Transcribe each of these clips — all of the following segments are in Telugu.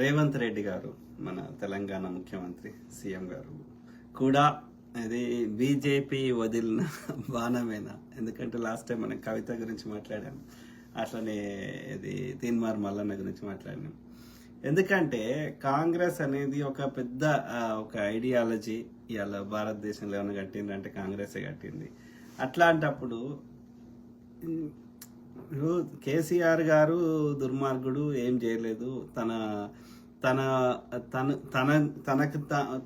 రేవంత్ రెడ్డి గారు మన తెలంగాణ ముఖ్యమంత్రి సీఎం గారు కూడా అది బీజేపీ వదిలిన బాణమేనా? ఎందుకంటే లాస్ట్ టైం మనం కవిత గురించి మాట్లాడాం, అట్లనే ఇది తీన్మార్ మల్లన్న గురించి మాట్లాడినాం. ఎందుకంటే కాంగ్రెస్ అనేది ఒక పెద్ద ఒక ఐడియాలజీ. ఇవాళ భారతదేశంలో ఏమైనా కట్టిందంటే కాంగ్రెసే కట్టింది. అట్లాంటప్పుడు కేసీఆర్ గారు దుర్మార్గుడు, ఏం చేయలేదు. తన తన తన తన తనకు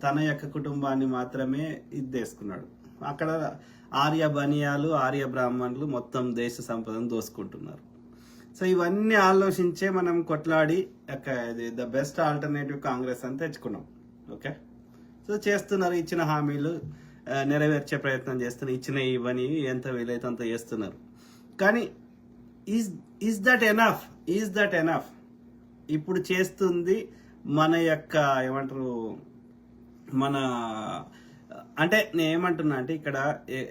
తన యొక్క కుటుంబాన్ని మాత్రమే ఇది చేసుకున్నాడు. అక్కడ ఆర్య బనియాలు, ఆర్య బ్రాహ్మణులు మొత్తం దేశ సంపదను దోసుకుంటున్నారు. సో ఇవన్నీ ఆలోచించే మనం కొట్లాడి ద బెస్ట్ ఆల్టర్నేటివ్ కాంగ్రెస్ అని తెచ్చుకున్నాం. ఓకే, సో చేస్తున్నారు, ఇచ్చిన హామీలు నెరవేర్చే ప్రయత్నం చేస్తున్నారు, ఇచ్చిన ఇవన్నీ ఎంత వీలైతే అంత చేస్తున్నారు. కానీ ఈజ్ దట్ ఎనఫ్? ఇప్పుడు చేస్తుంది మన యొక్క ఏమంటారు, మన అంటే నేను ఏమంటున్నా అంటే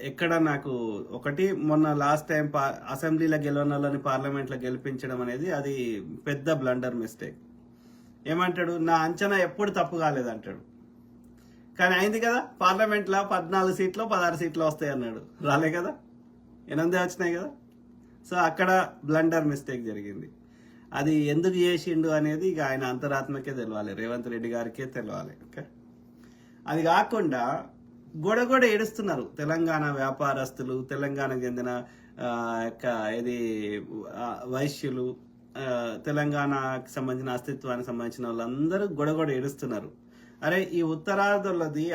ఎక్కడ నాకు ఒకటి, మొన్న లాస్ట్ టైం అసెంబ్లీలో గెలవనాలని పార్లమెంట్లో గెలిపించడం అనేది అది పెద్ద బ్లండర్ మిస్టేక్. ఏమంటాడు, నా అంచనా ఎప్పుడు తప్పు కాలేదంటాడు. కానీ అయింది కదా, పార్లమెంట్లో 14 సీట్లు 16 సీట్లు వస్తాయి అన్నాడు, రాలే కదా, 8 వచ్చినాయి కదా. సో అక్కడ బ్లండర్ మిస్టేక్ జరిగింది. అది ఎందుకు చేసిండు అనేది ఇక ఆయన అంతరాత్మకే తెలవాలి, రేవంత్ రెడ్డి గారికే తెలవాలి. ఓకే, అది కాకుండా గొడగొడ ఏడుస్తున్నారు తెలంగాణ వ్యాపారస్తులు, తెలంగాణకు చెందిన వైశ్యులు, తెలంగాణకి సంబంధించిన అస్తిత్వానికి సంబంధించిన వాళ్ళందరూ గొడగొడ ఏడుస్తున్నారు. అరే, ఈ ఉత్తరాదిలది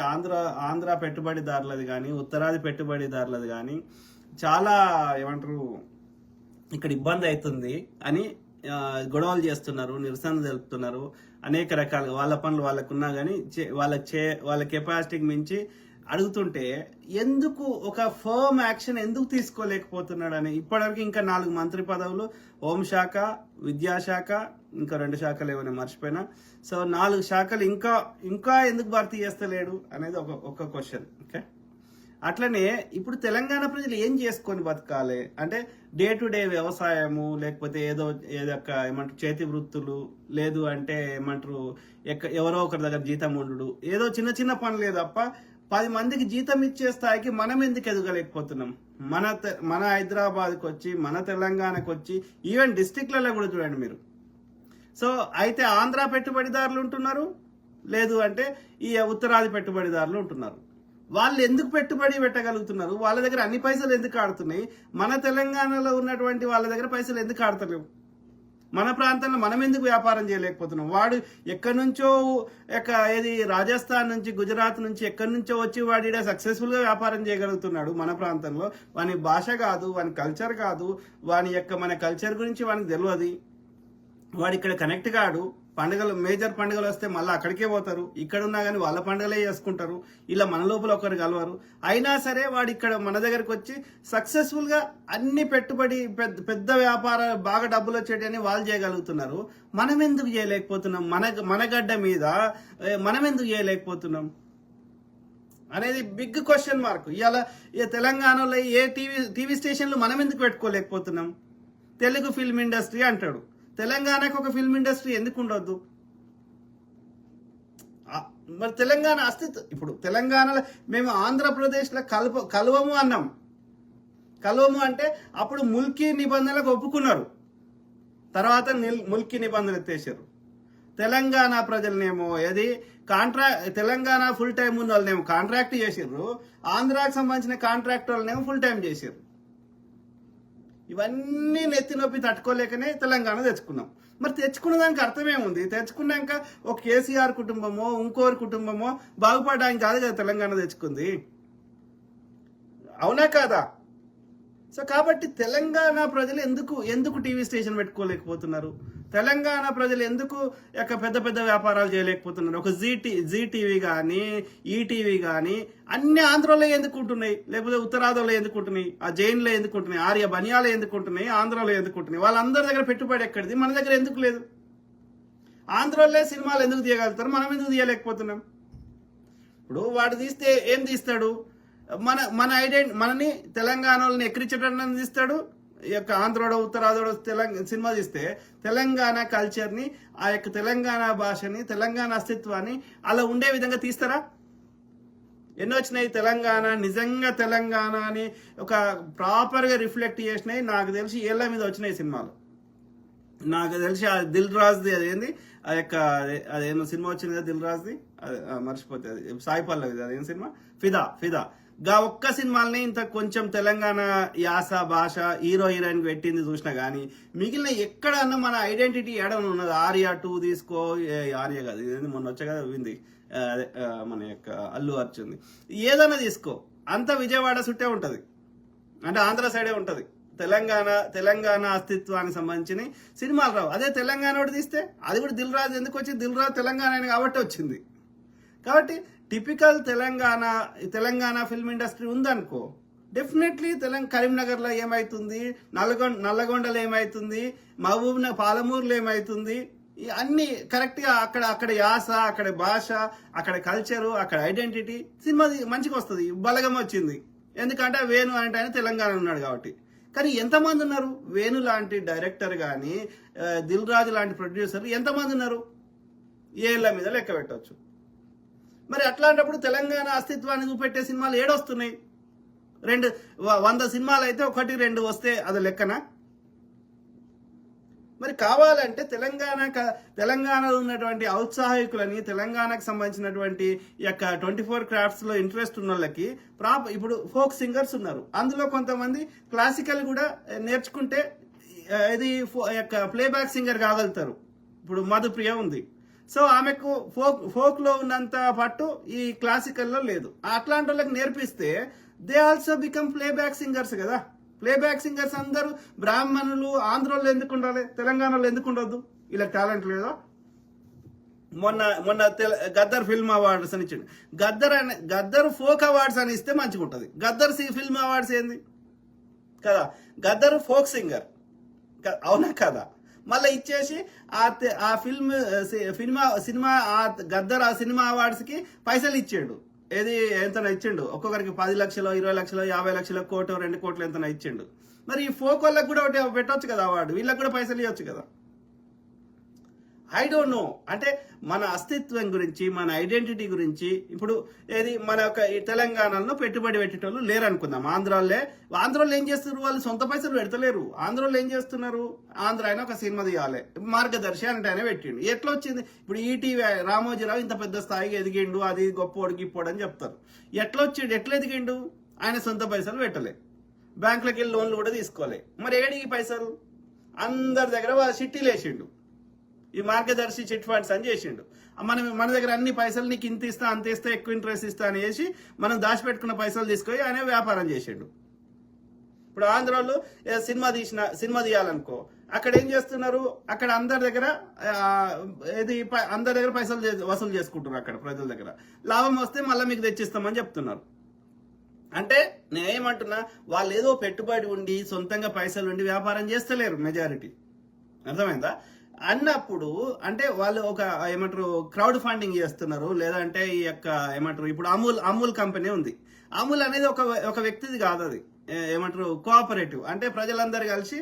ఆంధ్ర పెట్టుబడిదారులది కానీ, ఉత్తరాది పెట్టుబడిదారులది కానీ చాలా ఏమంటారు ఇక్కడ ఇబ్బంది అవుతుంది అని గొడవలు చేస్తున్నారు, నిరసన తెలుపుతున్నారు. అనేక రకాలుగా వాళ్ళ పనులు వాళ్ళకున్నా కానీ వాళ్ళ కెపాసిటీకి మించి అడుగుతుంటే ఎందుకు ఒక ఫర్మ్ యాక్షన్ ఎందుకు తీసుకోలేకపోతున్నాడని ఇప్పటివరకు ఇంకా 4 మంత్రి పదవులు, హోంశాఖ, విద్యాశాఖ, ఇంకా 2 శాఖలు ఏమైనా మర్చిపోయినా. సో 4 శాఖలు ఇంకా ఎందుకు భర్తీ చేస్తలేడు అనేది ఒక క్వశ్చన్. ఓకే, అట్లనే ఇప్పుడు తెలంగాణ ప్రజలు ఏం చేసుకొని బతకాలి అంటే డే టు డే వ్యవసాయము, లేకపోతే ఏమంటారు చేతి వృత్తులు, లేదు అంటే ఏమంటారు ఎవరో ఒకరి దగ్గర జీతం ఉండు, ఏదో చిన్న చిన్న పనులే తప్ప 10 మందికి జీతం ఇచ్చే స్థాయికి మనం ఎందుకు ఎదగలేకపోతున్నాం? మన హైదరాబాద్కి వచ్చి, మన తెలంగాణకు వచ్చి, ఈవెన్ డిస్టిక్లలో కూడా చూడండి మీరు. సో అయితే ఆంధ్ర పెట్టుబడిదారులు ఉంటున్నారు, లేదు అంటే ఈ ఉత్తరాది పెట్టుబడిదారులు ఉంటున్నారు. వాళ్ళు ఎందుకు పెట్టుబడి పెట్టగలుగుతున్నారు? వాళ్ళ దగ్గర అన్ని పైసలు ఎందుకు ఆడుతున్నాయి? మన తెలంగాణలో ఉన్నటువంటి వాళ్ళ దగ్గర పైసలు ఎందుకు ఆడతలేవు? మన ప్రాంతంలో మనం ఎందుకు వ్యాపారం చేయలేకపోతున్నాం? వాడు ఎక్కడి నుంచో రాజస్థాన్ నుంచి, గుజరాత్ నుంచి ఎక్కడి నుంచో వచ్చి వాడి సక్సెస్ఫుల్ గా వ్యాపారం చేయగలుగుతున్నాడు. మన ప్రాంతంలో వాని భాష కాదు, వాని కల్చర్ కాదు, మన కల్చర్ గురించి వానికి తెలియదు. వాడు ఇక్కడ కనెక్ట్ కాడు. మేజర్ పండుగలు వస్తే మళ్ళీ అక్కడికే పోతారు, ఇక్కడ ఉన్నా కానీ వాళ్ళ పండుగలే చేసుకుంటారు. ఇలా మన లోపల ఒకరు కలవరు. అయినా సరే వాడు ఇక్కడ మన దగ్గరకు వచ్చి సక్సెస్ఫుల్ గా అన్ని పెట్టుబడి పెద్ద వ్యాపారాలు బాగా డబ్బులు వచ్చేటని వాళ్ళు చేయగలుగుతున్నారు. మనం ఎందుకు చేయలేకపోతున్నాం? మన గడ్డ మీద మనం ఎందుకు చేయలేకపోతున్నాం అనేది బిగ్ క్వశ్చన్ మార్క్. ఇవాళ తెలంగాణలో ఏ టీవీ స్టేషన్లు మనం ఎందుకు పెట్టుకోలేకపోతున్నాం? తెలుగు ఫిల్మ్ ఇండస్ట్రీ అంటాడు, తెలంగాణకు ఒక ఫిల్మ్ ఇండస్ట్రీ ఎందుకు ఉండొద్దు? మరి తెలంగాణ అస్తిత్వం, ఇప్పుడు తెలంగాణలో మేము ఆంధ్రప్రదేశ్లో కలవము అన్నాం. కలవము అంటే అప్పుడు ముల్కీ నిబంధనలకు ఒప్పుకున్నారు, తర్వాత ముల్కీ నిబంధనలు ఎత్తేసారు. తెలంగాణ ప్రజలనేమో తెలంగాణ ఫుల్ టైం ఉన్న వాళ్ళనేమో కాంట్రాక్ట్ చేసారు, ఆంధ్రాకి సంబంధించిన కాంట్రాక్ట్ వాళ్ళనేమో ఫుల్ టైం చేసారు. ఇవన్నీ నెత్తి నొప్పి తట్టుకోలేకనే తెలంగాణ తెచ్చుకున్నాం. మరి తెచ్చుకున్న దానికి అర్థమేముంది? తెచ్చుకున్నాక ఒక కేసీఆర్ కుటుంబమో ఇంకోరి కుటుంబమో బాగుపడడానికి కాదు కదా తెలంగాణ తెచ్చుకుంది, అవునా కాదా? సో కాబట్టి తెలంగాణ ప్రజలు ఎందుకు టీవీ స్టేషన్ పెట్టుకోలేకపోతున్నారు? తెలంగాణ ప్రజలు ఎందుకు పెద్ద పెద్ద వ్యాపారాలు చేయలేకపోతున్నారు? ఒక జీ టీవీ కానీ, ఈటీవీ కానీ అన్ని ఆంధ్రలో ఎందుకు ఉంటున్నాయి? లేకపోతే ఉత్తరాదిలో ఎందుకు ఉంటున్నాయి? ఆ జైన్లో ఎందుకు ఉంటున్నాయి? ఆర్య బనియాలో ఎందుకు ఉంటున్నాయి? ఆంధ్రలో ఎందుకు ఉంటున్నాయి? వాళ్ళందరి దగ్గర పెట్టుబడి ఎక్కడిది? మన దగ్గర ఎందుకు లేదు? ఆంధ్రలో సినిమాలు ఎందుకు తీయగలుగుతారు, మనం ఎందుకు తీయలేకపోతున్నాం? ఇప్పుడు వాడు తీస్తే ఏం తీస్తాడు? మనని తెలంగాణ వాళ్ళని ఎక్కిరించడానికి తీస్తాడు, ఈ యొక్క ఆంధ్రోడో ఉత్తరాదోడో సినిమా తీస్తే తెలంగాణ కల్చర్ని, ఆ యొక్క తెలంగాణ భాషని, తెలంగాణ అస్తిత్వాన్ని అలా ఉండే విధంగా తీస్తారా? ఎన్ని వచ్చినాయి తెలంగాణ, నిజంగా తెలంగాణ అని ఒక ప్రాపర్గా రిఫ్లెక్ట్ చేసినాయి నాకు తెలిసి ఏళ్ళ మీద వచ్చినాయి సినిమాలు. నాకు తెలిసి ఆ దిల్ రాజ్ది అదేంది, ఆ యొక్క అదేమో సినిమా వచ్చింది కదా దిల్ రాజ్ది, మర్చిపోతే అది సాయి పల్లవిది, అదేం సినిమా, ఫిదా. గా ఒక్క సినిమాలని ఇంత కొంచెం తెలంగాణ యాస భాష హీరో హీరోయిన్ పెట్టింది చూసినా కానీ మిగిలిన ఎక్కడన్నా మన ఐడెంటిటీ ఏడని ఉన్నది. ఆర్యా 2 తీసుకో, ఆర్యా కాదు ఇది మొన్న వచ్చా కదా వింది, అదే మన యొక్క అల్లు అర్జున్ది, ఏదైనా తీసుకో అంత విజయవాడ చుట్టే ఉంటుంది, అంటే ఆంధ్ర సైడే ఉంటుంది. తెలంగాణ అస్తిత్వానికి సంబంధించిన సినిమాలు రావు. అదే తెలంగాణ ఒకటి తీస్తే అది కూడా దిల్ రాజు ఎందుకు వచ్చింది, దిల్ రాజు తెలంగాణ కాబట్టి వచ్చింది. కాబట్టి టిపికల్ తెలంగాణ ఫిల్మ్ ఇండస్ట్రీ ఉందనుకో, డెఫినెట్లీ కరీంనగర్లో ఏమవుతుంది, నల్లగొండలో ఏమవుతుంది, పాలమూరులో ఏమవుతుంది, అన్ని కరెక్ట్గా అక్కడ యాస, అక్కడ భాష, అక్కడ కల్చరు, అక్కడ ఐడెంటిటీ సినిమా మంచిగా వస్తుంది. బలగం వచ్చింది ఎందుకంటే వేణు అంటే ఆయన తెలంగాణ ఉన్నాడు కాబట్టి. కానీ ఎంతమంది ఉన్నారు? వేణు లాంటి డైరెక్టర్ కానీ, దిల్ రాజు లాంటి ప్రొడ్యూసర్ ఎంతమంది ఉన్నారు? ఏళ్ళ మీద లెక్క పెట్టవచ్చు. మరి అట్లాంటప్పుడు తెలంగాణ అస్తిత్వాన్ని చూపెట్టే సినిమాలు ఏడొస్తున్నాయి? 100 సినిమాలు అయితే 1-2 వస్తే అది లెక్కనా? మరి కావాలంటే తెలంగాణలో ఉన్నటువంటి ఔత్సాహికులని, తెలంగాణకు సంబంధించినటువంటి ఈ యొక్క 24 క్రాఫ్ట్స్లో ఇంట్రెస్ట్ ఉన్న వాళ్ళకి ఇప్పుడు ఫోక్ సింగర్స్ ఉన్నారు. అందులో కొంతమంది క్లాసికల్ కూడా నేర్చుకుంటే ఇది యొక్క ప్లేబ్యాక్ సింగర్ కాగలుగుతారు. ఇప్పుడు మధుప్రియ ఉంది, సో ఆమెకు ఫోక్లో ఉన్నంత పట్టు ఈ క్లాసికల్లో లేదు. అట్లాంటి వాళ్ళకి నేర్పిస్తే they also become playback singers కదా. ప్లేబ్యాక్ సింగర్స్ అందరూ బ్రాహ్మణులు, ఆంధ్రోళ్ళు ఎందుకు ఉండాలి, తెలంగాణలో ఎందుకు ఉండొద్దు? ఇలా టాలెంట్ లేదా? మొన్న గద్దర్ ఫిల్మ్ అవార్డ్స్ అని ఇచ్చిండు. గద్దర్ ఫోక్ అవార్డ్స్ అని ఇస్తే మంచిగా ఉంటుంది. గద్దర్ ఫిల్మ్ అవార్డ్స్ ఏంది కదా, గద్దర్ ఫోక్ సింగర్ అవునా కదా, మళ్ళీ ఇచ్చేసి ఆ సినిమా గద్దర్ ఆ సినిమా అవార్డ్స్కి పైసలు ఇచ్చాడు. ఏది ఎంత ఇచ్చిండు, ఒక్కొక్కరికి 10 లక్షలు, 20 లక్షలు, 50 లక్షలు, 1 కోటి, 2 కోట్లు ఎంత ఇచ్చిండు. మరి ఈ ఫోక్ వాళ్ళకి కూడా ఒకటి పెట్టవచ్చు కదా అవార్డు, వీళ్ళకి కూడా పైసలు ఇవ్వచ్చు కదా. I don't no. అంటే మన అస్తిత్వం గురించి, మన ఐడెంటిటీ గురించి ఇప్పుడు మన యొక్క తెలంగాణలో పెట్టుబడి పెట్టేటోళ్ళు లేరు అనుకుందాం. ఆంధ్రాలో ఏం చేస్తున్నారు, వాళ్ళు సొంత పైసలు పెడతలేరు. ఆంధ్రాలో ఏం చేస్తున్నారు, ఆంధ్ర అయినా ఒక సినిమా తీయాలి, మార్గదర్శి అంటే ఆయన పెట్టిండు. ఎట్లా వచ్చింది ఇప్పుడు ఈటీవీ రామోజీరావు ఇంత పెద్ద స్థాయికి ఎదిగిండు, అది గొప్పోడు గిప్పోడు అని చెప్తారు. ఎట్లా ఎదిగిండు, ఆయన సొంత పైసలు పెట్టలే, బ్యాంకులకి వెళ్ళి లోన్లు కూడా తీసుకోలే. మరి ఏడికి పైసలు, అందరి దగ్గర చిట్టీలు వేసిండు, ఈ మార్గదర్శి చిట్ ఫండ్స్ అని చేసిండు. మన దగ్గర అన్ని పైసలు నీకు ఇంత ఇస్తా, అంత ఇస్తా, ఎక్కువ ఇంట్రెస్ట్ ఇస్తా అని చేసి మనం దాచిపెట్టుకున్న పైసలు తీసుకొని ఆయన వ్యాపారం చేసిండు. ఇప్పుడు ఆంధ్రాలో సినిమా తీయాలనుకో, అక్కడ ఏం చేస్తున్నారు, అక్కడ అందరి దగ్గర పైసలు వసూలు చేసుకుంటున్నారు. అక్కడ ప్రజల దగ్గర లాభం వస్తే మళ్ళీ మీకు తెచ్చిస్తామని చెప్తున్నారు. అంటే నేనేమంటున్నా, వాళ్ళు ఏదో పెట్టుబడి ఉండి సొంతంగా పైసలు ఉండి వ్యాపారం చేస్తలేరు మెజారిటీ. అర్థమైందా? అన్నప్పుడు అంటే వాళ్ళు ఏమంటారు క్రౌడ్ ఫండింగ్ చేస్తున్నారు, లేదంటే ఈ యొక్క ఏమంటారు ఇప్పుడు అమూల్ కంపెనీ ఉంది. అమూల్ అనేది ఒక వ్యక్తిది కాదు, అది ఏమంటారు కోఆపరేటివ్. అంటే ప్రజలందరూ కలిసి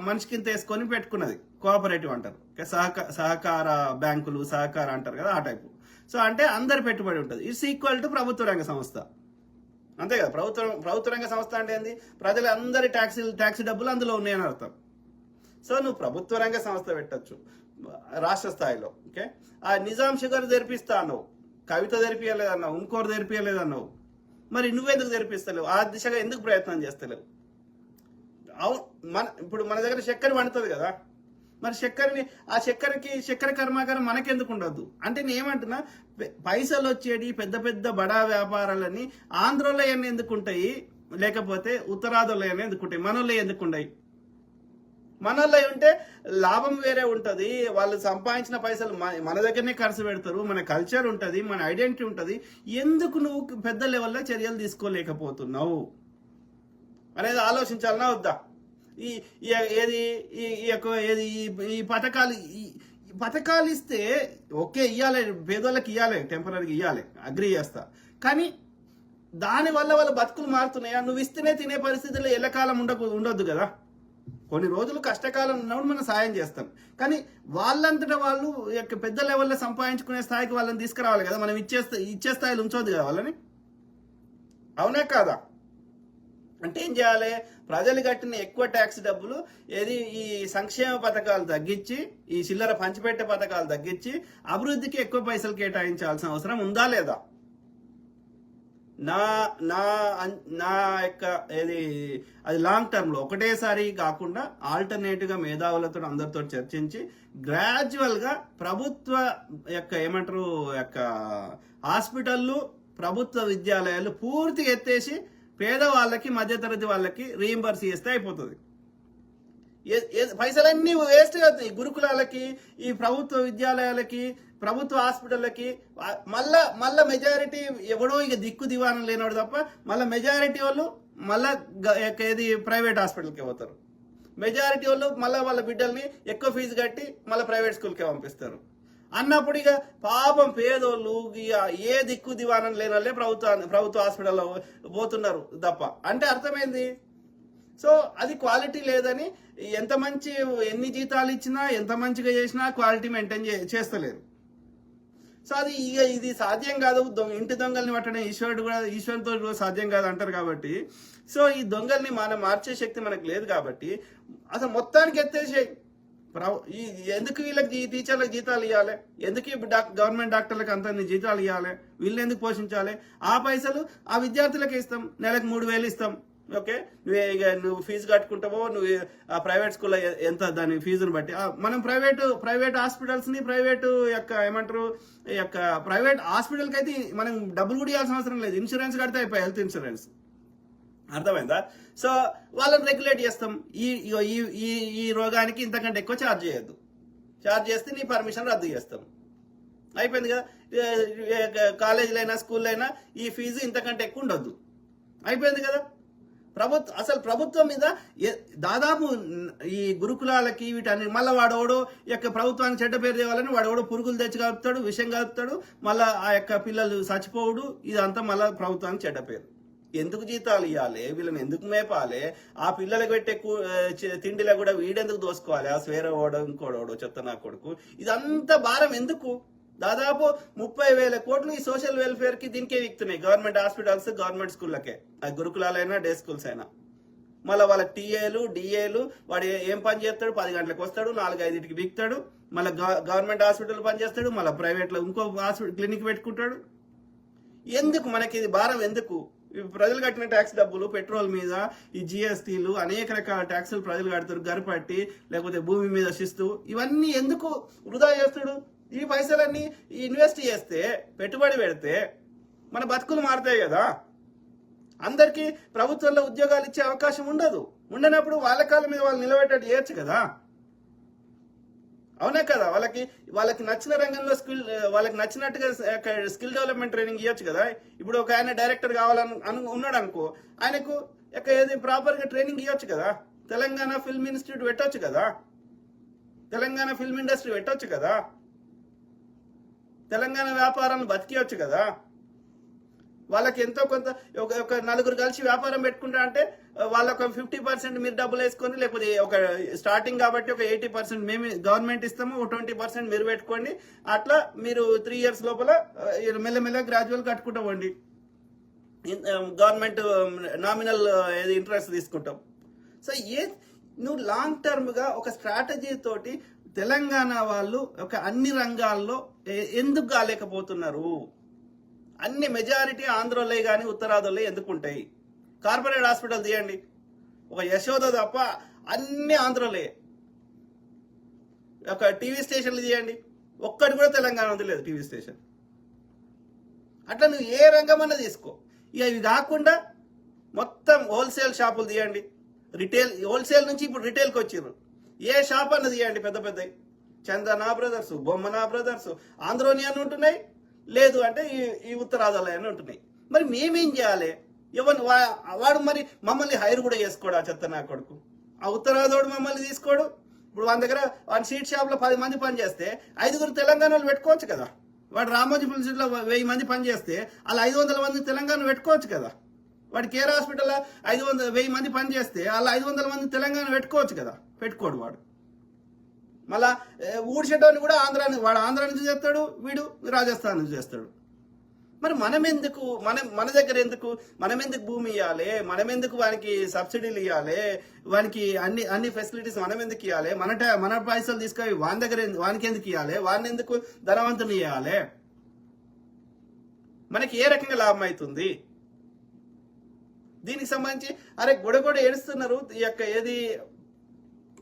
మనిషికింత వేసుకొని పెట్టుకున్నది, కోఆపరేటివ్ అంటారు. సహకార బ్యాంకులు, సహకార అంటారు కదా, ఆ టైపు. సో అంటే అందరి పెట్టుబడి ఉంటుంది. ఇట్స్ ఈక్వల్ టు ప్రభుత్వ రంగ సంస్థ, అంతే కదా. ప్రభుత్వ రంగ సంస్థ అంటే ఏంది, ప్రజలందరి ట్యాక్సీ డబ్బులు అందులో ఉన్నాయని అర్థం. సో నువ్వు ప్రభుత్వ రంగ సంస్థ పెట్టచ్చు రాష్ట్ర స్థాయిలో. ఓకే, ఆ నిజాం షుగర్ తెరిపిస్తా అన్నావు, కవిత తెరిపియలేదన్నావు, ఇంకోరు తెరిపియలేదన్నావు. మరి నువ్వెందుకు తెరిపిస్తలేవు, ఆ దిశగా ఎందుకు ప్రయత్నం చేస్తలేవు? ఇప్పుడు మన దగ్గర చక్కెర వండుతుంది కదా, మరి చక్కెర కర్మాగారం మనకెందుకు ఉండద్దు? అంటే నేను ఏమంటున్నా, పైసలు వచ్చేది పెద్ద పెద్ద బడా వ్యాపారాలన్నీ ఆంధ్రలో ఏమైనా ఎందుకుంటాయి, లేకపోతే ఉత్తరాదిలో ఏమైనా ఎందుకుంటాయి, మనలో ఎందుకుంటాయి? మనల్లో ఉంటే లాభం వేరే ఉంటుంది, వాళ్ళు సంపాదించిన పైసలు మన దగ్గరనే ఖర్చు పెడతారు, మన కల్చర్ ఉంటుంది, మన ఐడెంటిటీ ఉంటుంది. ఎందుకు నువ్వు పెద్ద లెవెల్లో చర్యలు తీసుకోలేకపోతున్నావు అనేది ఆలోచించాలన్నా వద్దా? ఈ పథకాలు ఇస్తే ఓకే, ఇవ్వాలి, పేదోళ్ళకి ఇవ్వాలి, టెంపరీగా ఇవ్వాలి, అగ్రి చేస్తా. కానీ దానివల్ల వాళ్ళ బతుకులు మారుతున్నాయా? నువ్వు ఇస్తేనే తినే పరిస్థితుల్లో ఎల్లకాలం ఉండొద్దు కదా. కొన్ని రోజులు కష్టకాలం ఉన్నప్పుడు మనం సాయం చేస్తాం, కానీ వాళ్ళంతటా వాళ్ళు పెద్ద లెవెల్లో సంపాదించుకునే స్థాయికి వాళ్ళని తీసుకురావాలి కదా, మనం ఇచ్చే స్థాయిలో ఉంచొద్దు కదా వాళ్ళని. అవునా కాదా? అంటే ఏం చేయాలి? ప్రజలు కట్టిన ఎక్కువ ట్యాక్స్ డబ్బులు ఈ సంక్షేమ పథకాలు తగ్గించి, ఈ చిల్లర పంచిపెట్టే పథకాలు తగ్గించి అభివృద్ధికి ఎక్కువ పైసలు కేటాయించాల్సిన అవసరం ఉందా లేదా? నా నా నా యొక్క అది లాంగ్ టర్మ్ లో ఒకటేసారి కాకుండా ఆల్టర్నేటివ్ గా మేధావులతో అందరితో చర్చించి గ్రాడ్యువల్ గా ప్రభుత్వ ఏమంటారు హాస్పిటళ్ళు, ప్రభుత్వ విద్యాలయాలు పూర్తిగా ఎత్తేసి పేదవాళ్ళకి, మధ్యతరగతి వాళ్ళకి రీయింబర్స్ చేస్తే అయిపోతుంది. పైసలన్నీ వేస్ట్ అవుతాయి గురుకులాలకి, ఈ ప్రభుత్వ విద్యాలయాలకి, ప్రభుత్వ హాస్పిటళ్ళకి. మళ్ళా మెజారిటీ ఎవడో ఇక దిక్కు దివానం లేనివాడు తప్ప మళ్ళీ మెజారిటీ వాళ్ళు మళ్ళా ప్రైవేట్ హాస్పిటల్కి పోతారు. మెజారిటీ వాళ్ళు మళ్ళీ వాళ్ళ బిడ్డల్ని ఎక్కువ ఫీజు కట్టి మళ్ళీ ప్రైవేట్ స్కూల్కే పంపిస్తారు. అన్నప్పుడు ఇక పాపం పేదోళ్ళు ఇక ఏ దిక్కు దివానం లేని వాళ్ళే ప్రభుత్వ హాస్పిటల్లో పోతున్నారు తప్ప. అంటే అర్థమైంది. సో అది క్వాలిటీ లేదని, ఎంత మంచి ఎన్ని జీతాలు ఇచ్చినా ఎంత మంచిగా చేసినా క్వాలిటీ మెయింటైన్ చేస్తలేరు. సో అది ఇది సాధ్యం కాదు. ఇంటి దొంగల్ని పట్టడం ఈశ్వరుడితో కూడా సాధ్యం కాదు అంటారు కాబట్టి, సో ఈ దొంగల్ని మనం మార్చే శక్తి మనకు లేదు కాబట్టి అసలు మొత్తానికి ఎత్తేసే. ఎందుకు వీళ్ళకి టీచర్లకు జీతాలు ఇవ్వాలి? ఎందుకు గవర్నమెంట్ డాక్టర్లకు అంత జీతాలు ఇవ్వాలి? వీళ్ళు ఎందుకు పోషించాలి? ఆ పైసలు ఆ విద్యార్థులకు ఇస్తాం, నెలకు 3,000 ఇస్తాం. ఓకే, నువ్వు ఫీజు కట్టుకుంటావో, నువ్వు ఆ ప్రైవేట్ స్కూల్లో ఎంత దాని ఫీజుని బట్టి మనం ప్రైవేట్ హాస్పిటల్స్ ని, ప్రైవేట్ ప్రైవేట్ హాస్పిటల్కి అయితే మనం డబ్బులు కూడా ఇవ్వాల్సిన అవసరం లేదు. ఇన్సూరెన్స్ కడితే అయిపోయి, హెల్త్ ఇన్సూరెన్స్. అర్థమైందా? సో వాళ్ళని రెగ్యులేట్ చేస్తాం. ఈ రోగానికి ఇంతకంటే ఎక్కువ ఛార్జ్ చేయొద్దు. ఛార్జ్ చేస్తే నీ పర్మిషన్ రద్దు చేస్తాం. అయిపోయింది కదా. కాలేజీలో అయినా స్కూల్లో అయినా ఈ ఫీజు ఇంతకంటే ఎక్కువ ఉండొద్దు. అయిపోయింది కదా. అసలు ప్రభుత్వం మీద దాదాపు ఈ గురుకులాలకి వీటన్ని మళ్ళీ వాడోడు ప్రభుత్వానికి చెడ్డ పేరు తేవాలని వాడోడు పురుగులు తెచ్చి కలుపుతాడు, విషయం కలుపుతాడు, మళ్ళీ ఆ పిల్లలు చచ్చిపోవుడు. ఇదంతా మళ్ళీ ప్రభుత్వానికి చెడ్డ పేరు. ఎందుకు జీతాలు ఇవ్వాలి? వీళ్ళని ఎందుకు మేపాలి? ఆ పిల్లలకు పెట్టే తిండిలో కూడా వీడెందుకు దోసుకోవాలి? ఆ స్వేరవాడు ఇంకోడోడు చెత్త నా కొడుకు. ఇదంతా భారం ఎందుకు? దాదాపు 30,000 కోట్లు ఈ సోషల్ వెల్ఫేర్ కి దీనికే విక్తున్నాయి. గవర్నమెంట్ హాస్పిటల్స్, గవర్నమెంట్ స్కూళ్ళకే, గురుకులాలైనా డే స్కూల్స్ అయినా. మళ్ళీ వాళ్ళ టీఏలు, డిఏలు, వాడు ఏం పని చేస్తాడు? 10 గంటలకు వస్తాడు, 4-5కి బిక్తాడు, మళ్ళీ గవర్నమెంట్ హాస్పిటల్ పని చేస్తాడు, మళ్ళీ ప్రైవేట్లో ఇంకో హాస్పిటల్ క్లినిక్ పెట్టుకుంటాడు. ఎందుకు మనకి ఇది భారం? ఎందుకు? ప్రజలు కట్టిన ట్యాక్స్ డబ్బులు, పెట్రోల్ మీద ఈ జిఎస్టీలు, అనేక రకాల ట్యాక్సులు ప్రజలు కడతారు. గరిపట్టి, లేకపోతే భూమి మీద శిస్తు, ఇవన్నీ ఎందుకు వృధా చేస్తాడు? ఈ పైసలన్నీ ఇన్వెస్ట్ చేస్తే, పెట్టుబడి పెడితే మన బతుకులు మారుతాయి కదా. అందరికీ ప్రభుత్వంలో ఉద్యోగాలు ఇచ్చే అవకాశం ఉండదు. ఉండనప్పుడు వాళ్ళ కాళ్ళ మీద వాళ్ళు నిలబెట్టేట్టు చేయొచ్చు కదా. అవునా కదా? వాళ్ళకి నచ్చిన రంగంలో వాళ్ళకి నచ్చినట్టుగా స్కిల్ డెవలప్మెంట్ ట్రైనింగ్ ఇవ్వచ్చు కదా. ఇప్పుడు ఒక ఆయన డైరెక్టర్ కావాలని ఉన్నాడు అనుకో, ఆయనకు ప్రాపర్గా ట్రైనింగ్ ఇవ్వచ్చు కదా. తెలంగాణ ఫిల్మ్ ఇన్స్టిట్యూట్ పెట్టవచ్చు కదా, తెలంగాణ ఫిల్మ్ ఇండస్ట్రీ పెట్టవచ్చు కదా, తెలంగాణ వ్యాపారాన్ని బతికియవచ్చు కదా. వాళ్ళకి ఎంతో కొంత ఒక నలుగురు కలిసి వ్యాపారం పెట్టుకుంటా అంటే వాళ్ళొక 50% మీరు డబ్బులు వేసుకొని, లేకపోతే ఒక స్టార్టింగ్ కాబట్టి ఒక 80% మేము గవర్నమెంట్ ఇస్తాము, 20% మీరు పెట్టుకోండి. అట్లా మీరు 3 years లోపల మెల్లమెల్ల గ్రాడ్యువల్ కట్టుకుంటా పోండి. గవర్నమెంట్ నామినల్ ఇంట్రెస్ట్ తీసుకుంటాం. సో నువ్వు లాంగ్ టర్మ్ గా ఒక స్ట్రాటజీ తోటి తెలంగాణ వాళ్ళు అన్ని రంగాల్లో ఎందుకు కాలేకపోతున్నారు? అన్ని మెజారిటీ ఆంధ్రోలే కానీ ఉత్తరాదులే ఎందుకు ఉంటాయి? కార్పొరేట్ హాస్పిటల్ తీయండి, ఒక యశోద తప్ప అన్ని ఆంధ్రోలే. ఒక టీవీ స్టేషన్లు తీయండి, ఒక్కటి కూడా తెలంగాణ ఉంది లేదు టీవీ స్టేషన్. అట్లా నువ్వు ఏ రంగమన్నా తీసుకో. ఇక ఇవి కాకుండా మొత్తం హోల్సేల్ షాపులు తీయండి, రిటైల్, హోల్సేల్ నుంచి ఇప్పుడు రిటైల్కి వచ్చిర్రు. ఏ షాప్ అన్న తీయండి, పెద్ద పెద్దవి, చందనా బ్రదర్స్, బొమ్మనా బ్రదర్స్, ఆంధ్రోని అని ఉంటున్నాయి. లేదు అంటే ఈ ఉత్తరాదాలయ అని ఉంటున్నాయి. మరి మేమేం చేయాలి? వాడు మరి మమ్మల్ని హైర్ కూడా చేసుకోడు, ఆ చెత్త నా కొడుకు. ఆ ఉత్తరాదోడు మమ్మల్ని తీసుకోడు. ఇప్పుడు వాని దగ్గర వాడి సీట్ షాప్లో 10 మంది పని చేస్తే 5 తెలంగాణ వాళ్ళు పెట్టుకోవచ్చు కదా. వాడు రామోజీ ఫిల్మ్స్లో 1000 మంది పని చేస్తే అలా 500 మంది తెలంగాణ పెట్టుకోవచ్చు కదా. వాడి కేర్ హాస్పిటల్ 1000 మంది పని చేస్తే అలా 500 మంది తెలంగాణ పెట్టుకోవచ్చు కదా, పెట్టుకోడు వాడు. మళ్ళా ఊడ్చేటోని కూడా వాడు ఆంధ్ర నుంచి చేస్తాడు, వీడు రాజస్థాన్ నుంచి చేస్తాడు. మరి మనం ఎందుకు మన దగ్గర ఎందుకు మనం ఎందుకు భూమి ఇవ్వాలి, మనం ఎందుకు వానికి సబ్సిడీలు ఇవ్వాలి, వానికి అన్ని ఫెసిలిటీస్ మనం ఎందుకు ఇవ్వాలి, మన పైసలు తీసుకొని వానికి ఎందుకు ఇవ్వాలి, వాడిని ఎందుకు ధనవంతుని ఇవ్వాలి, మనకి ఏ రకంగా లాభం అవుతుంది? దీనికి సంబంధించి గొడగొడ ఏడుస్తున్నారు. ఈ యొక్క ఏది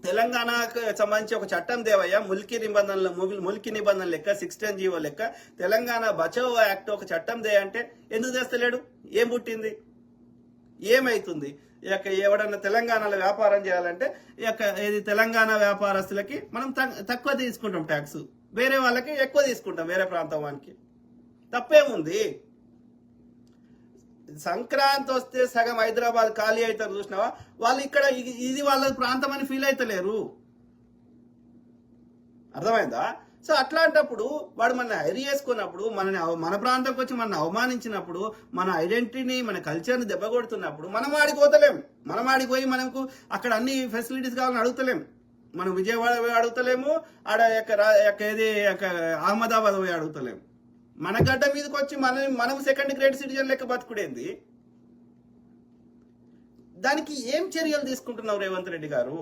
తెలంగాణకు సంబంధించి ఒక చట్టం దేవయ్య, ముల్కీ నిబంధనలు లెక్క 610 జీవో లెక్క తెలంగాణ బచావో యాక్ట్ ఒక చట్టం దే అంటే ఎందుకు తెస్తలేడు? ఏం పుట్టింది, ఏమైతుంది? ఈ యొక్క ఎవడన్నా తెలంగాణలో వ్యాపారం చేయాలంటే ఈ యొక్క ఏది తెలంగాణ వ్యాపారస్తులకి మనం తక్కువ తీసుకుంటాం ట్యాక్స్, వేరే వాళ్ళకి ఎక్కువ తీసుకుంటాం, వేరే ప్రాంతం వానికి. తప్పేముంది? సంక్రాంతి వస్తే సగం హైదరాబాద్ ఖాళీ అవుతారు చూసినావా, వాళ్ళు ఇక్కడ ఇది వాళ్ళ ప్రాంతం అని ఫీల్ అవుతలేరు. అర్థమైందా? సో అట్లాంటప్పుడు వాడు మన హైరీ చేసుకున్నప్పుడు, మన ప్రాంతంకి వచ్చి మనల్ని అవమానించినప్పుడు, మన ఐడెంటిటీని మన కల్చర్ని దెబ్బకొడుతున్నప్పుడు మనం ఆడికి పోతలేం. మనం ఆడికి పోయి మనకు అక్కడ అన్ని ఫెసిలిటీస్ కావాలని అడుగుతలేం. మనం విజయవాడ పోయి అడుగుతలేము, ఆడ ఏది అహ్మదాబాద్ పోయి అడుగుతలేము. మన గడ్డ మీదకి వచ్చి మనం సెకండ్ గ్రేడ్ సిటిజన్ లెక్క బతుకుడేంది? దానికి ఏం చర్యలు తీసుకుంటున్నావు రేవంత్ రెడ్డి గారు?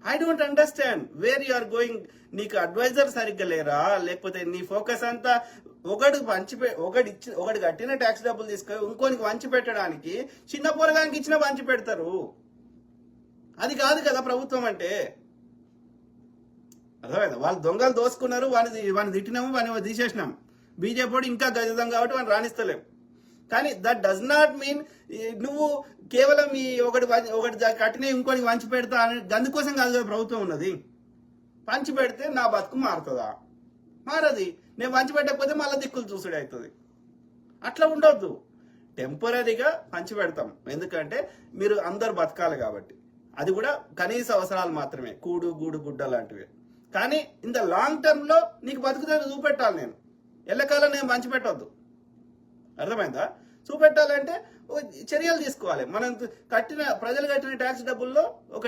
I don't understand where you are going. నీకు అడ్వైజర్ సరిగ్గా లేరా, లేకపోతే నీ ఫోకస్ అంతా ఒకటి కట్టిన ట్యాక్స్ డబ్బులు తీసుకొని ఇంకోనికి వంచి పెట్టడానికి, చిన్న పోరగానికి ఇచ్చిన వంచి పెడతారు. అది కాదు కదా ప్రభుత్వం అంటే. అర్థమైందా? వాళ్ళు దొంగలు దోసుకున్నారు, వాడిని తిట్టినాము, వాడిని తీసేసినాం. బీజేపీ ఇంకా గజదం కాబట్టి వాడిని రాణిస్తలేం. కానీ దట్ డస్ నాట్ మీన్ నువ్వు కేవలం ఈ ఒకటి కట్టిన ఇంకోటి వంచి పెడతా అని అందుకోసం కాదు కదా ప్రభుత్వం ఉన్నది. పంచి పెడితే నా బతుకు మారుతుందా? మారది. నేను వంచి పెట్టకపోతే మళ్ళీ దిక్కులు చూసుడు అవుతుంది. అట్లా ఉండొద్దు. టెంపరీగా పంచి పెడతాం, ఎందుకంటే మీరు అందరు బతకాలి కాబట్టి. అది కూడా కనీస అవసరాలు మాత్రమే, కూడు గూడు గుడ్డ లాంటివి. కానీ ఇన్ ద లాంగ్ టర్మ్ లో నీకు బతుకుదని చూపెట్టాలి. నేను ఎల్లకాలం నేను పంచిపెట్టొద్దు. అర్థమైందా? చూపెట్టాలంటే చర్యలు తీసుకోవాలి. మనం ప్రజలు కట్టిన ట్యాక్స్ డబ్బుల్లో ఒక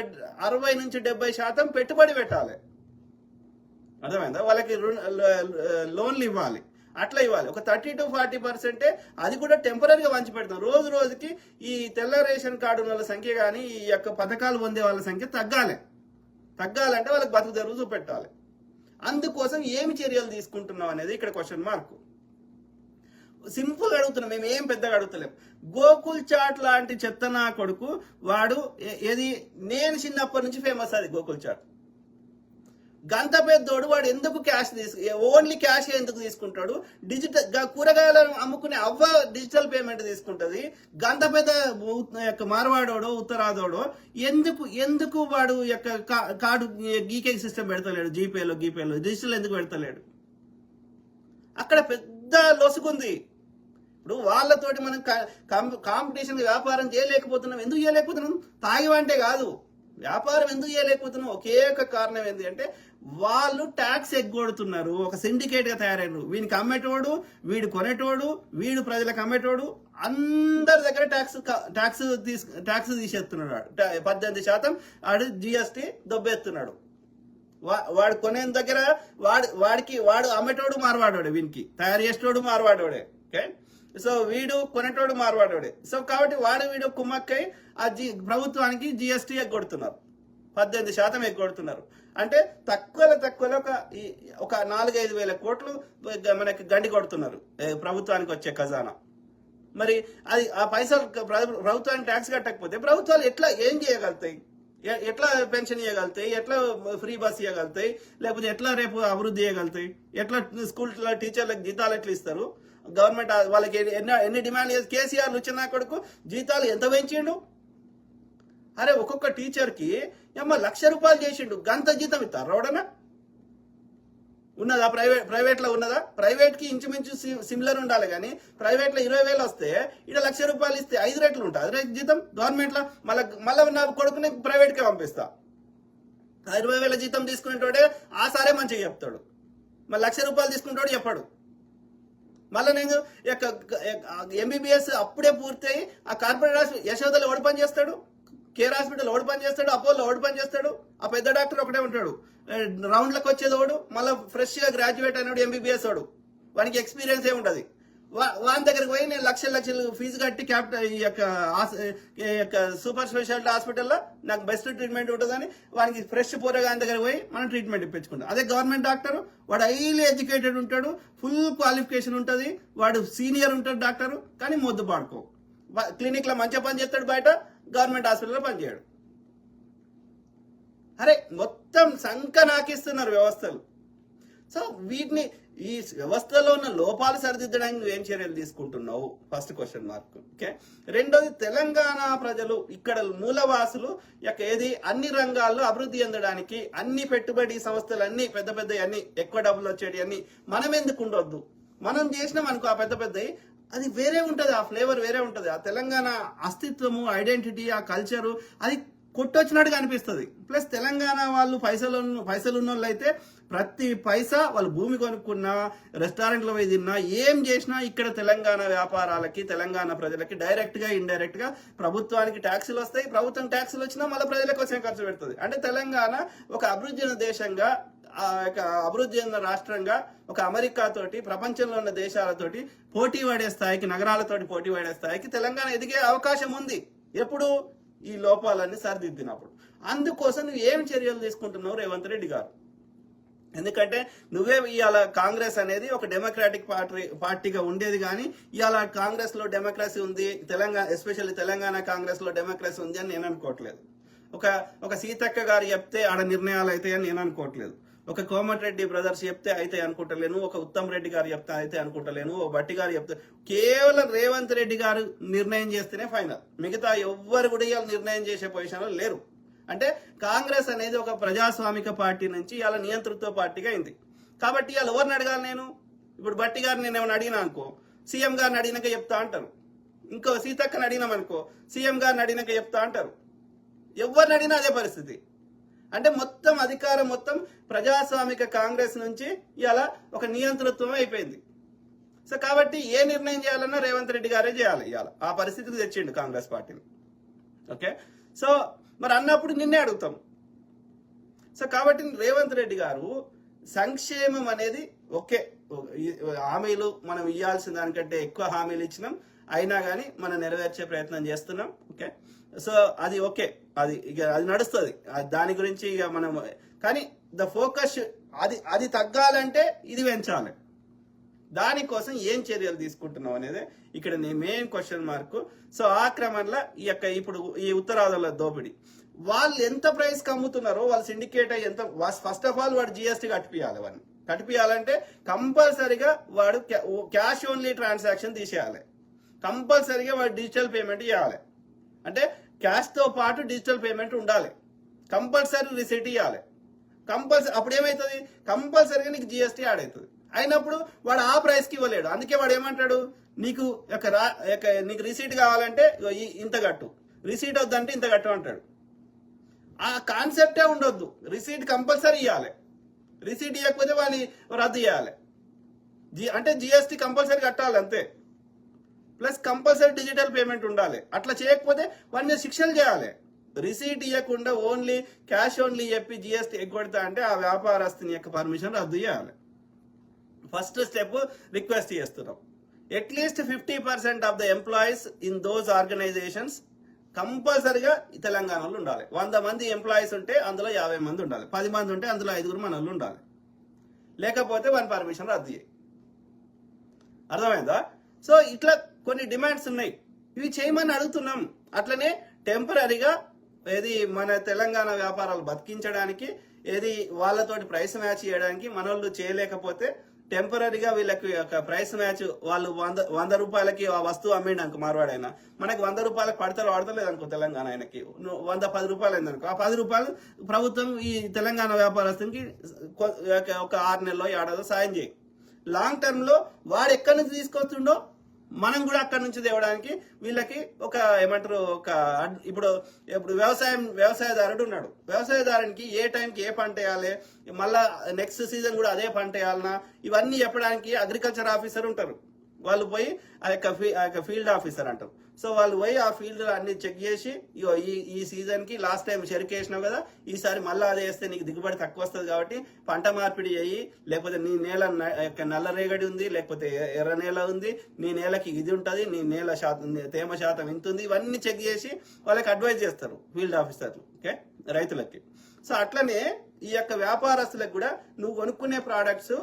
60 నుంచి 70% పెట్టుబడి పెట్టాలి. అర్థమైందా? వాళ్ళకి లోన్లు ఇవ్వాలి, అట్లా ఇవ్వాలి. ఒక 30 to 40% అది కూడా టెంపరీగా వంచి పెడతాం. రోజు రోజుకి ఈ తెల్ల రేషన్ కార్డు వాళ్ళ సంఖ్య కానీ ఈ యొక్క పథకాలు పొందే వాళ్ళ సంఖ్య తగ్గాలంటే వాళ్ళకి బతుకు తెరువు చూపెట్టాలి. అందుకోసం ఏమి చర్యలు తీసుకుంటున్నాం అనేది ఇక్కడ క్వశ్చన్ మార్క్. సింపుల్ అడుగుతున్నాం, మేము ఏం పెద్దగా అడుగుతలేం. గోకుల్ చాట్ లాంటి చెత్తనా కొడుకు వాడు నేను చిన్నప్పటి నుంచి ఫేమస్ అది గోకుల్ చాట్. గంత పెద్దోడు వాడు ఎందుకు ఓన్లీ క్యాష్ ఎందుకు తీసుకుంటాడు? కూరగాయలను అమ్ముకునే డిజిటల్ పేమెంట్ తీసుకుంటది. గంత పెద్ద మార్వాడోడో ఉత్తరాదోడో ఎందుకు వాడు కార్డు గీకే సిస్టమ్ పెడతలేడు? జీపేలో డిజిటల్ ఎందుకు పెడతలేడు? అక్కడ పెద్ద లొసుగుంది. ఇప్పుడు వాళ్ళతోటి మనం కాంపిటీషన్ వ్యాపారం చేయలేకపోతున్నాం. ఎందుకు చేయలేకపోతున్నాం? తాగివంటే కాదు, వ్యాపారం ఎందుకు చేయలేకపోతున్నాం? ఒకే ఒక కారణం ఏంటి అంటే వాళ్ళు ట్యాక్స్ ఎగ్గొడుతున్నారు. ఒక సిండికేట్ గా తయారైన వీనికి అమ్మేటోడు, వీడు కొనేటోడు, వీడు ప్రజలకు అమ్మేటోడు, అందరి దగ్గర ట్యాక్స్ తీసేస్తున్నాడు. 18% వాడు జిఎస్టీ దొబ్బేస్తున్నాడు. వాడు కొనే దగ్గర వాడు అమ్మేటోడు మార్వాడోడే, వీనికి తయారు చేసేటోడు మార్వాడోడే. ఓకే, సో వీడు కొనేటోడు మార్వాడోడే. సో కాబట్టి వీడు కుమ్మక్కై ప్రభుత్వానికి జిఎస్టీ ఎగ్గొడుతున్నారు, 18% ఎగ్గొడుతున్నారు. అంటే తక్కువలో ఒక 4-5 వేల కోట్లు మనకి గండి కొడుతున్నారు ప్రభుత్వానికి వచ్చే ఖజానా. మరి అది ఆ పైసలు ప్రభుత్వానికి ట్యాక్స్ కట్టకపోతే ప్రభుత్వాలు ఏం చేయగలుగుతాయి? ఎట్లా పెన్షన్ ఇవ్వగలుగుతాయి? ఎట్లా ఫ్రీ బస్ ఇవ్వగలుగుతాయి? లేకపోతే ఎట్లా రేపు అభివృద్ధి చేయగలుగుతాయి? ఎట్లా స్కూల్ టీచర్లకు జీతాలు ఎట్లా ఇస్తారు? గవర్నమెంట్ వాళ్ళకి ఎన్ని డిమాండ్ చేసి కేసీఆర్ వచ్చిన కొడుకు జీతాలు ఎంత పెంచిండు? అరే ఒక్కొక్క టీచర్కి ₹1,00,000 చేసిండు. గంత జీతం ఇస్తారు ఎవడన్నా? ఉన్నదా? ప్రైవేట్లో ఉన్నదా? ప్రైవేట్కి ఇంచుమించు సిమిలర్ ఉండాలి. కానీ ప్రైవేట్లో 20,000 వస్తే ఇక్కడ ₹1,00,000 ఇస్తే 5 రెట్లు ఉంటుంది. 5 రెట్లు జీతం గవర్నమెంట్లో. మళ్ళీ నా కొడుకుని ప్రైవేట్కే పంపిస్తా. 20,000 జీతం తీసుకునేటోడే ఆ సారే మంచిగా చెప్తాడు, మరి ₹1,00,000 తీసుకునేటోడు చెప్పాడు. మళ్ళీ నేను ఎంబీబీఎస్ అప్పుడే పూర్తయి ఆ కార్పొరేట్ హాస్పిటల్ యశోదలో ఎవడు పని చేస్తాడు, కేర్ హాస్పిటల్ ఎవడు పని చేస్తాడు, అపోలో ఎవడు పని చేస్తాడు, ఆ పెద్ద డాక్టర్ ఒకటే ఉంటాడు. రౌండ్లకు వచ్చేది వాడు మళ్ళీ ఫ్రెష్గా గ్రాడ్యుయేట్ అయినాడు ఎంబీబీఎస్ వాడు, వానికి ఎక్స్పీరియన్స్ ఏ ఉంటుంది. వాని దగ్గరికి పోయి నేను లక్షలు ఫీజు కట్టి ఈ యొక్క సూపర్ స్పెషాలిటీ హాస్పిటల్లో నాకు బెస్ట్ ట్రీట్మెంట్ ఉంటుందని వానికి ఫ్రెష్ పోరగాని దగ్గరికి పోయి మనం ట్రీట్మెంట్ ఇప్పించుకుంటాం. అదే గవర్నమెంట్ డాక్టర్ వాడు హైలీ ఎడ్యుకేటెడ్ ఉంటాడు, ఫుల్ క్వాలిఫికేషన్ ఉంటుంది, వాడు సీనియర్ ఉంటాడు డాక్టర్, కానీ మొద్దు పాడుకో క్లినిక్లో మంచిగా పని చేస్తాడు, బయట గవర్నమెంట్ హాస్పిటల్లో పనిచేయడు. అరే మొత్తం సంఖ నాకిస్తున్నారు వ్యవస్థలు. సో వీటిని ఈ వ్యవస్థలో ఉన్న లోపాలు సరిదిద్దడానికి నువ్వేం చర్యలు తీసుకుంటున్నావు, ఫస్ట్ క్వశ్చన్ మార్క్. ఓకే, రెండోది తెలంగాణ ప్రజలు ఇక్కడ మూలవాసులు ఏది అన్ని రంగాల్లో అభివృద్ధి చెందడానికి అన్ని పెట్టుబడి సంస్థలు అన్ని పెద్ద పెద్ద అన్ని ఎక్కువ డబ్బులు వచ్చేటి అన్ని మనం ఎందుకు ఉండొద్దు, మనం చేసినాం అనుకో ఆ పెద్ద పెద్దవి, అది వేరే ఉంటుంది, ఆ ఫ్లేవర్ వేరే ఉంటుంది, ఆ తెలంగాణ అస్తిత్వము ఐడెంటిటీ ఆ కల్చరు అది కొట్టొచ్చినట్టుగా అనిపిస్తుంది. ప్లస్ తెలంగాణ వాళ్ళు పైసలు ఉన్న వాళ్ళు అయితే ప్రతి పైసా వాళ్ళు భూమి కొనుక్కున్నా రెస్టారెంట్లో పోయి తిన్నా ఏం చేసినా ఇక్కడ తెలంగాణ వ్యాపారాలకి తెలంగాణ ప్రజలకి డైరెక్ట్ గా ఇండైరెక్ట్ గా ప్రభుత్వానికి ట్యాక్సులు వస్తాయి, ప్రభుత్వం ట్యాక్సులు వచ్చినా మళ్ళీ ప్రజల కోసం ఖర్చు పెడుతుంది. అంటే తెలంగాణ ఒక అభివృద్ధి చెందిన దేశంగా అభివృద్ధి చెందిన రాష్ట్రంగా ఒక అమెరికా తోటి ప్రపంచంలో ఉన్న దేశాలతోటి పోటీ పడే స్థాయికి నగరాలతోటి పోటీ పడే స్థాయికి తెలంగాణ ఎదిగే అవకాశం ఉంది ఎప్పుడు ఈ లోపాలన్నీ సరిదిద్దినప్పుడు. అందుకోసం నువ్వు ఏం చర్యలు తీసుకుంటున్నావు రేవంత్ రెడ్డి గారు? ఎందుకంటే నువ్వే ఇవాళ కాంగ్రెస్ అనేది ఒక డెమోక్రాటిక్ పార్టీగా ఉండేది, కానీ ఇవాళ కాంగ్రెస్ లో డెమోక్రసీ ఉంది, తెలంగాణ ఎస్పెషల్లీ తెలంగాణ కాంగ్రెస్ లో డెమోక్రసీ ఉంది అని నేను అనుకోవట్లేదు. ఒక సీతక్క గారు చెప్తే ఆడ నిర్ణయాలు అవుతాయని నేను అనుకోవట్లేదు. ఒక కోమటిరెడ్డి బ్రదర్స్ చెప్తే అయితే అనుకుంటలేను, ఒక ఉత్తమ్ రెడ్డి గారు చెప్తే అయితే అనుకుంటలేను, ఓ భట్టి గారు చెప్తే, కేవలం రేవంత్ రెడ్డి గారు నిర్ణయం చేస్తేనే ఫైనల్. మిగతా ఎవ్వరు కూడా ఇవాళ నిర్ణయం చేసే పొజిషన్లో లేరు. అంటే కాంగ్రెస్ అనేది ఒక ప్రజాస్వామిక పార్టీ నుంచి ఇలా నియంతృత్వ పార్టీగా అయింది. కాబట్టి ఇవాళ ఎవరిని అడగాలి నేను? ఇప్పుడు భట్టి గారిని నేను ఏమైనా అడిగినా అనుకో సీఎం గారిని అడిగినాక చెప్తా అంటారు, ఇంకో సీతక్కని అడిగినామనుకో సీఎం గారిని అడిగినాక చెప్తా అంటారు. ఎవరిని అడిగినా అదే పరిస్థితి. అంటే మొత్తం అధికారం మొత్తం ప్రజాస్వామిక కాంగ్రెస్ నుంచి ఇలా ఒక నియంతృత్వం అయిపోయింది. సో కాబట్టి ఏ నిర్ణయం చేయాలన్నా రేవంత్ రెడ్డి గారే చేయాలి. ఇవాళ ఆ పరిస్థితికి తెచ్చిండు కాంగ్రెస్ పార్టీని. ఓకే, సో మరి అన్నప్పుడు నిన్నే అడుగుతాం. సో కాబట్టి రేవంత్ రెడ్డి గారు సంక్షేమం అనేది ఓకే, హామీలు మనం ఇవ్వాల్సిన దానికంటే ఎక్కువ హామీలు ఇచ్చినాం, అయినా కానీ మనం నెరవేర్చే ప్రయత్నం చేస్తున్నాం. ఓకే, సో అది ఓకే, అది నడుస్తుంది, దాని గురించి ఇక మనం, కానీ ద ఫోకస్ అది తగ్గాలంటే ఇది పెంచాలి. దానికోసం ఏం చర్యలు తీసుకుంటున్నాం అనేది ఇక్కడ నీ మెయిన్ క్వశ్చన్ మార్క్. సో ఆ క్రమంలో ఇప్పుడు ఈ ఉత్తరాదుల దోపిడీ వాళ్ళు ఎంత ప్రైస్ కి అమ్ముతున్నారో వాళ్ళు సిండికేట్ అయ్యి ఎంత, ఫస్ట్ ఆఫ్ ఆల్ వాడు జిఎస్టీ కట్టిపియాలి. వాడిని కట్టిపియాలంటే కంపల్సరీగా వాడు క్యాష్ ఓన్లీ ట్రాన్సాక్షన్ తీసేయాలి, కంపల్సరీగా వాడు డిజిటల్ పేమెంట్ చేయాలి. అంటే క్యాష్ తో పాటు డిజిటల్ పేమెంట్ ఉండాలి, కంపల్సరీ రిసీట్ ఇవ్వాలి, కంపల్సరీ. అప్పుడు ఏమవుతుంది, కంపల్సరీగా నీకు జిఎస్టీ యాడ్ అవుతుంది. అయినప్పుడు వాడు ఆ ప్రైస్కి ఇవ్వలేడు. అందుకే వాడు ఏమంటాడు, నీకు నీకు రిసీట్ కావాలంటే ఇంత కట్టు, రిసీట్ వద్దంటే ఇంత కట్టు అంటాడు. ఆ కాన్సెప్టే ఉండొద్దు, రిసీట్ కంపల్సరీ ఇవ్వాలి, రిసీట్ ఇవ్వకపోతే వాళ్ళు రద్దు చేయాలి. అంటే జిఎస్టీ కంపల్సరీ కట్టాలి అంతే, ప్లస్ కంపల్సరీ డిజిటల్ పేమెంట్ ఉండాలి. అట్లా చేయకపోతే వాడి మీద శిక్షలు చేయాలి. రిసీట్ ఇవ్వకుండా ఓన్లీ క్యాష్ ఓన్లీ చెప్పి జిఎస్టీ ఎగ్గొడతా అంటే ఆ వ్యాపారస్తుని యొక్క పర్మిషన్ రద్దు చేయాలి. ఫస్ట్ స్టెప్ రిక్వెస్ట్ చేస్తున్నాం, at least 50% of the employees in those organisations కంపల్సరీగా తెలంగాణలో ఉండాలి. 100 మంది ఎంప్లాయీస్ ఉంటే అందులో 50 మంది ఉండాలి, 10 మంది ఉంటే అందులో 5 మనోళ్ళు ఉండాలి. లేకపోతే వాని పర్మిషన్ రద్దు చేయి. అర్థమైందా? సో ఇట్లా కొన్ని డిమాండ్స్ ఉన్నాయి, ఇవి చేయమని అడుగుతున్నాం. అట్లనే టెంపరీగా ఏది మన తెలంగాణ వ్యాపారాలు బతికించడానికి, ఏది వాళ్ళతోటి ప్రైస్ మ్యాచ్ చేయడానికి మనోళ్ళు చేయలేకపోతే టెంపరీగా వీళ్ళకి ఒక ప్రైస్ మ్యాచ్, వాళ్ళు 100 రూపాయలకి ఆ వస్తువు అమ్మిండు అనుకో మార్వాడైనా, మనకి 100 రూపాయలకు పడతలేదు అనుకో తెలంగాణ ఆయనకి 110 రూపాయలు అయింది అనుకో, ఆ 10 రూపాయలు ప్రభుత్వం ఈ తెలంగాణ వ్యాపారస్తునికి ఒక 6 నెలలో 7 సాయం చేయి. లాంగ్ టర్మ్ లో వాడు ఎక్కడి నుంచి తీసుకొస్తుండో మనం కూడా అక్కడి నుంచి తేవడానికి వీళ్ళకి ఒక ఏమంటారు, ఇప్పుడు వ్యవసాయదారుడు ఉన్నాడు, వ్యవసాయదారునికి ఏ టైంకి ఏ పంట వేయాలి, మళ్ళా నెక్స్ట్ సీజన్ కూడా అదే పంట వేయాలన్నా, ఇవన్నీ చెప్పడానికి అగ్రికల్చర్ ఆఫీసర్ ఉంటారు. వాళ్ళు పోయి ఆ యొక్క ఫీల్డ్ ఆఫీసర్ అంటారు. సో వాళ్ళు పోయి ఆ ఫీల్డ్ అన్ని చెక్ చేసి ఇగో ఈ సీజన్ కి లాస్ట్ టైం చెరుకు వేసినావు కదా, ఈసారి మళ్ళీ అదే వేస్తే నీకు దిగుబడి తక్కువ వస్తుంది కాబట్టి పంట మార్పిడి చేయి, లేకపోతే నీ నేల నల్ల రేగడి ఉంది, లేకపోతే ఎర్ర నేల ఉంది, నీ నేలకి ఇది ఉంటుంది, నీ నేల శాతం తేమ శాతం ఇంత ఉంది, ఇవన్నీ చెక్ చేసి వాళ్ళకి అడ్వైజ్ చేస్తారు ఫీల్డ్ ఆఫీసర్లు. ఓకే, రైతులకి. సో అట్లనే ఈ యొక్క వ్యాపారస్తులకు కూడా నువ్వు కొనుక్కునే ప్రోడక్ట్స్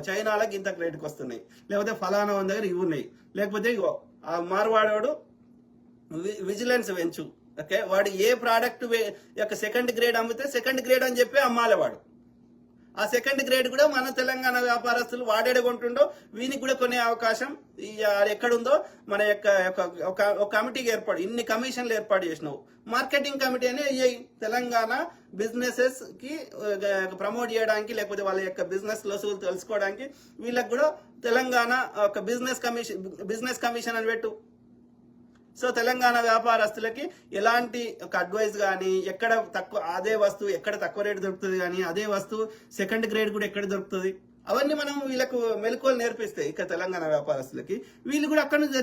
చైనాలకు ఇంత రేటుకి వస్తున్నాయి, లేకపోతే ఫలానా వాళ్ళ దగ్గర ఇవి ఉన్నాయి, లేకపోతే ఇగో ఆ మార్వాడోడు విజిలెన్స్ పెంచు. ఓకే, వాడు ఏ ప్రోడక్ట్ యొక్క సెకండ్ గ్రేడ్ అమ్మితే సెకండ్ గ్రేడ్ అని చెప్పి అమ్మాలి వాడు. ఆ సెకండ్ గ్రేడ్ కూడా మన తెలంగాణ వ్యాపారస్తులు వాడేడు కొంటుండో వీనికి కూడా కొనే అవకాశం ఎక్కడుందో మన ఒక కమిటీకి ఏర్పాటు, ఇన్ని కమిషన్లు ఏర్పాటు చేసినావు, మార్కెటింగ్ కమిటీ అని తెలంగాణ బిజినెసెస్ కి ప్రమోట్ చేయడానికి, లేకపోతే వాళ్ళ యొక్క బిజినెస్ లసూలు తెలుసుకోవడానికి వీళ్ళకి కూడా తెలంగాణ ఒక బిజినెస్ కమిషన్ అని పెట్టు. సో తెలంగాణ వ్యాపారస్తులకి ఎలాంటి ఒక అడ్వైస్ కానీ, ఎక్కడ తక్కువ అదే వస్తువు ఎక్కడ తక్కువ రేటు దొరుకుతుంది కానీ అదే వస్తువు సెకండ్ గ్రేడ్ కూడా ఎక్కడ దొరుకుతుంది, అవన్నీ మనం వీళ్ళకు మెలకువలు నేర్పిస్తే ఇక తెలంగాణ వ్యాపారస్తులకి వీళ్ళు కూడా అక్కడి నుంచి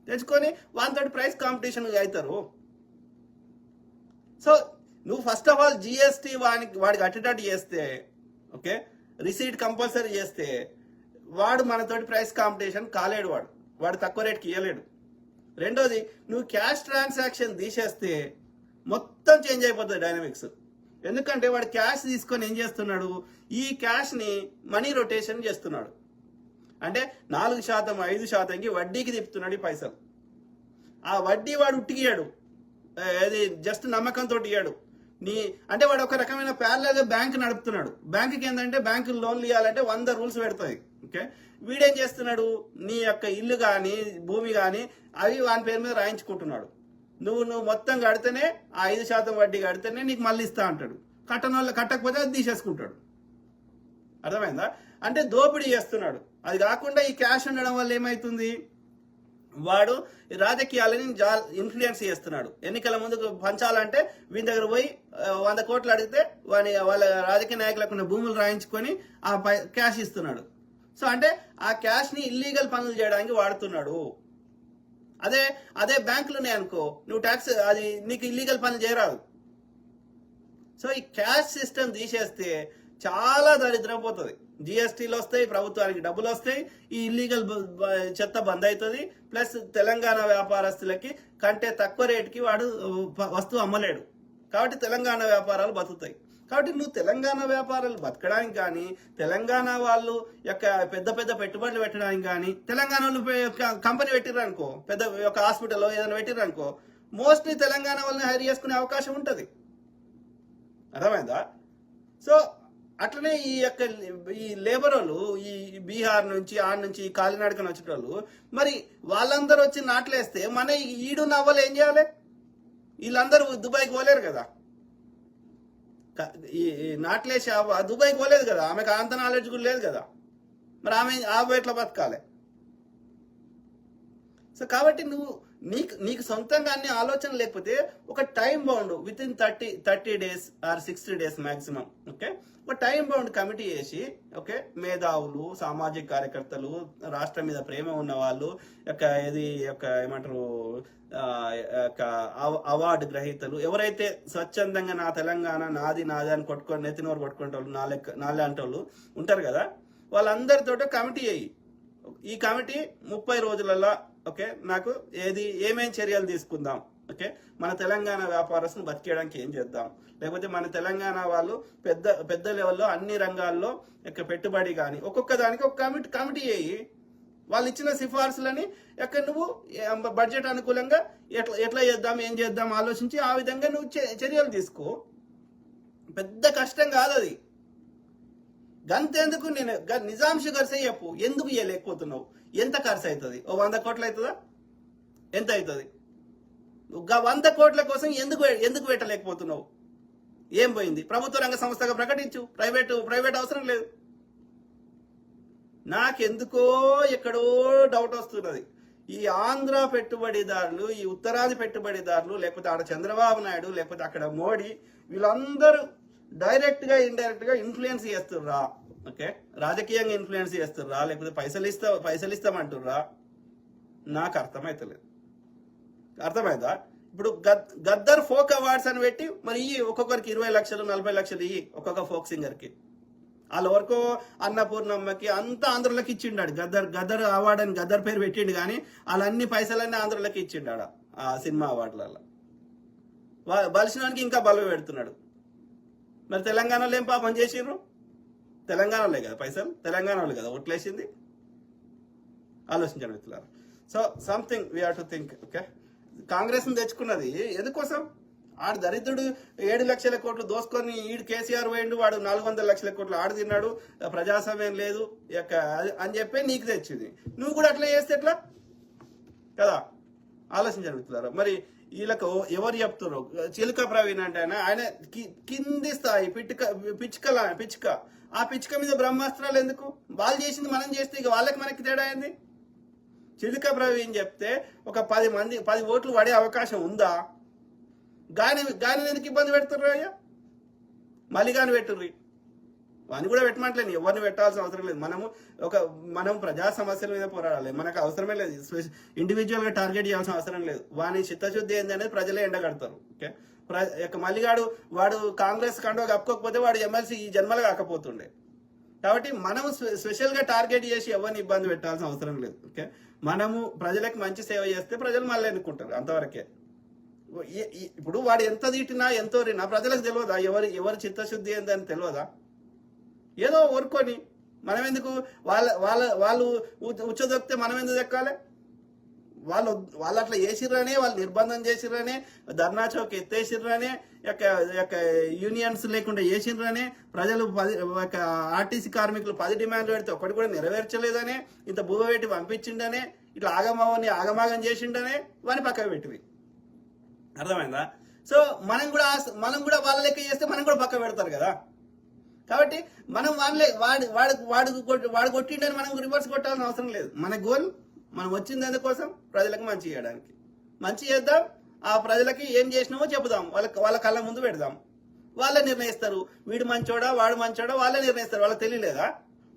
తెచ్చుకొని వాళ్ళతో ప్రైస్ కాంపిటీషన్ అవుతారు. సో నువ్వు ఫస్ట్ ఆఫ్ ఆల్ జిఎస్టీ వాడికి అటెటట్టు చేస్తే, ఓకే, రిసీట్ కంపల్సరీ చేస్తే వాడు మనతోటి ప్రైస్ కాంపిటీషన్ కాలేడు, వాడు తక్కువ రేట్కి ఇవ్వలేడు. రెండోది, నువ్వు క్యాష్ ట్రాన్సాక్షన్ తీసేస్తే మొత్తం చేంజ్ అయిపోతుంది డైనమిక్స్. ఎందుకంటే వాడు క్యాష్ తీసుకొని ఏం చేస్తున్నాడు, ఈ క్యాష్ ని మనీ రొటేషన్ చేస్తున్నాడు. అంటే 4%, 5%కి వడ్డీకి తిప్పుతున్నాడు ఈ పైసలు. ఆ వడ్డీ వాడు ఉట్టికియాడు, అది జస్ట్ నమ్మకంతో ఇయ్యాడు. అంటే వాడు ఒక రకమైన ప్యారలల్ గా బ్యాంక్ నడుపుతున్నాడు. బ్యాంకుకి ఏంటంటే బ్యాంకు లోన్లు ఇవ్వాలంటే 100 రూల్స్ పెడతాయి. ఓకే, వీడేం చేస్తున్నాడు, నీ యొక్క ఇల్లు కానీ భూమి కానీ అవి వాని పేరు మీద రాయించుకుంటున్నాడు. నువ్వు మొత్తం కడితేనే ఆ 5% వడ్డీ కడితేనే నీకు మళ్ళీ ఇస్తా అంటాడు. కట్టకపోతే అది తీసేసుకుంటాడు. అర్థమైందా? అంటే దోపిడీ చేస్తున్నాడు. అది కాకుండా ఈ క్యాష్ ఉండడం వల్ల ఏమైతుంది, వాడు రాజకీయాలని ఇన్ఫ్లుయెన్స్ చేస్తున్నాడు. ఎన్నికల ముందు పంచాలంటే వీని దగ్గర పోయి 100 కోట్లు అడిగితే వాళ్ళ రాజకీయ నాయకులకు ఉన్న భూములు రాయించుకొని ఆ క్యాష్ ఇస్తున్నాడు. సో అంటే ఆ క్యాష్ ని ఇల్లీగల్ పనులు చేయడానికి వాడుతున్నాడు. అదే బ్యాంకులు అనుకో, నువ్వు ట్యాక్స్ అది నీకు ఇల్లీగల్ పనులు చేయరాదు. సో ఈ క్యాష్ సిస్టమ్ తీసేస్తే చాలా దరిద్రం పోతుంది. జిఎస్టీలు వస్తాయి, ప్రభుత్వానికి డబ్బులు వస్తాయి, ఈ ఇల్లీగల్ చెత్త బంద్ అవుతుంది. ప్లస్ తెలంగాణ వ్యాపారస్తులకి కంటే తక్కువ రేటుకి వాడు వస్తువు అమ్మలేడు. కాబట్టి తెలంగాణ వ్యాపారాలు బతుకుతాయి. కాబట్టి నువ్వు తెలంగాణ వ్యాపారాలు బతకడానికి కానీ, తెలంగాణ వాళ్ళు యొక్క పెద్ద పెట్టుబడులు పెట్టడానికి కానీ, తెలంగాణ వాళ్ళు కంపెనీ పెట్టిర్రనుకో, పెద్ద ఒక హాస్పిటల్ ఏదైనా పెట్టిర్రనుకో, మోస్ట్లీ తెలంగాణ వాళ్ళని హైర్ చేసుకునే అవకాశం ఉంటుంది. అర్థమైందా? సో అట్లనే ఈ లేబర్ వాళ్ళు ఈ బీహార్ నుంచి నుంచి కాలినాడకని వచ్చేటోళ్ళు, మరి వాళ్ళందరూ వచ్చి నాట్లేస్తే మన ఈడు నవ్వలు ఏం చేయాలి? వీళ్ళందరూ దుబాయ్కి పోలేరు కదా, ఈ నాట్లేసి దుబాయ్కి పోలేదు కదా, ఆమెకు అంత నాలెడ్జ్ కూడా లేదు కదా, మరి ఆమె ఎట్లా బతకాలి? సో కాబట్టి నీకు సొంతంగా అన్ని ఆలోచన లేకపోతే ఒక time bound within 30 days or 60 days maximum, okay, ఒక టైం బౌండ్ కమిటీ చేసి, ఓకే, మేధావులు, సామాజిక కార్యకర్తలు, రాష్ట్రం మీద ప్రేమ ఉన్న వాళ్ళు, ఏమంటారు అవార్డు గ్రహీతలు, ఎవరైతే స్వచ్ఛందంగా నా తెలంగాణ నాది అని నెత్తినోరు కొట్టుకుంటే నాలే అంటోళ్ళు ఉంటారు కదా, వాళ్ళందరితో కమిటీ అయ్యి, ఈ కమిటీ 30 రోజులలో, ఓకే, నాకు ఏమేం చర్యలు తీసుకుందాం, ఓకే, మన తెలంగాణ వ్యాపారస్తులను బతికేయడానికి ఏం చేద్దాం, లేకపోతే మన తెలంగాణ వాళ్ళు పెద్ద లెవెల్లో అన్ని రంగాల్లో పెట్టుబడి కానీ ఒక్కొక్క దానికి ఒక కమిటీ అయ్యి వాళ్ళు ఇచ్చిన సిఫార్సులని నువ్వు బడ్జెట్ అనుకూలంగా ఎట్లా చేద్దాం, ఏం చేద్దాం ఆలోచించి ఆ విధంగా నువ్వు చర్యలు తీసుకో. పెద్ద కష్టం కాదు అది. గంతెందుకు, నేను నిజాం షుగర్సే చెప్పు, ఎందుకు ఇవ్వలేకపోతున్నావు? ఎంత ఖర్చు అవుతుంది? 100 కోట్లు అవుతుందా? ఎంత అవుతుంది? 100 కోట్ల కోసం ఎందుకు పెట్టలేకపోతున్నావు? ఏం పోయింది? ప్రభుత్వ రంగ సంస్థగా ప్రకటించు, ప్రైవేట్ అవసరం లేదు. నాకెందుకో ఎక్కడో డౌట్ వస్తున్నది. ఈ ఆంధ్ర పెట్టుబడిదారులు, ఈ ఉత్తరాది పెట్టుబడిదారులు, లేకపోతే ఆడ చంద్రబాబు నాయుడు, లేకపోతే అక్కడ మోడీ, వీళ్ళందరూ డైరెక్ట్ గా ఇండైరెక్ట్ గా ఇన్ఫ్లుయెన్స్ చేస్తుర్రా? ఓకే, రాజకీయంగా ఇన్ఫ్లుయెన్స్ చేస్తుర్రా, లేకపోతే పైసలు ఇస్తామంటుర్రా? నాకు అర్థమైతలేదు. అర్థమైందా? ఇప్పుడు గద్దర్ ఫోక్ అవార్డ్స్ అని పెట్టి మరి ఒక్కొక్కరికి 20 లక్షలు 40 లక్షలు ఒక్కొక్క ఫోక్ సింగర్ కి. వాళ్ళ వరకు అన్నపూర్ణమ్మకి అంతా ఆంధ్రలోకి ఇచ్చిండాడు. గద్దర్ అవార్డు అని గద్దర్ పేరు పెట్టిండు, కానీ వాళ్ళన్ని పైసలన్నీ ఆంధ్రలోకి ఇచ్చిండాడు ఆ సినిమా అవార్డులలో. బలిసినానికి ఇంకా బలం పెడుతున్నాడు. మరి తెలంగాణలో ఏం పాపం చేసిండ్రు? తెలంగాణలో కదా పైసలు, తెలంగాణలో కదా ఓట్లేసింది. ఆలోచించండి మిత్రులారా. So something we have to think. Okay, Congress ని తెచ్చుకున్నది ఎందుకోసం? ఆడు దరిద్రుడు 7 లక్షల కోట్లు దోసుకొని ఈడు కేసీఆర్ పోయిండు, వాడు 400 లక్షల కోట్లు ఆడు తిన్నాడు, ప్రజాస్వామ్యం లేదు అని చెప్పి నీకు తెచ్చింది. నువ్వు కూడా అట్లా చేస్తే ఎట్లా కదా? ఆలోచించండి మిత్రులారా. మరి వీళ్ళకు ఎవరు చెప్తారు? చిలుక ప్రవీణ్ అంటే ఆయన కింది స్థాయి పిచ్చుక. ఆ పిచ్చుక మీద బ్రహ్మాస్త్రాలు ఎందుకు? వాళ్ళు చేసింది మనం చేస్తే ఇక వాళ్ళకి మనకి తేడా అయింది. చిలుక ప్రవీణ్ చెప్తే ఒక 10 ఓట్లు పడే అవకాశం ఉందా? గాని ఎందుకు ఇబ్బంది పెడుతుర్రు అయ్యా? మళ్ళీ గాని పెట్టుర్రి. వాడిని కూడా పెట్టమంటలేను, ఎవరిని పెట్టాల్సిన అవసరం లేదు. మనం ప్రజా సమస్యల మీద పోరాడాలి. మనకు అవసరమే లేదు ఇండివిజువల్ గా టార్గెట్ చేయాల్సిన అవసరం లేదు. వాని చిత్తశుద్ధి ఏంది అనేది ప్రజలే ఎండగడతారు. ఓకే, మల్లిగాడు వాడు కాంగ్రెస్ కండో కప్పుకోకపోతే వాడు ఎమ్మెల్సీ ఈ జన్మలు కాకపోతుండే. కాబట్టి మనము స్పెషల్ గా టార్గెట్ చేసి ఎవరిని ఇబ్బంది పెట్టాల్సిన అవసరం లేదు. ఓకే, మనము ప్రజలకు మంచి సేవ చేస్తే ప్రజలు మళ్ళీ ఎన్నుకుంటారు, అంతవరకే. ఇప్పుడు వాడు ఎంత తీటినా ఎంతో రినా ప్రజలకు తెలియదా? ఎవరి చిత్తశుద్ధి ఏందని తెలియదా? ఏదో ఊరుకొని మనం ఎందుకు వాళ్ళు ఉచ్చదొక్కితే మనం ఎందుకు దక్కాలి? వాళ్ళు అట్లా చేసిర్రనే, వాళ్ళు నిర్బంధం చేసిర్రనే, ధర్నా చౌక్ ఎత్తేసిర్రనే, యూనియన్స్ లేకుండా చేసిర్రనే, ప్రజలు ఆర్టీసీ కార్మికులు 10 డిమాండ్లు పెడితే ఒకటి కూడా నెరవేర్చలేదనే, ఇంత భూమ పెట్టి పంపించిండనే, ఇట్లా ఆగమాగం చేసిండనే వాని పక్కకు పెట్టివి. అర్థమైందా? సో మనం కూడా వాళ్ళ లెక్క చేస్తే మనం కూడా పక్క పెడతారు కదా. కాబట్టి మనం వాడు కొట్టిండని మనం రివర్స్ కొట్టాల్సిన అవసరం లేదు. మన గోల్, మనం వచ్చింది అందుకోసం ప్రజలకు మంచి చేయడానికి. మంచి చేద్దాం, ఆ ప్రజలకి ఏం చేసినామో చెబుదాం, వాళ్ళ కళ్ళ ముందు పెడదాం. వాళ్ళే నిర్ణయిస్తారు, వీడు మంచోడా వాడు మంచోడా వాళ్ళే నిర్ణయిస్తారు. వాళ్ళకి తెలియలేదా?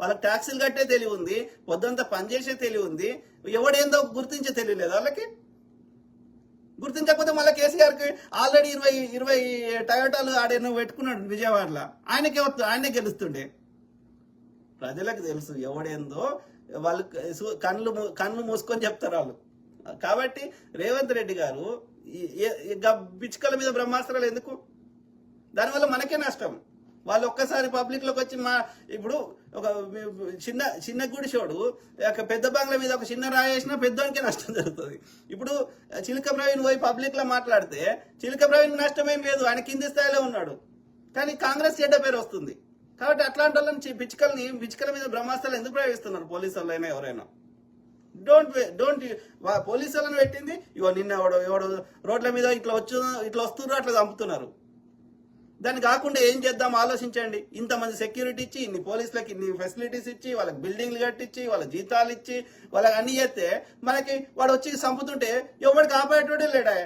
వాళ్ళకి ట్యాక్సులు కట్టే తెలివి ఉంది, పొద్దుంతా పనిచేసే తెలివి ఉంది, ఎవడేందో గుర్తించే తెలియలేదు వాళ్ళకి. గుర్తించకపోతే మళ్ళీ కేసీఆర్కి ఆల్రెడీ 20 టయోటాలు ఆడేనో పెట్టుకున్నాడు విజయవాడలో, ఆయనే గెలుస్తుండే. ప్రజలకు తెలుసు ఎవడేందో, వాళ్ళు కళ్ళు మూసుకొని చెప్తారు వాళ్ళు. కాబట్టి రేవంత్ రెడ్డి గారు పిచ్చుకల మీద బ్రహ్మాస్త్రాలు ఎందుకు? దానివల్ల మనకే నష్టం. వాళ్ళు ఒక్కసారి పబ్లిక్ లోకి వచ్చి ఇప్పుడు ఒక చిన్న గుడిసోడు పెద్ద బంగ్లా మీద ఒక చిన్న రాయి వేసినా పెద్దోనికే నష్టం జరుగుతుంది. ఇప్పుడు చిలుక ప్రవీణ్ పోయి పబ్లిక్ లో మాట్లాడితే చిలుక ప్రవీణ్ నష్టం ఏం లేదు, ఆయన కింది స్థాయిలో ఉన్నాడు, కానీ కాంగ్రెస్ చెడ్డ పేరు వస్తుంది. కాబట్టి అట్లాంటి వాళ్ళని పిచ్చుకల మీద బ్రహ్మాస్త్రాలు ఎందుకు ప్రయోగిస్తున్నారు పోలీసు వాళ్ళైనా ఎవరైనా? డోంట్ పోలీసు వాళ్ళని పెట్టింది ఇగో నిన్న ఎవడో రోడ్ల మీద ఇట్లా వస్తున్నారు, అట్లా చంపుతున్నారు. దాన్ని కాకుండా ఏం చేద్దాం ఆలోచించండి. ఇంతమంది సెక్యూరిటీ ఇచ్చి, ఇన్ని పోలీసులకి ఇన్ని ఫెసిలిటీస్ ఇచ్చి, వాళ్ళకి బిల్డింగ్లు కట్టించి, వాళ్ళ జీతాలు ఇచ్చి, వాళ్ళకి అన్ని చేస్తే మనకి వాడు వచ్చి చంపుతుంటే ఎవడు కాపాడేటోడే లేడా?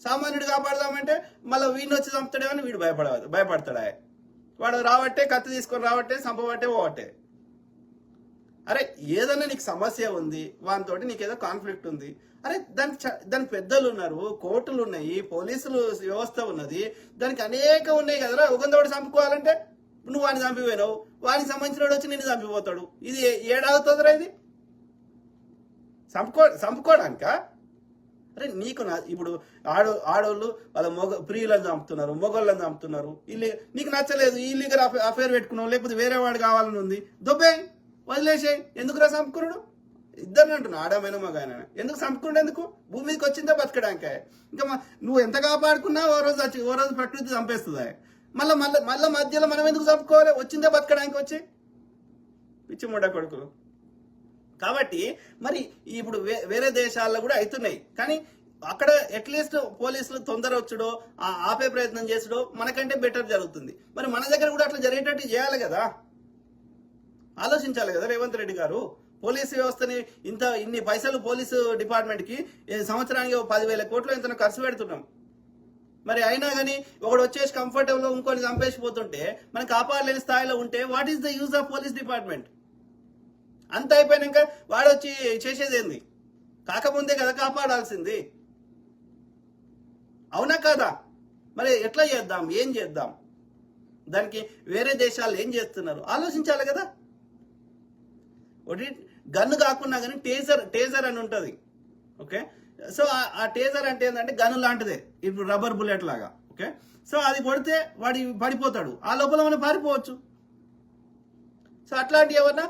సామాన్యుడు కాపాడదామంటే మళ్ళీ వీడిని వచ్చి చంపుతాడేమని వీడు భయపడతాడా? వాడు రావట్టే, కత్తి తీసుకొని రావట్టే, చంపబట్టే పోవట్టే. అరే ఏదన్నా నీకు సమస్య ఉంది, వానితోటి నీకేదో కాన్ఫ్లిక్ట్ ఉంది, అరే దానికి పెద్దలు ఉన్నారు, కోర్టులు ఉన్నాయి, పోలీసులు వ్యవస్థ ఉన్నది, దానికి అనేక ఉన్నాయి కదరా. ఒకందోడు చంపుకోవాలంటే నువ్వు వాడిని చంపిపోయినావు, వానికి సంబంధించిన వాడు వచ్చి నిన్ను చంపిపోతాడు. ఇది ఏడాగుతుందిరా? ఇది చంపుకోవడానిక? అరే నీకు ఇప్పుడు ఆడోళ్ళు వాళ్ళ ప్రియులను చంపుతున్నారు, మొగోళ్ళని చంపుతున్నారు. నీకు నచ్చలేదు, ఇల్లీగల్ అఫేర్ పెట్టుకున్నావు, లేకపోతే వేరే వాడు కావాలని ఉంది, దొబ్బే వదిలేసే. ఎందుకురా చంపుకున్నాడు? ఇద్దరిని అంటున్నా, ఆడమైన మగాయన. ఎందుకు చంపుకుండా? ఎందుకు? భూమి మీదకి వచ్చిందా బతకడానికే. ఇంకా నువ్వు ఎంత కాపాడుకున్నా ఓ రోజు ప్రకృతి చంపేస్తుందా? మళ్ళీ మధ్యలో మనం ఎందుకు చంపుకోవాలి? వచ్చిందా బతకడానికి వచ్చి పిచ్చి మొండ కొడుకులు. కాబట్టి మరి ఇప్పుడు వేరే దేశాల్లో కూడా అవుతున్నాయి, కానీ అక్కడ అట్లీస్ట్ పోలీసులు తొందర వచ్చుడో ఆపే ప్రయత్నం చేసుడో మనకంటే బెటర్ జరుగుతుంది. మరి మన దగ్గర కూడా అట్లా జరిగేటట్టు చేయాలి కదా, ఆలోచించాలి కదా రేవంత్ రెడ్డి గారు. పోలీసు వ్యవస్థని ఇన్ని పైసలు పోలీసు డిపార్ట్మెంట్ కి సంవత్సరానికి 10,000 కోట్లు ఎంత ఖర్చు పెడుతున్నాం. మరి అయినా కానీ ఒకడు వచ్చేసి కంఫర్టబుల్ ఇంకొని చంపేసిపోతుంటే మనం కాపాడలేని స్థాయిలో ఉంటే what is the use of police department? అంత అయిపోయినాక వాడు వచ్చి చేసేది ఏంది? కాకముందే కదా కాపాడాల్సింది, అవునా కాదా? మరి ఎట్లా చేద్దాం, ఏం చేద్దాం? దానికి వేరే దేశాలు ఏం చేస్తున్నారు ఆలోచించాలి కదా. ఒకటి గన్ను కాకుండా కానీ టేజర్ అని ఉంటుంది. ఓకే, సో ఆ టేజర్ అంటే ఏంటంటే గన్ను లాంటిదే, ఇప్పుడు రబ్బర్ బుల్లెట్ లాగా. ఓకే, సో అది కొడితే వాడి పడిపోతాడు, ఆ లోపల మనం పారిపోవచ్చు. సో అట్లాంటి ఏమన్నా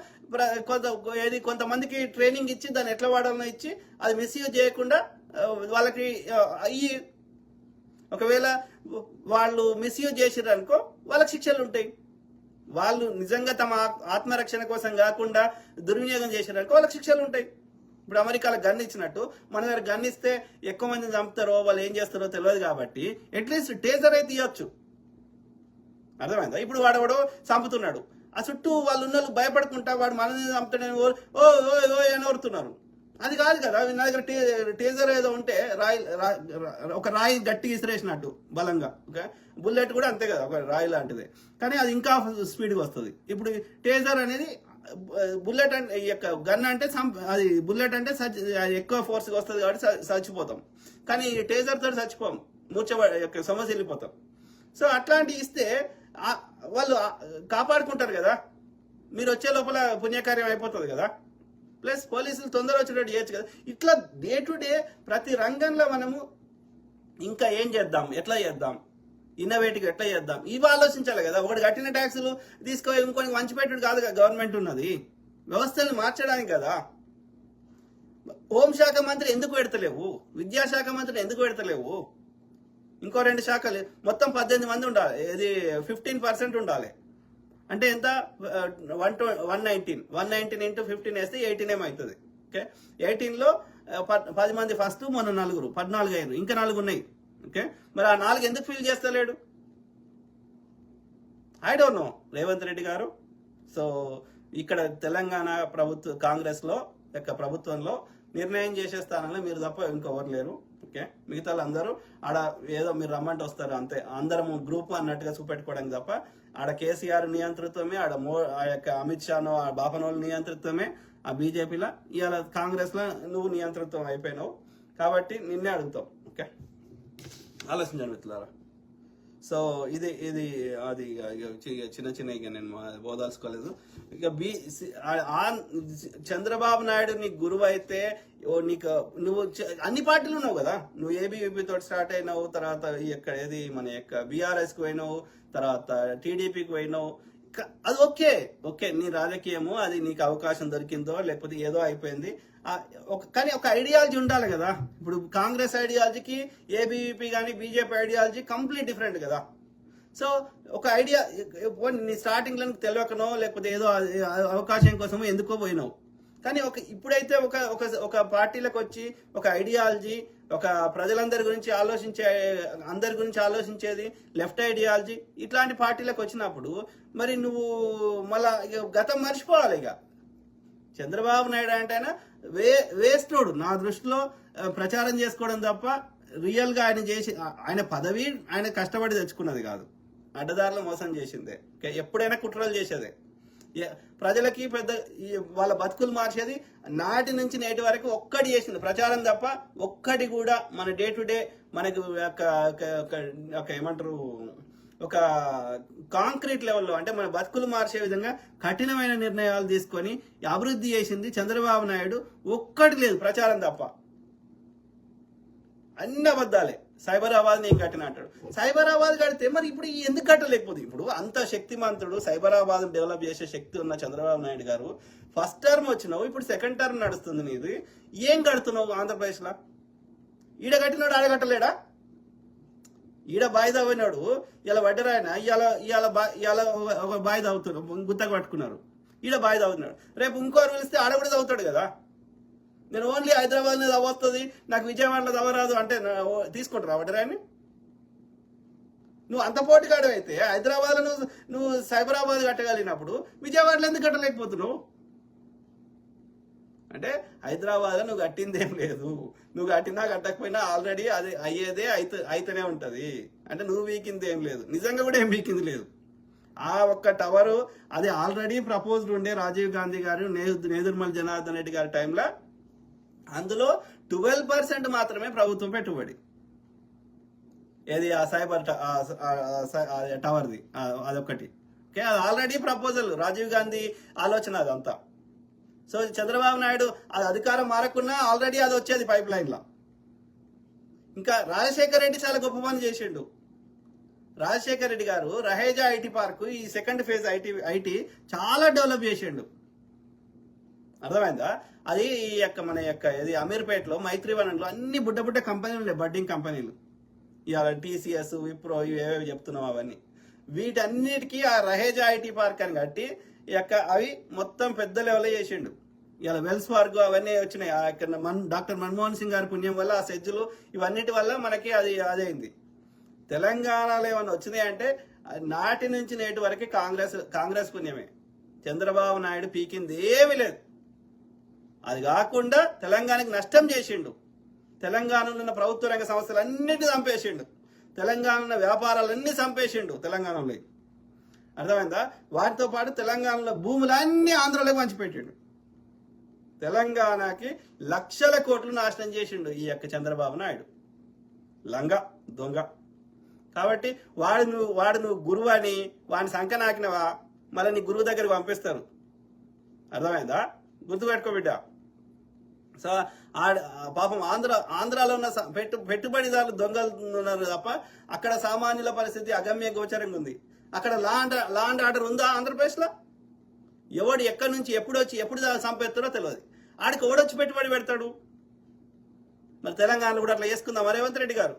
కొంతమందికి ట్రైనింగ్ ఇచ్చి దాన్ని ఎట్లా వాడాలో ఇచ్చి అది మిస్యూజ్ చేయకుండా వాళ్ళకి ఒకవేళ వాళ్ళు మిస్యూజ్ చేసారు అనుకో వాళ్ళకి శిక్షలు ఉంటాయి. వాళ్ళు నిజంగా తమ ఆత్మరక్షణ కోసం కాకుండా దుర్వినియోగం చేసారనుకో వాళ్ళకి శిక్షలు ఉంటాయి. ఇప్పుడు అమెరికాలో గన్ ఇచ్చినట్టు మన దగ్గర గన్ ఇస్తే ఎక్కువ మందిని చంపుతారో వాళ్ళు ఏం చేస్తారో తెలియదు కాబట్టి అట్లీస్ట్ టేజర్ అయితే ఇవ్వచ్చు. అర్థమైందా? ఇప్పుడు వాడు చంపుతున్నాడు, ఆ చుట్టూ వాళ్ళు ఉన్న భయపడుకుంటా వాడు మనల్ని చంపుతాడని ఓ ఓ ఓ అని ఓరుతున్నారు. అది కాదు కదా. నా దగ్గర టేజర్ ఏదో ఉంటే ఒక రాయి గట్టిగా ఇసిరేసినట్టు బలంగా. ఓకే, బుల్లెట్ కూడా అంతే కదా, ఒక రాయి లాంటిదే, కానీ అది ఇంకా స్పీడ్గా వస్తుంది. ఇప్పుడు టేజర్ అనేది బుల్లెట్ అంటే గన్ అంటే అది బుల్లెట్ అంటే ఎక్కువ ఫోర్స్గా వస్తుంది కాబట్టి చచ్చిపోతాం, కానీ టేజర్ తోటి చచ్చిపోం, సమస్య వెళ్ళిపోతాం. సో అట్లాంటివి ఇస్తే వాళ్ళు కాపాడుకుంటారు కదా, మీరు వచ్చే లోపల పుణ్యకార్యం అయిపోతుంది కదా. ప్లస్ పోలీసులు తొందర వచ్చేటట్టు చేయొచ్చు కదా. ఇట్లా డే టు డే ప్రతి రంగంలో మనము ఇంకా ఏం చేద్దాం, ఎట్లా చేద్దాం, ఇన్నోవేటివ్ ఎట్లా చేద్దాం, ఇవి ఆలోచించాలి కదా. ఒకటి కట్టిన ట్యాక్సులు తీసుకొని ఇంకొని వంచిపెట్టుడు కాదు కదా గవర్నమెంట్ ఉన్నది, వ్యవస్థను మార్చడానికి కదా. హోంశాఖ మంత్రి ఎందుకు పెడతలేవు, విద్యాశాఖ మంత్రి ఎందుకు పెడతలేవు, ఇంకో 2 శాఖలు మొత్తం 18 మంది ఉండాలి, ఇది 15% ఉండాలి. అంటే ఎంత? 119 ఇంటూ 15 వేస్తే 18 ఏమవుతుంది. ఓకే, 18లో 10 మంది ఫస్ట్, మొన్న 4, 14 అయ్యారు, ఇంకా 4 ఉన్నాయి. ఓకే, మరి ఆ 4 ఎందుకు ఫిల్ చేస్తలేడు? I don't know Revanth Reddy గారు. సో ఇక్కడ తెలంగాణ కాంగ్రెస్ లో ప్రభుత్వంలో నిర్ణయం చేసే స్థానంలో మీరు తప్ప ఇంకెవరు లేరు. ఓకే, మిగతా అందరూ ఆడ ఏదో మీరు రమ్మంటే వస్తారు అంతే, అందరం గ్రూప్ అన్నట్టుగా చూపెట్టుకోవడానికి తప్ప ఆడ కేసీఆర్ నియంతృత్వమే, ఆ యొక్క అమిత్ షాను ఆ బాపనోళ్ళ నియంతృత్వమే ఆ బీజేపీలో. ఇవాళ కాంగ్రెస్ లో నువ్వు నియంతృత్వం అయిపోయినావు కాబట్టి నిన్నే అడుగుతావు. ఓకే, ఆలోచించండి మిత్రులారా. సో ఇది అది చిన్న ఇక నేను బోదాల్చుకోలేదు. ఇక చంద్రబాబు నాయుడు నీకు గురువు అయితే నువ్వు అన్ని పార్టీలు ఉన్నావు కదా. నువ్వు ఏబీవీపీ తోటి స్టార్ట్ అయినావు, తర్వాత ఏది మన యొక్క బీఆర్ఎస్కి పోయినావు, తర్వాత టీడీపీకి పోయినావు. అది ఓకే నీ రాజకీయము, అది నీకు అవకాశం దొరికిందో లేకపోతే ఏదో అయిపోయింది. కానీ ఒక ఐడియాలజీ ఉండాలి కదా. ఇప్పుడు కాంగ్రెస్ ఐడియాలజీకి ఏబీవీపీ కానీ బీజేపీ ఐడియాలజీ కంప్లీట్ డిఫరెంట్ కదా. సో ఒక ఐడియా నీ స్టార్టింగ్ లో తెలియకనో లేకపోతే ఏదో అవకాశం కోసమో ఎందుకో పోయినావు, కానీ ఇప్పుడైతే ఒక పార్టీలకు వచ్చి ఒక ఐడియాలజీ, ఒక ప్రజలందరి గురించి అందరి గురించి ఆలోచించేది లెఫ్ట్ ఐడియాలజీ, ఇట్లాంటి పార్టీలకు వచ్చినప్పుడు మరి నువ్వు మళ్ళా గతం మర్చిపోవాలి. ఇక చంద్రబాబు నాయుడు అంటే ఆయన వేస్టోడు నా దృష్టిలో. ప్రచారం చేసుకోవడం తప్ప రియల్ గా ఆయన పదవి ఆయన కష్టపడి తెచ్చుకున్నది కాదు, అడ్డదారులు మోసం చేసిందే. ఎప్పుడైనా కుట్రలు చేసేదే, ప్రజలకి వాళ్ళ బతుకులు మార్చేది. నాటి నుంచి నేటి వరకు ఒక్కటి చేసింది ప్రచారం తప్ప ఒక్కటి కూడా మన డే టు డే మనకు ఏమంటారు ఒక కాంక్రీట్ లెవెల్లో అంటే మన బతుకులు మార్చే విధంగా కఠినమైన నిర్ణయాలు తీసుకొని అభివృద్ధి చేసింది చంద్రబాబు నాయుడు. ఒక్కటి లేదు ప్రచారం తప్ప, అన్ని అబద్ధాలే. సైబరాబాద్ నేను కట్టిన అంటాడు. సైబరాబాద్ కడితే మరి ఇప్పుడు ఎందుకు కట్టలేకపోతే? ఇప్పుడు అంత శక్తిమంతుడు, సైబరాబాద్ డెవలప్ చేసే శక్తి ఉన్న చంద్రబాబు నాయుడు గారు ఫస్ట్ టర్మ్ వచ్చినావు, ఇప్పుడు సెకండ్ టర్మ్ నడుస్తుంది నీది. ఏం కడుతున్నావు ఆంధ్రప్రదేశ్లో? ఈడ కట్టినాడు ఆడ కట్టలేడా? ఈడ బాయి తవ్వినాడు ఇలా వడ్డరాయన ఇవాళ ఒక బాయి తవ్వుతున్నాడు, గుత్తకు పట్టుకున్నారు, ఈడ బాయి తవ్వుతున్నాడు. రేపు ఇంకోరు పిలిస్తే ఆడ కూడా తవ్వుతాడు కదా. నేను ఓన్లీ హైదరాబాద్ తవ్వొస్తుంది, నాకు విజయవాడలో తవ్వరాదు అంటే తీసుకుంటారా వడ్డరాయని? నువ్వు అంత పోటీగాడు అయితే హైదరాబాద్లో నువ్వు సైబరాబాద్ కట్టగలిగినప్పుడు విజయవాడలో ఎందుకు కట్టలేకపోతున్నావు? అంటే హైదరాబాద్లో నువ్వు కట్టింది ఏం లేదు, నువ్వు కట్టినా కట్టకపోయినా ఆల్రెడీ అది అయ్యేదే అయితేనే ఉంటుంది. అంటే నువ్వు వీకింది ఏం లేదు, నిజంగా కూడా ఏం వీకింది లేదు. ఆ ఒక్క టవరు అది ఆల్రెడీ ప్రపోజ్డ్ ఉండే రాజీవ్ గాంధీ గారు, నేదురుమల్ జనార్దన్ రెడ్డి గారి టైంలో. అందులో 12% మాత్రమే ప్రభుత్వం పెట్టుబడి. ఏది ఆ సైబర్ టవర్ది అదొకటి. ఓకే, అది ఆల్రెడీ ప్రపోజల్, రాజీవ్ గాంధీ ఆలోచన అదంతా. సో చంద్రబాబు నాయుడు అది అధికారం మారకున్నా ఆల్రెడీ అది వచ్చేది పైప్ లైన్లో. ఇంకా రాజశేఖర్ రెడ్డి చాలా గొప్ప పని చేసిండు. రాజశేఖర్ రెడ్డి గారు రహేజా ఐటీ పార్క్, ఈ సెకండ్ ఫేజ్ ఐటీ చాలా డెవలప్ చేసిండు. అర్థమైందా? అది ఈ యొక్క మన యొక్క ఇది అమీర్పేటలో మైత్రివనంలో అన్ని బుడ్డ బుడ్డ కంపెనీలు ఉన్నాయి, బడ్డింగ్ కంపెనీలు. ఇవాళ టీసీఎస్, విప్రో, ఇవేవి చెప్తున్నాం అవన్నీ. వీటన్నిటికీ ఆ రహేజా ఐటీ పార్క్ అని కట్టి అవి మొత్తం పెద్ద లెవెల్లో చేసిండు. ఇలా వెల్స్ ఫార్గో అవన్నీ వచ్చినాయి. డాక్టర్ మన్మోహన్ సింగ్ గారి పుణ్యం వల్ల, ఆ సెజ్జులు ఇవన్నిటి వల్ల మనకి అది అదైంది. తెలంగాణలో ఏమన్నా వచ్చినాయి అంటే నాటి నుంచి నేటి వరకు కాంగ్రెస్ పుణ్యమే. చంద్రబాబు నాయుడు పీకింది ఏమీ లేదు. అది కాకుండా తెలంగాణకి నష్టం చేసిండు. తెలంగాణలో ఉన్న ప్రభుత్వ రంగ సంస్థలన్నిటి చంపేసిండు. తెలంగాణలో ఉన్న వ్యాపారాలన్నీ చంపేసిండు తెలంగాణలో. అర్థమైందా? వాటితో పాటు తెలంగాణలో భూములన్నీ ఆంధ్రలోకి పంచిపెట్టిండు. తెలంగాణకి లక్షల కోట్లు నాశనం చేసిండు ఈ యొక్క చంద్రబాబు నాయుడు. లంగ దొంగ. కాబట్టి వాడు నువ్వు గురువు అని వాడిని సంకనాకినవా, మళ్ళీ నీ గురువు దగ్గరికి పంపిస్తారు. అర్థమైందా? గుర్తుపెట్టుకో బిడ్డ. సో పాపం ఆంధ్రాలో ఉన్న పెట్టుబడిదారులు దొంగలు ఉన్నారు తప్ప అక్కడ సామాన్యుల పరిస్థితి అగమ్య గోచరంగా ఉంది. అక్కడ లా అండ్ ఆర్డర్ ఉందా ఆంధ్రప్రదేశ్లో? ఎవడు ఎక్కడి నుంచి ఎప్పుడు సంపెత్తారో తెలియదు. ఆడికి ఎవడొచ్చి పెట్టుబడి పెడతాడు? మరి తెలంగాణలో కూడా అట్లా చేసుకుందాం రేవంత్ రెడ్డి గారు.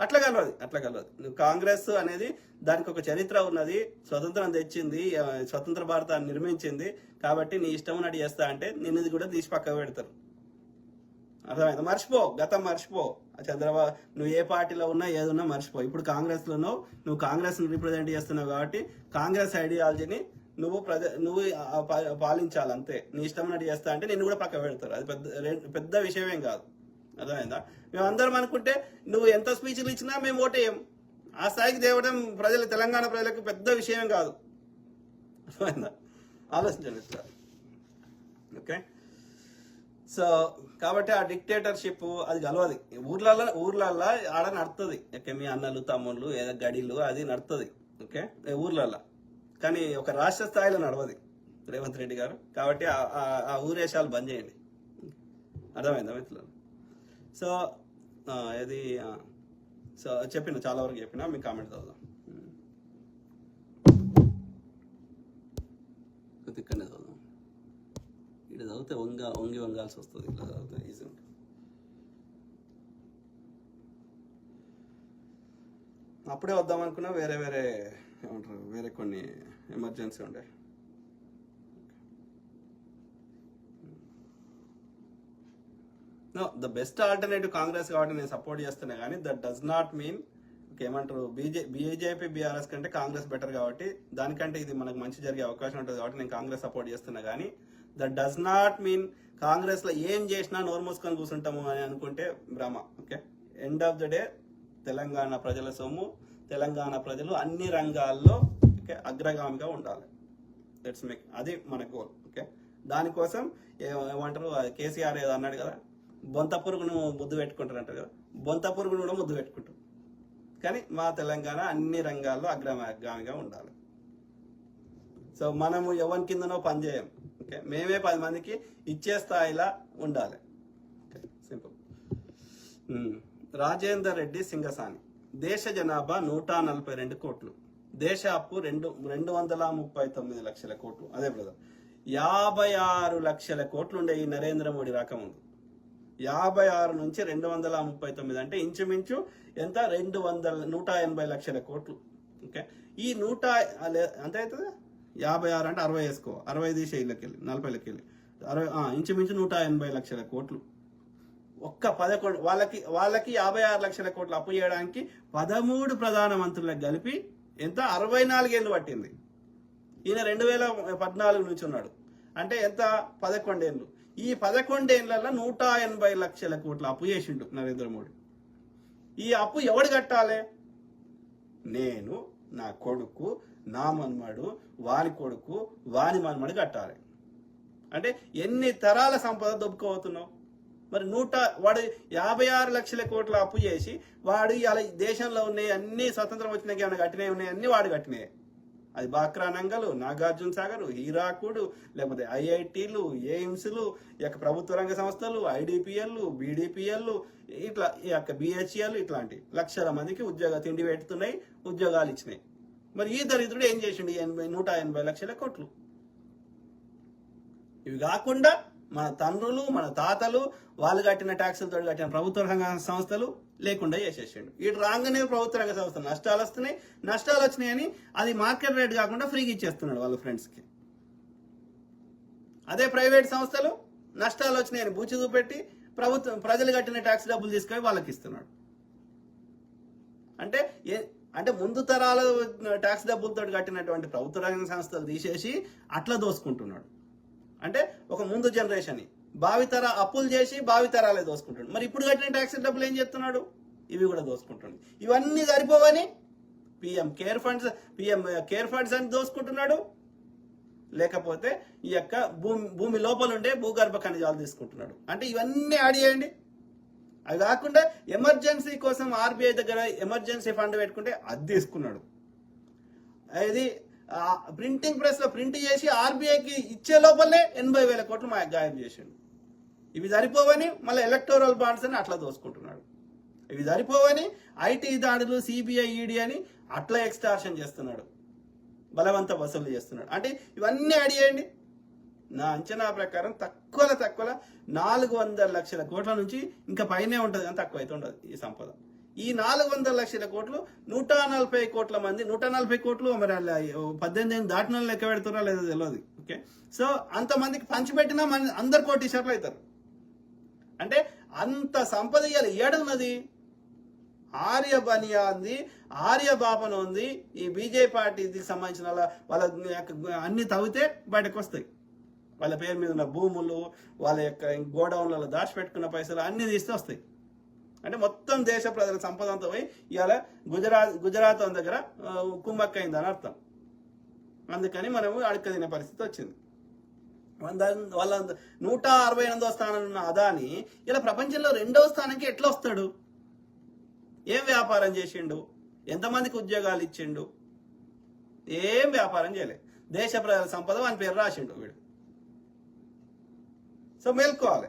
అట్లా కలవదు. కాంగ్రెస్ అనేది దానికి ఒక చరిత్ర ఉన్నది, స్వతంత్రం తెచ్చింది, స్వతంత్ర భారతాన్ని నిర్మించింది. కాబట్టి నీ ఇష్టం ఉన్నట్టు చేస్తా అంటే నిన్నది కూడా తీసి పక్కకు పెడతారు. అర్థమైంది? మర్చిపో, గతం మర్చిపో. చంద్రబాబు నువ్వు ఏ పార్టీలో ఉన్నా ఏదున్నా మర్చిపో. ఇప్పుడు కాంగ్రెస్లో నువ్వు కాంగ్రెస్ని రిప్రజెంట్ చేస్తున్నావు కాబట్టి కాంగ్రెస్ ఐడియాలజీని నువ్వు పాలించాలి అంతే. నీ ఇష్టం ఉన్నట్టు చేస్తా అంటే నిన్ను కూడా పక్క పెడతారు. అది పెద్ద విషయమేం కాదు. అర్థమైందా? మేమందరం అనుకుంటే నువ్వు ఎంత స్పీచ్లు ఇచ్చినా మేము ఓటేయం. ఆ స్థాయికి తేవడం తెలంగాణ ప్రజలకు పెద్ద విషయం కాదు. అర్థమైందా? ఆలోచించండి. ఓకే, సో కాబట్టి ఆ డిక్టేటర్షిప్ అది కలవది. ఊర్లల్లో ఆడ నడుతుంది. మీ అన్నలు తమ్ముళ్ళు ఏదో గడిలు అది నడుతుంది. ఓకే, ఊర్లల్లో. కానీ ఒక రాష్ట్ర స్థాయిలో నడవది రేవంత్ రెడ్డి గారు. కాబట్టి ఆ ఊరేషాలు బంద్ చేయండి. అర్థమైందా మిత్రులు? సో ఇది చెప్పిన చాలా వరకు చెప్పినా, మీ కామెంట్ చదువుదాం. ఇక్కడనే చదువుదాం. ఇక్కడ చదివితే వంగాల్సి వస్తుంది. ఇట్లా చదివితే ఈజీ ఉంటుంది. అప్పుడే వద్దాం అనుకున్నా వేరే ఏమంటారు, వేరే కొన్ని ఎమర్జెన్సీ ఉండే. ద బెస్ట్ ఆల్టర్నేటివ్ కాంగ్రెస్ కాబట్టి నేను సపోర్ట్ చేస్తున్నా. కానీ దట్ డస్ నాట్ మీన్ ఏమంటారు బీజేపీ బీఆర్ఎస్ కంటే కాంగ్రెస్ బెటర్ కాబట్టి దానికంటే ఇది మనకు మంచి జరిగే అవకాశం ఉంటుంది కాబట్టి నేను కాంగ్రెస్ సపోర్ట్ చేస్తున్నా. కానీ దట్ డస్ నాట్ మీన్ కాంగ్రెస్లో ఏం చేసినా నోరు మూసుకొని కూర్చుంటాము అని అనుకుంటే భ్రమ. Okay, end of the day Telangana ప్రజల సొమ్ము, తెలంగాణ ప్రజలు అన్ని రంగాల్లో అగ్రగామిగా ఉండాలి. దట్స్ మేక్ అది మన గోల్. ఓకే, దానికోసం ఏమంటారు కేసీఆర్ ఏదో అన్నాడు కదా, బొంత పురుగును ముద్దు పెట్టుకుంటారంటారు కదా, బొంత పురుగును కూడా ముద్దు పెట్టుకుంటారు. కానీ మా తెలంగాణ అన్ని రంగాల్లో అగ్రగామిగా ఉండాలి. సో మనము ఎవరి కిందనో పనిచేయం. ఓకే, మేమే 10 మందికి ఇచ్చే స్థాయిలా ఉండాలి. Okay, simple. రాజేందర్ రెడ్డి సింగసాని. దేశ జనాభా 142 కోట్లు, దేశ అప్పు 239 లక్షల కోట్లు. అదే బ్రదర్, 56 లక్షల కోట్లు ఉండే ఈ నరేంద్ర మోడీ రాకముందు. 56 నుంచి 239 అంటే ఇంచుమించు ఎంత, 180 లక్షల కోట్లు. ఓకే, ఈ ఎంత అవుతుంది? 56 అంటే 60 వేసుకో, 60 తీసే ఇళ్ళకి వెళ్ళి 40లకి వెళ్ళి 60, ఇంచుమించు 180 లక్షల కోట్లు. ఒక్క 11 వాళ్ళకి 56 లక్షల కోట్లు అప్పు చేయడానికి 13 ప్రధానమంత్రులకు కలిపి ఎంత 64 ఏళ్ళు పట్టింది. ఈయన 2014 నుంచి ఉన్నాడు. అంటే ఎంత 11 ఏళ్ళు. ఈ 11 ఏళ్లలో 180 లక్షల కోట్ల అప్పు చేసిండు నరేంద్ర మోడీ. ఈ అప్పు ఎవడు కట్టాలి? నేను, నా కొడుకు, నా మన్మడు, వాని కొడుకు, వాని మన్మడు కట్టాలి. అంటే ఎన్ని తరాల సంపద దొబ్బుకోబోతున్నావు? మరి వాడు 56 లక్షల కోట్ల అప్పు చేసి వాడు ఇలా దేశంలో ఉన్నాయి అన్ని స్వతంత్రం వచ్చినాక ఏమైనా కట్టినవి ఉన్నాయి అన్ని వాడు కట్టినాయి. అది బాక్రా నంగలు, నాగార్జున సాగర్, హీరాకుడు, లేకపోతే ఐఐటీలు, ఎయిమ్స్లు, ఈ యొక్క ప్రభుత్వ రంగ సంస్థలు, ఐడిపిఎల్, బీడిపిఎల్, ఇట్లా ఈ యొక్క బిహెచ్ఎల్, ఇట్లాంటి లక్షల మందికి తిండి పెడుతున్నాయి, ఉద్యోగాలు ఇచ్చినాయి. మరి ఈ దరిద్రుడు ఏం చేసిండు? 180 లక్షల కోట్లు. ఇవి కాకుండా మన తండ్రులు, మన తాతలు వాళ్ళు కట్టిన ట్యాక్సులతో కట్టిన ప్రభుత్వ రంగ సంస్థలు లేకుండా చేసేసిండు. ఇటు రాగానే ప్రభుత్వ రంగ సంస్థలు నష్టాలు వచ్చినాయని అది మార్కెట్ రేట్ కాకుండా ఫ్రీగా ఇచ్చేస్తున్నాడు వాళ్ళ ఫ్రెండ్స్కి. అదే ప్రైవేట్ సంస్థలు నష్టాలు వచ్చినాయని బూచి చూపెట్టి ప్రజలు కట్టిన ట్యాక్స్ డబ్బులు తీసుకొని వాళ్ళకి ఇస్తున్నాడు. అంటే ముందు తరాల ట్యాక్స్ డబ్బులతో కట్టినటువంటి ప్రభుత్వ రంగ సంస్థలు తీసేసి అట్లా దోసుకుంటున్నాడు. అంటే ఒక ముందు జనరేషన్ భావితర అప్పులు చేసి భావితరాలే దోసుకుంటాడు. మరి ఇప్పుడు కట్టిన ట్యాక్స్ డబ్బులు ఏం చేస్తున్నాడు? ఇవి కూడా దోసుకుంటాడు. ఇవన్నీ సరిపోవని పిఎం కేర్ ఫండ్స్ అని దోసుకుంటున్నాడు. లేకపోతే ఈ యొక్క భూమి లోపల ఉండే భూగర్భ ఖనిజాలు తీసుకుంటున్నాడు. అంటే ఇవన్నీ యాడ్ చేయండి. అవి కాకుండా ఎమర్జెన్సీ కోసం ఆర్బీఐ దగ్గర ఎమర్జెన్సీ ఫండ్ పెట్టుకుంటే అది తీసుకున్నాడు. ఇది ప్రింటింగ్ ప్రెస్ లో ప్రింట్ చేసి ఆర్బీఐకి ఇచ్చే లోపలనే 80,000 కోట్లు గాయం చేసిండు. ఇవి సరిపోవని మళ్ళీ ఎలక్టోరల్ బాండ్స్ అని అట్లా దోసుకుంటున్నాడు. ఇవి సరిపోవని ఐటీ దాడులు, సిబిఐ, ఈడీ అని అట్లా ఎక్స్టార్షన్ చేస్తున్నాడు, బలవంత వసూలు చేస్తున్నాడు. అంటే ఇవన్నీ యాడ్ చేయండి. నా అంచనా ప్రకారం తక్కువ 400 లక్షల కోట్ల నుంచి ఇంకా పైనే ఉంటుంది, కానీ తక్కువ అయితే ఉండదు ఈ సంపద. ఈ 400 లక్షల కోట్లు 140 కోట్ల మంది, 140 కోట్లు మరి 18 దాటిన లెక్క పెడుతున్నా లేదో తెలియదు. ఓకే, సో అంతమందికి పంచిపెట్టినా మన అందరు కోటీశ్వర్లు అవుతారు. అంటే అంత సంపద ఇవ్వాలి. ఏడున్నది? ఆర్య బనియా ఉంది, ఆర్య బాపన ఉంది. ఈ బీజేపీ పార్టీకి సంబంధించిన వాళ్ళ అన్ని తవ్వితే బయటకు వస్తాయి. వాళ్ళ పేరు మీద ఉన్న భూములు, వాళ్ళ యొక్క గోడౌన్లలో దాచిపెట్టుకున్న పైసలు అన్ని తీస్తే వస్తాయి. అంటే మొత్తం దేశ ప్రజల సంపద అంతా పోయి ఇవాళ గుజరాత్ దగ్గర కుమ్మక్కైందని అర్థం. అందుకని మనము అడక తినే పరిస్థితి వచ్చింది. వాళ్ళ 168వ స్థానంలో ఉన్న అదాని ఇలా ప్రపంచంలో 2వ స్థానానికి ఎట్లా వస్తాడు? ఏం వ్యాపారం చేసిండు? ఎంతమందికి ఉద్యోగాలు ఇచ్చిండు? ఏం వ్యాపారం చేయలే. దేశ ప్రజల సంపద వాని పేరు రాసిండు వీడు. సో మేల్కోవాలి.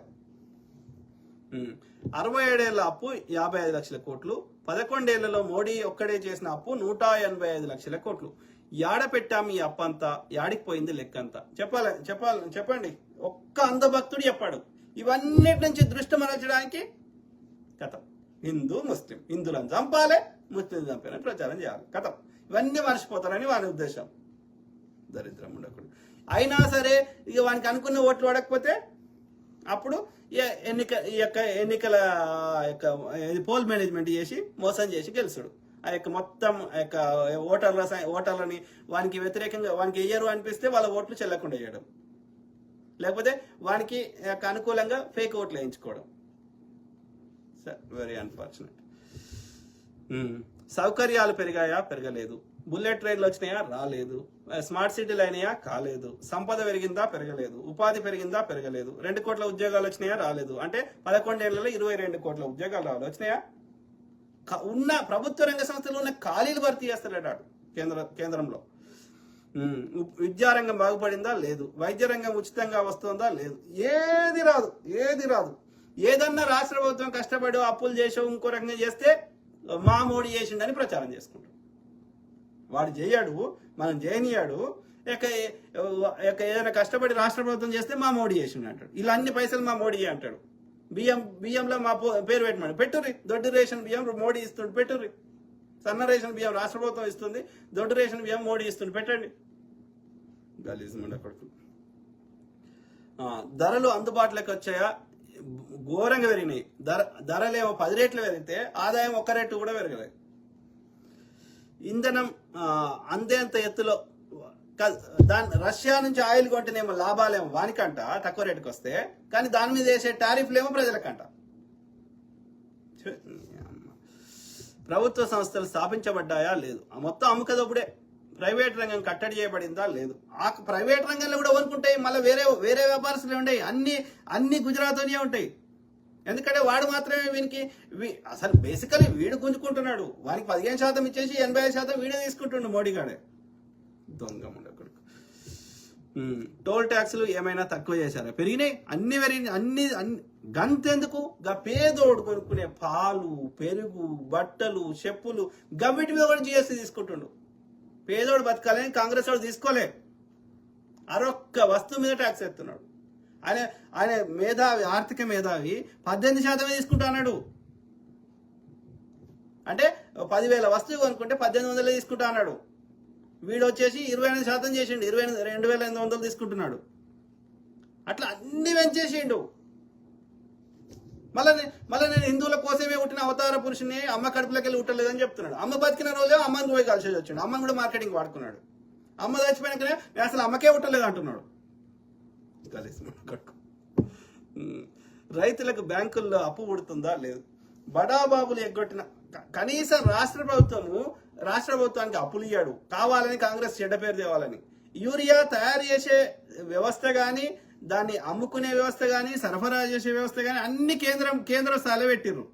67 ఏళ్ల అప్పు 55 లక్షల కోట్లు. 11 ఏళ్లలో మోడీ ఒక్కడే చేసిన అప్పు 185 లక్షల కోట్లు. యాడ పెట్టాము ఈ అప్పంతా? యాడికి పోయింది లెక్కంతా? చెప్పండి. ఒక్క అంధభక్తుడు చెప్పాడు. ఇవన్నిటి నుంచి దృష్టి మరల్చడానికి కథం. హిందూ ముస్లిం, హిందువులను చంపాలి, ముస్లిం చంపాలని ప్రచారం చేయాలి. కథం. ఇవన్నీ మర్చిపోతారని వాని ఉద్దేశం. దరిద్రం ఉండకూడదు. అయినా సరే ఇక వానికి అనుకున్న ఓట్లు పడకపోతే అప్పుడు ఎన్నికల పోల్ మేనేజ్మెంట్ చేసి మోసం చేసి గెలుస్తాడు. ఆ యొక్క మొత్తం ఓటర్లని వానికి వ్యతిరేకంగా వానికి వేయరు అనిపిస్తే వాళ్ళ ఓట్లు చెల్లకుండా చేయడం, లేకపోతే వానికి అనుకూలంగా ఫేక్ ఓట్లు వేయించుకోవడం. Very unfortunate. సౌకర్యాలు పెరిగాయా? పెరగలేదు. బుల్లెట్ ట్రైన్లు వచ్చినాయా? రాలేదు. స్మార్ట్ సిటీలు అయినాయా? కాలేదు. సంపద పెరిగిందా? పెరగలేదు. ఉపాధి పెరిగిందా? పెరగలేదు. 2 కోట్ల ఉద్యోగాలు వచ్చినాయా? రాలేదు. అంటే 11 ఏళ్లలో 22 కోట్ల ఉద్యోగాలు రావాలి. వచ్చినాయా? ఉన్న ప్రభుత్వ రంగ సంస్థలు ఉన్న ఖాళీలు భర్తీ చేస్తాడు కేంద్రంలో. విద్యారంగం బాగుపడిందా? లేదు. వైద్య రంగం ఉచితంగా వస్తుందా? లేదు. ఏది రాదు. ఏదన్నా రాష్ట్ర ప్రభుత్వం కష్టపడి అప్పులు చేసో ఇంకో రకంగా చేస్తే మా మోడీ చేసిండని ప్రచారం చేసుకుంటాడు. వాడు చేయడు, మనం చేయనియాడు. ఏదైనా కష్టపడి రాష్ట్ర ప్రభుత్వం చేస్తే మా మోడీ చేసిండు అంటాడు. ఇలా అన్ని పైసలు మా మోడీ అంటాడు. బియ్యంలో మా పేరు పెట్టమని పెట్టుర్రి. దొడ్డు రేషన్ బియ్యం మోడీ ఇస్తుంది, పెట్టుర్రి. సన్న రేషన్ బియ్యం రాష్ట్ర ప్రభుత్వం ఇస్తుంది, దొడ్డు రేషన్ బియ్యం మోడీ ఇస్తుంది, పెట్టండి. గలీజ్మండ కొడుకు. ధరలు అందుబాటులోకి వచ్చాయా? ఘోరంగా పెరిగినాయి. ధరలేమో 10 రెట్లు పెరిగితే ఆదాయం 1 రెట్టు కూడా పెరగలేదు. ఇంధనం అందేంత ఎత్తులో దాని రష్యా నుంచి ఆయిల్ కొంటేనేమో లాభాలేమో వానికంట తక్కువ రేటుకి వస్తే, కానీ దాని మీద వేసే టారిఫ్లేమో ప్రజలకంట. ప్రభుత్వ సంస్థలు స్థాపించబడ్డాయా? లేదు. మొత్తం అమ్మకదొప్పుడే. ప్రైవేట్ రంగం కట్టడి చేయబడిందా? లేదు. ఆ ప్రైవేట్ రంగంలో కూడా వనుకుంటాయి, మళ్ళీ వేరే వ్యాపారస్తులు ఉంటాయి, అన్ని గుజరాత్లోనే ఉంటాయి. ఎందుకంటే వాడు మాత్రమే వీనికి అసలు బేసికలీ వీడు గుంజుకుంటున్నాడు. వానికి 15% ఇచ్చేసి 85% వీడే తీసుకుంటుండు మోడీగాడే. దొంగ ఉండకూడదు. టోల్ ట్యాక్సులు ఏమైనా తక్కువ చేశారా? పెరిగినాయి. అన్ని గంతెందుకు? పేదోడు కొనుక్కునే పాలు, పెరుగు, బట్టలు, చెప్పులు గవిటి మీద కూడా జిఎస్టీ తీసుకుంటుండు. పేదోడు బతకాలని కాంగ్రెస్ వాడు తీసుకోలే. అరొక్క వస్తువు మీద ట్యాక్స్ ఎత్తున్నాడు. ఆయన మేధావి, ఆర్థిక మేధావి 18% తీసుకుంటా అన్నాడు. అంటే 10,000 వస్తువు కొనుక్కుంటే 1,800 తీసుకుంటా అన్నాడు. వీడు వచ్చేసి 28% చేసిండు, 22,800 తీసుకుంటున్నాడు. అట్లా అన్ని పెంచేసిండు. మళ్ళీ నేను హిందువుల కోసమే పుట్టిన అవతార పురుషుని అమ్మ కడుపులోకి వెళ్ళి ఉట్టలేదని చెప్తున్నాడు. అమ్మ బతికిన రోజే అమ్మని పోయి కలిసి వచ్చిండు. అమ్మని కూడా మార్కెటింగ్ వాడుకున్నాడు. అమ్మ చచ్చిపోయినాకనే నేను అసలు అమ్మకే ఉట్టలేదు అంటున్నాడు. రైతులకు బ్యాంకుల్లో అప్పు పుడుతుందా? లేదు. బడాబాబులు ఎగ్గొట్టిన కనీసం రాష్ట్ర ప్రభుత్వానికి అప్పులు ఇయ్యాడు కావాలని, కాంగ్రెస్ చెడ్డ పేరు తేవాలని. యూరియా తయారు చేసే వ్యవస్థ కానీ, దాన్ని అమ్ముకునే వ్యవస్థ కానీ, సరఫరా చేసే వ్యవస్థ కానీ అన్ని కేంద్ర స్థాయిలో పెట్టిర్రు,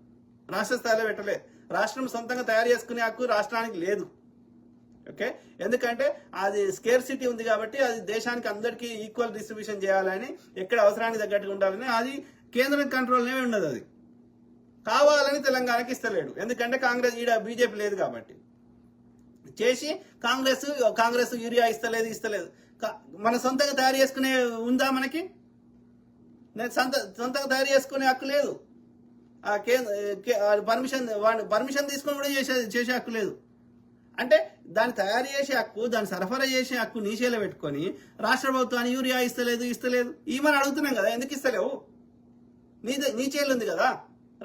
రాష్ట్ర స్థాయిలో పెట్టలే. రాష్ట్రం సొంతంగా తయారు చేసుకునే హక్కు రాష్ట్రానికి లేదు. ఓకే, ఎందుకంటే అది స్కేర్సిటీ ఉంది కాబట్టి అది దేశానికి అందరికీ ఈక్వల్ డిస్ట్రిబ్యూషన్ చేయాలని, ఎక్కడ అవసరానికి తగ్గట్టుగా ఉండాలని అది కేంద్రం కంట్రోల్నే ఉన్నది. అది కావాలని తెలంగాణకి ఇస్తలేడు, ఎందుకంటే కాంగ్రెస్ బీజేపీ లేదు కాబట్టి. చేసి కాంగ్రెస్ యూరియా ఇస్తలేదు. మన సొంతంగా తయారు చేసుకునే ఉందా? మనకి సొంతంగా తయారు చేసుకునే హక్కు లేదు. పర్మిషన్ తీసుకొని కూడా చేసే హక్కు లేదు. అంటే దాన్ని తయారు చేసే హక్కు, దాన్ని సరఫరా చేసే హక్కు నీచేలో పెట్టుకొని రాష్ట్ర ప్రభుత్వాన్ని యూరియా ఇస్తలేదు ఈమని అడుగుతున్నాం కదా. ఎందుకు ఇస్తలేవు? నీ చేలు ఉంది కదా.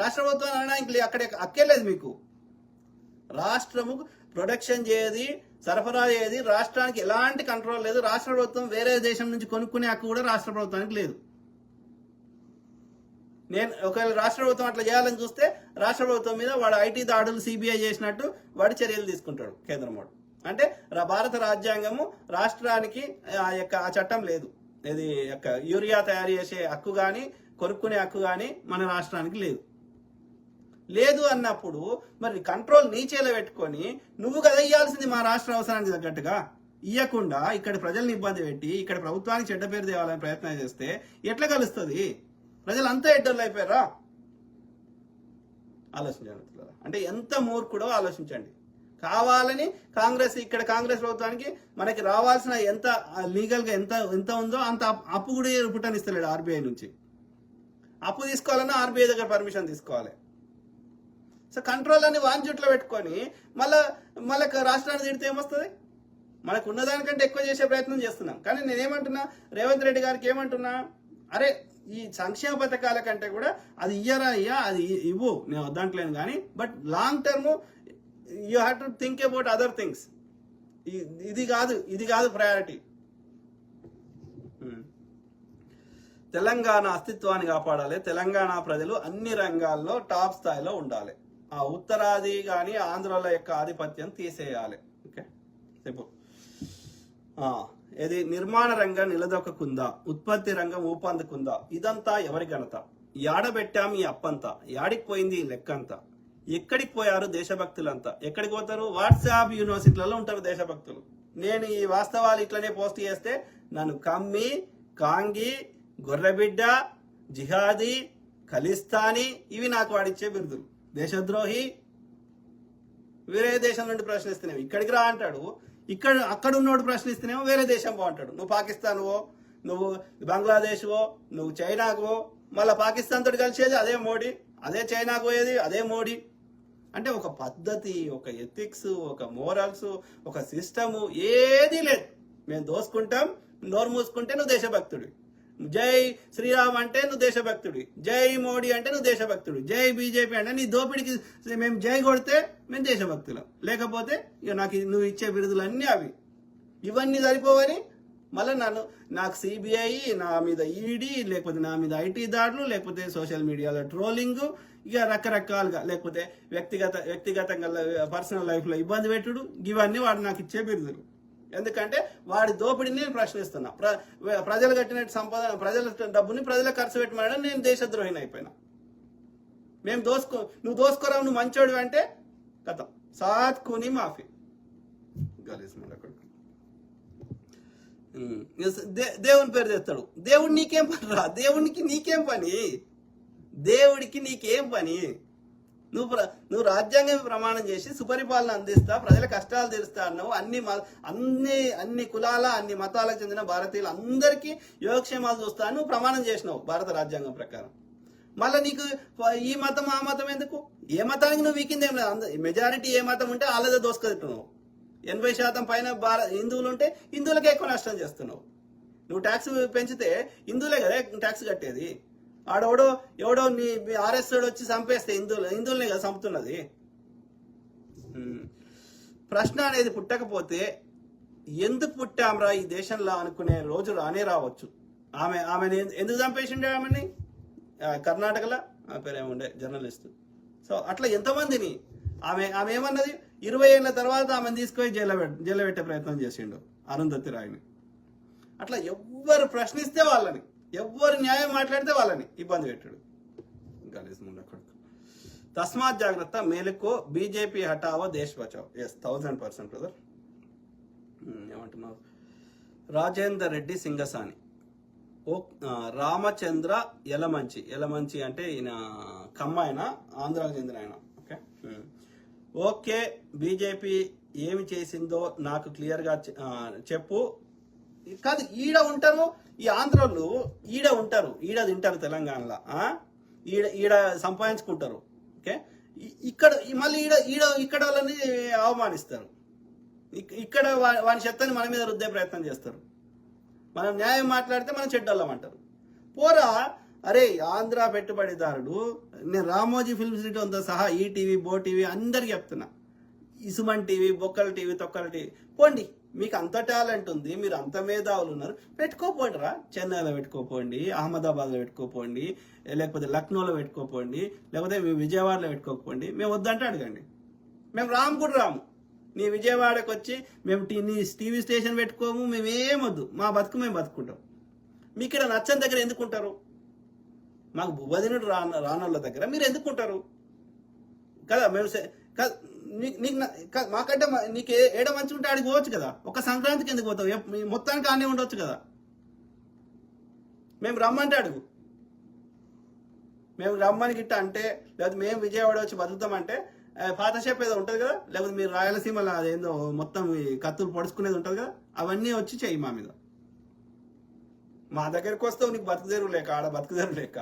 రాష్ట్ర ప్రభుత్వాన్ని అనడానికి అక్కడ హక్కేలేదు మీకు. రాష్ట్రము ప్రొడక్షన్ చేయది, సరఫరా చేయది, రాష్ట్రానికి ఎలాంటి కంట్రోల్ లేదు. రాష్ట్ర ప్రభుత్వం వేరే దేశం నుంచి కొనుక్కునే హక్కు కూడా రాష్ట్ర ప్రభుత్వానికి లేదు. నేను ఒకవేళ రాష్ట్ర ప్రభుత్వం అట్లా చేయాలని చూస్తే రాష్ట్ర ప్రభుత్వం మీద వాడు ఐటీ దాడులు సిబిఐ చేసినట్టు వాడు చర్యలు తీసుకుంటాడు కేంద్రం వాడు. అంటే భారత రాజ్యాంగము రాష్ట్రానికి ఆ చట్టం లేదు. ఇది యూరియా తయారు చేసే హక్కు కానీ, కొనుక్కునే హక్కు కానీ మన రాష్ట్రానికి లేదు అన్నప్పుడు మరి కంట్రోల్ నీచేలో పెట్టుకొని నువ్వు కదా ఇయ్యాల్సింది మా రాష్ట్ర అవసరానికి తగ్గట్టుగా. ఇయ్యకుండా ఇక్కడ ప్రజల్ని ఇబ్బంది పెట్టి ఇక్కడ ప్రభుత్వానికి చెడ్డ పేరు తేవాలని ప్రయత్నం చేస్తే ఎట్లా కలుస్తుంది? ప్రజలంతా ఎడ్డర్లు అయిపోయారా? ఆలోచించండి. అంటే ఎంత మూర్ఖుడో ఆలోచించండి. కావాలని కాంగ్రెస్ ప్రభుత్వానికి మనకి రావాల్సిన ఎంత లీగల్గా ఎంత ఉందో అంత అప్పు కూడా పుట్టనిస్తలేడు ఆర్బీఐ నుంచి. అప్పు తీసుకోవాలన్నా ఆర్బీఐ దగ్గర పర్మిషన్ తీసుకోవాలి. సో కంట్రోల్ అని వాన్ చుట్లో పెట్టుకొని మళ్ళీ రాష్ట్రాన్ని తిడితే ఏమొస్తుంది? మనకు ఉన్నదానికంటే ఎక్కువ చేసే ప్రయత్నం చేస్తున్నాం. కానీ నేనేమంటున్నా, రేవంత్ రెడ్డి గారికి ఏమంటున్నా, అరే ఈ సంక్షేమ పథకాల కంటే కూడా అది అది ఇవ్వు, నేను వద్దంటలేను. కానీ but long term you have to think about other things. ఇది కాదు ప్రయారిటీ. తెలంగాణ అస్తిత్వాన్ని కాపాడాలి. తెలంగాణ ప్రజలు అన్ని రంగాల్లో టాప్ స్థాయిలో ఉండాలి. ఆ ఉత్తరాది కానీ ఆంధ్రాల యొక్క ఆధిపత్యం తీసేయాలి. ఓకే, చెప్పు. ఇది నిర్మాణ రంగం నిలదొక్కుందా, ఉత్పత్తి రంగం ఊపందుకుందా, ఇదంతా ఎవరి ఘనత? యాడబెట్టాం ఈ అప్పంతా, యాడికి పోయింది ఈ లెక్కంతా, ఎక్కడికి పోయారు దేశభక్తులంతా? ఎక్కడికి పోతారు? వాట్సాప్ యూనివర్సిటీలలో ఉంటారు దేశభక్తులు. నేను ఈ వాస్తవాలు ఇట్లనే పోస్ట్ చేస్తే నన్ను కమ్మి, కాంగి, గొర్రెబిడ్డ, జిహాదీ, ఖలిస్తానీ ఇవి నాకు వాడిచ్చే బిరుదులు. దేశద్రోహి, వేరే దేశం నుండి ప్రశ్నిస్తున్నావు ఇక్కడికి రా అంటాడు. అక్కడ ఉన్నోడు ప్రశ్నిస్తేనేమో వేరే దేశం బాగుంటాడు. నువ్వు పాకిస్తాన్వో, నువ్వు బంగ్లాదేశ్వో, నువ్వు చైనాకో, మళ్ళీ పాకిస్తాన్ తోటి కలిసేది అదే మోడీ, అదే చైనాకు పోయేది అదే మోడీ. అంటే ఒక పద్ధతి, ఒక ఎథిక్స్, ఒక మోరల్స్, ఒక సిస్టము ఏదీ లేదు. మేము దోసుకుంటాం, నోరు మూసుకుంటే నువ్వు దేశభక్తుడి. జై శ్రీరామ్ అంటే నువ్వు దేశభక్తుడి, జై మోడీ అంటే నువ్వు దేశభక్తుడు, జై బీజేపీ అంటే నీ దోపిడికి మేము జై కొడితే మేము దేశభక్తులం, లేకపోతే ఇక నాకు నువ్వు ఇచ్చే బిరుదులన్నీ అవి. ఇవన్నీ సరిపోవని మళ్ళీ నాకు సిబిఐ, నా మీద ఈడీ, లేకపోతే నా మీద ఐటీ దాడులు, లేకపోతే సోషల్ మీడియాలో ట్రోలింగ్, ఇక రకరకాలుగా, లేకపోతే వ్యక్తిగతంగా పర్సనల్ లైఫ్లో ఇబ్బంది పెట్టుడు, ఇవన్నీ వాడు నాకు ఇచ్చే బిరుదులు. ఎందుకంటే వాడి దోపిడిని నేను ప్రశ్నిస్తున్నా. ప్రజలు కట్టిన సంపద, ప్రజల డబ్బుని ప్రజలకు ఖర్చు పెట్టమని నేను దేశద్రోహిని అయిపోయినా. నువ్వు దోసుకోరావు, నువ్వు మంచోడు అంటే కథ సాత్కుని మాఫీ గలీజ్ మనకు. దేవుని పేరు తెస్తాడు. దేవుడు నీకేం పని రా? దేవుడికి నీకేం పని? దేవుడికి నీకేం పని? నువ్వు రాజ్యాంగం ప్రమాణం చేసి సుపరిపాలన అందిస్తా, ప్రజల కష్టాలు తీరుస్తా అన్నావు. అన్ని కులాల, అన్ని మతాలకు చెందిన భారతీయులు అందరికీ యోగక్షేమాలు చూస్తా అని నువ్వు ప్రమాణం చేసినావు భారత రాజ్యాంగం ప్రకారం. మళ్ళీ నీకు ఈ మతం ఆ మతం ఎందుకు? ఏ మతానికి నువ్వు వీకిందేం లేదు. మెజారిటీ ఏ మతం ఉంటే వాళ్ళదే దోసుకెళ్తున్నావు. 80% పైన హిందువులు ఉంటే హిందువులకే ఎక్కువ నష్టం చేస్తున్నావు. నువ్వు ట్యాక్స్ పెంచితే హిందువులే కదా ట్యాక్స్ కట్టేది. ఎవడో నీ ఆర్ఎస్ వచ్చి చంపేస్తే హిందువులనే కదా చంపుతున్నది. ప్రశ్న అనేది పుట్టకపోతే ఎందుకు పుట్టాంరా ఈ దేశంలో అనుకునే రోజు రానే రావచ్చు. ఆమెను ఎందుకు చంపేసిండే? ఆమెని కర్ణాటకలో ఆ పేరేముండే జర్నలిస్ట్. సో అట్లా ఎంతమందిని ఆమె ఏమన్నది? 20 ఏళ్ళ తర్వాత ఆమెను తీసుకొని జైల్లో పెట్టే ప్రయత్నం చేసిండు అరుంధతి రాయ్ని. అట్లా ఎవ్వరు ప్రశ్నిస్తే వాళ్ళని, ఎవ్వరు న్యాయం మాట్లాడితే వాళ్ళని ఇబ్బంది పెట్టాడు. తస్మాత్ జాగ్రత్త, మేలుకో, బీజేపీ హటావో, దేశ్ బచావో. Yes, 1000% brother. ఏమంటున్నావు? రాజేందర్ రెడ్డి సింగసాని. రామచంద్ర యలమంచి అంటే ఈయన కమ్మాయన, ఆంధ్రాకు చెందిన ఆయన. ఓకే, బీజేపీ ఏమి చేసిందో నాకు క్లియర్గా చెప్పు. కాదు, ఈడ ఉంటారు ఈ ఆంధ్రోళ్ళు, ఈడ ఉంటారు, ఈడ తింటారు తెలంగాణలో, ఈడ సంపాదించుకుంటారు. ఓకే, ఇక్కడ మళ్ళీ ఇక్కడ వాళ్ళని అవమానిస్తారు. ఇక్కడ వాని చెత్తని మన మీద రుద్దే ప్రయత్నం చేస్తారు. మనం న్యాయం మాట్లాడితే మనం చెడ్డోళ్ళం అంటారు. పోరా, అరే ఆంధ్ర పెట్టుబడిదారుడు, నేను రామోజీ ఫిల్మ్ సిటీతో సహా ఈటీవీ, బో టీవీ అందరికి చెప్తున్నా, ఇసుమన్ టీవీ, బొక్కల టీవీ, తొక్కల టీవీ పోండి. మీకు అంత టాలెంట్ ఉంది, మీరు అంత మేధావులు ఉన్నారు, పెట్టుకోపోండిరా. చెన్నైలో పెట్టుకోపోండి, అహ్మదాబాద్లో పెట్టుకోపోండి, లేకపోతే లక్నోలో పెట్టుకోపోండి, లేకపోతే మీ విజయవాడలో పెట్టుకోకపోండి. మేము వద్దంటే అడగండి, మేము రాము. నీ విజయవాడకు వచ్చి మేము నీ టీవీ స్టేషన్ పెట్టుకోము, మేమేమొద్దు, మా బతుకు మేము బతుకుంటాం. మీకు ఇక్కడ నచ్చని దగ్గర ఎందుకుంటారు? మాకు బువ్వదినుడు రానోళ్ళ దగ్గర మీరు ఎందుకుంటారు కదా? మేము మాకంటే నీకు ఏడ మంచి ఉంటే ఆడికి పోవచ్చు కదా. ఒక సంక్రాంతికి ఎందుకు పోతావు? మొత్తానికి ఆనే ఉండొచ్చు కదా. మేము రమ్మంటే అడుగు, మేము రమ్మని గిట్ట అంటే, లేకపోతే మేము విజయవాడ వచ్చి బతుకుతామంటే పాత షేప్ ఏదో ఉంటుంది కదా, లేకపోతే మీరు రాయలసీమలో అదేందో మొత్తం కత్తులు పొడుచుకునేది ఉంటుంది కదా, అవన్నీ వచ్చి చెయ్యి మా మీద. మా దగ్గరికి వస్తావు, నీకు బతుకుదేరు లేక, ఆడ బతుకుదేరు లేక,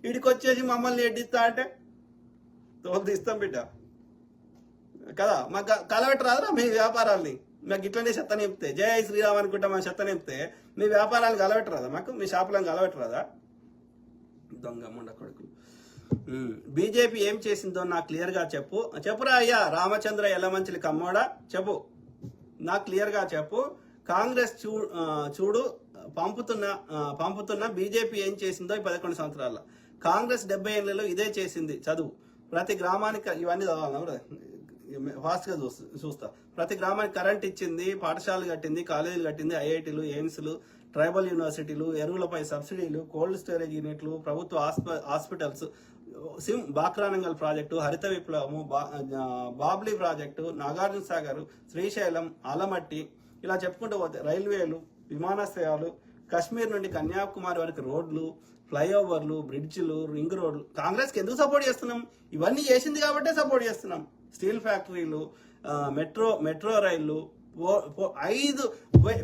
ఇడికి వచ్చేసి మమ్మల్ని ఎడ్డిస్తా అంటే తోలు తీస్తాం బిడ్డ కదా. మాకు కలవెట్టరాదురా మీ వ్యాపారాల్ని. మాకు ఇట్లనే చెత్త నింపితే, జయ శ్రీరామ్ అనుకుంటా మా చెత్త నింపితే మీ వ్యాపారాలు కలవెట్టరాదా? మాకు మీ షాపులను కలవెట్టరాదా? దొంగ ముండ కొడుకులు. బీజేపీ ఏం చేసిందో నాకు క్లియర్గా చెప్పురా అయ్యా. రామచంద్ర యలమంచిలి కమ్మోడా, నాకు క్లియర్గా చెప్పు. కాంగ్రెస్ చూడు పంపుతున్న బీజేపీ ఏం చేసిందో ఈ 11 సంవత్సరాల్లో. కాంగ్రెస్ 70 ఏళ్లలో ఇదే చేసింది. చదువు. ప్రతి గ్రామానికి, ఇవన్నీ చదవాలి ఫాస్ట్గా చూస్తా. ప్రతి గ్రామానికి కరెంట్ ఇచ్చింది, పాఠశాలలు కట్టింది, కాలేజీలు కట్టింది, ఐఐటీలు, ఎయిమ్స్లు, ట్రైబల్ యూనివర్సిటీలు, ఎరువులపై సబ్సిడీలు, కోల్డ్ స్టోరేజ్ యూనిట్లు, ప్రభుత్వ హాస్పిటల్స్, బాక్రానంగల్ ప్రాజెక్టు, హరిత విప్లవము, బాబ్లీ ప్రాజెక్టు, నాగార్జున సాగర్, శ్రీశైలం, ఆలమట్టి, ఇలా చెప్పుకుంటూ పోతే రైల్వేలు, విమానాశ్రయాలు, కశ్మీర్ నుండి కన్యాకుమారి వరకు రోడ్లు, ఫ్లైఓవర్లు, బ్రిడ్జిలు, రింగ్ రోడ్లు. కాంగ్రెస్కి ఎందుకు సపోర్ట్ చేస్తున్నాం? ఇవన్నీ చేసింది కాబట్టే సపోర్ట్ చేస్తున్నాం. స్టీల్ ఫ్యాక్టరీలు, మెట్రో రైళ్లు, 5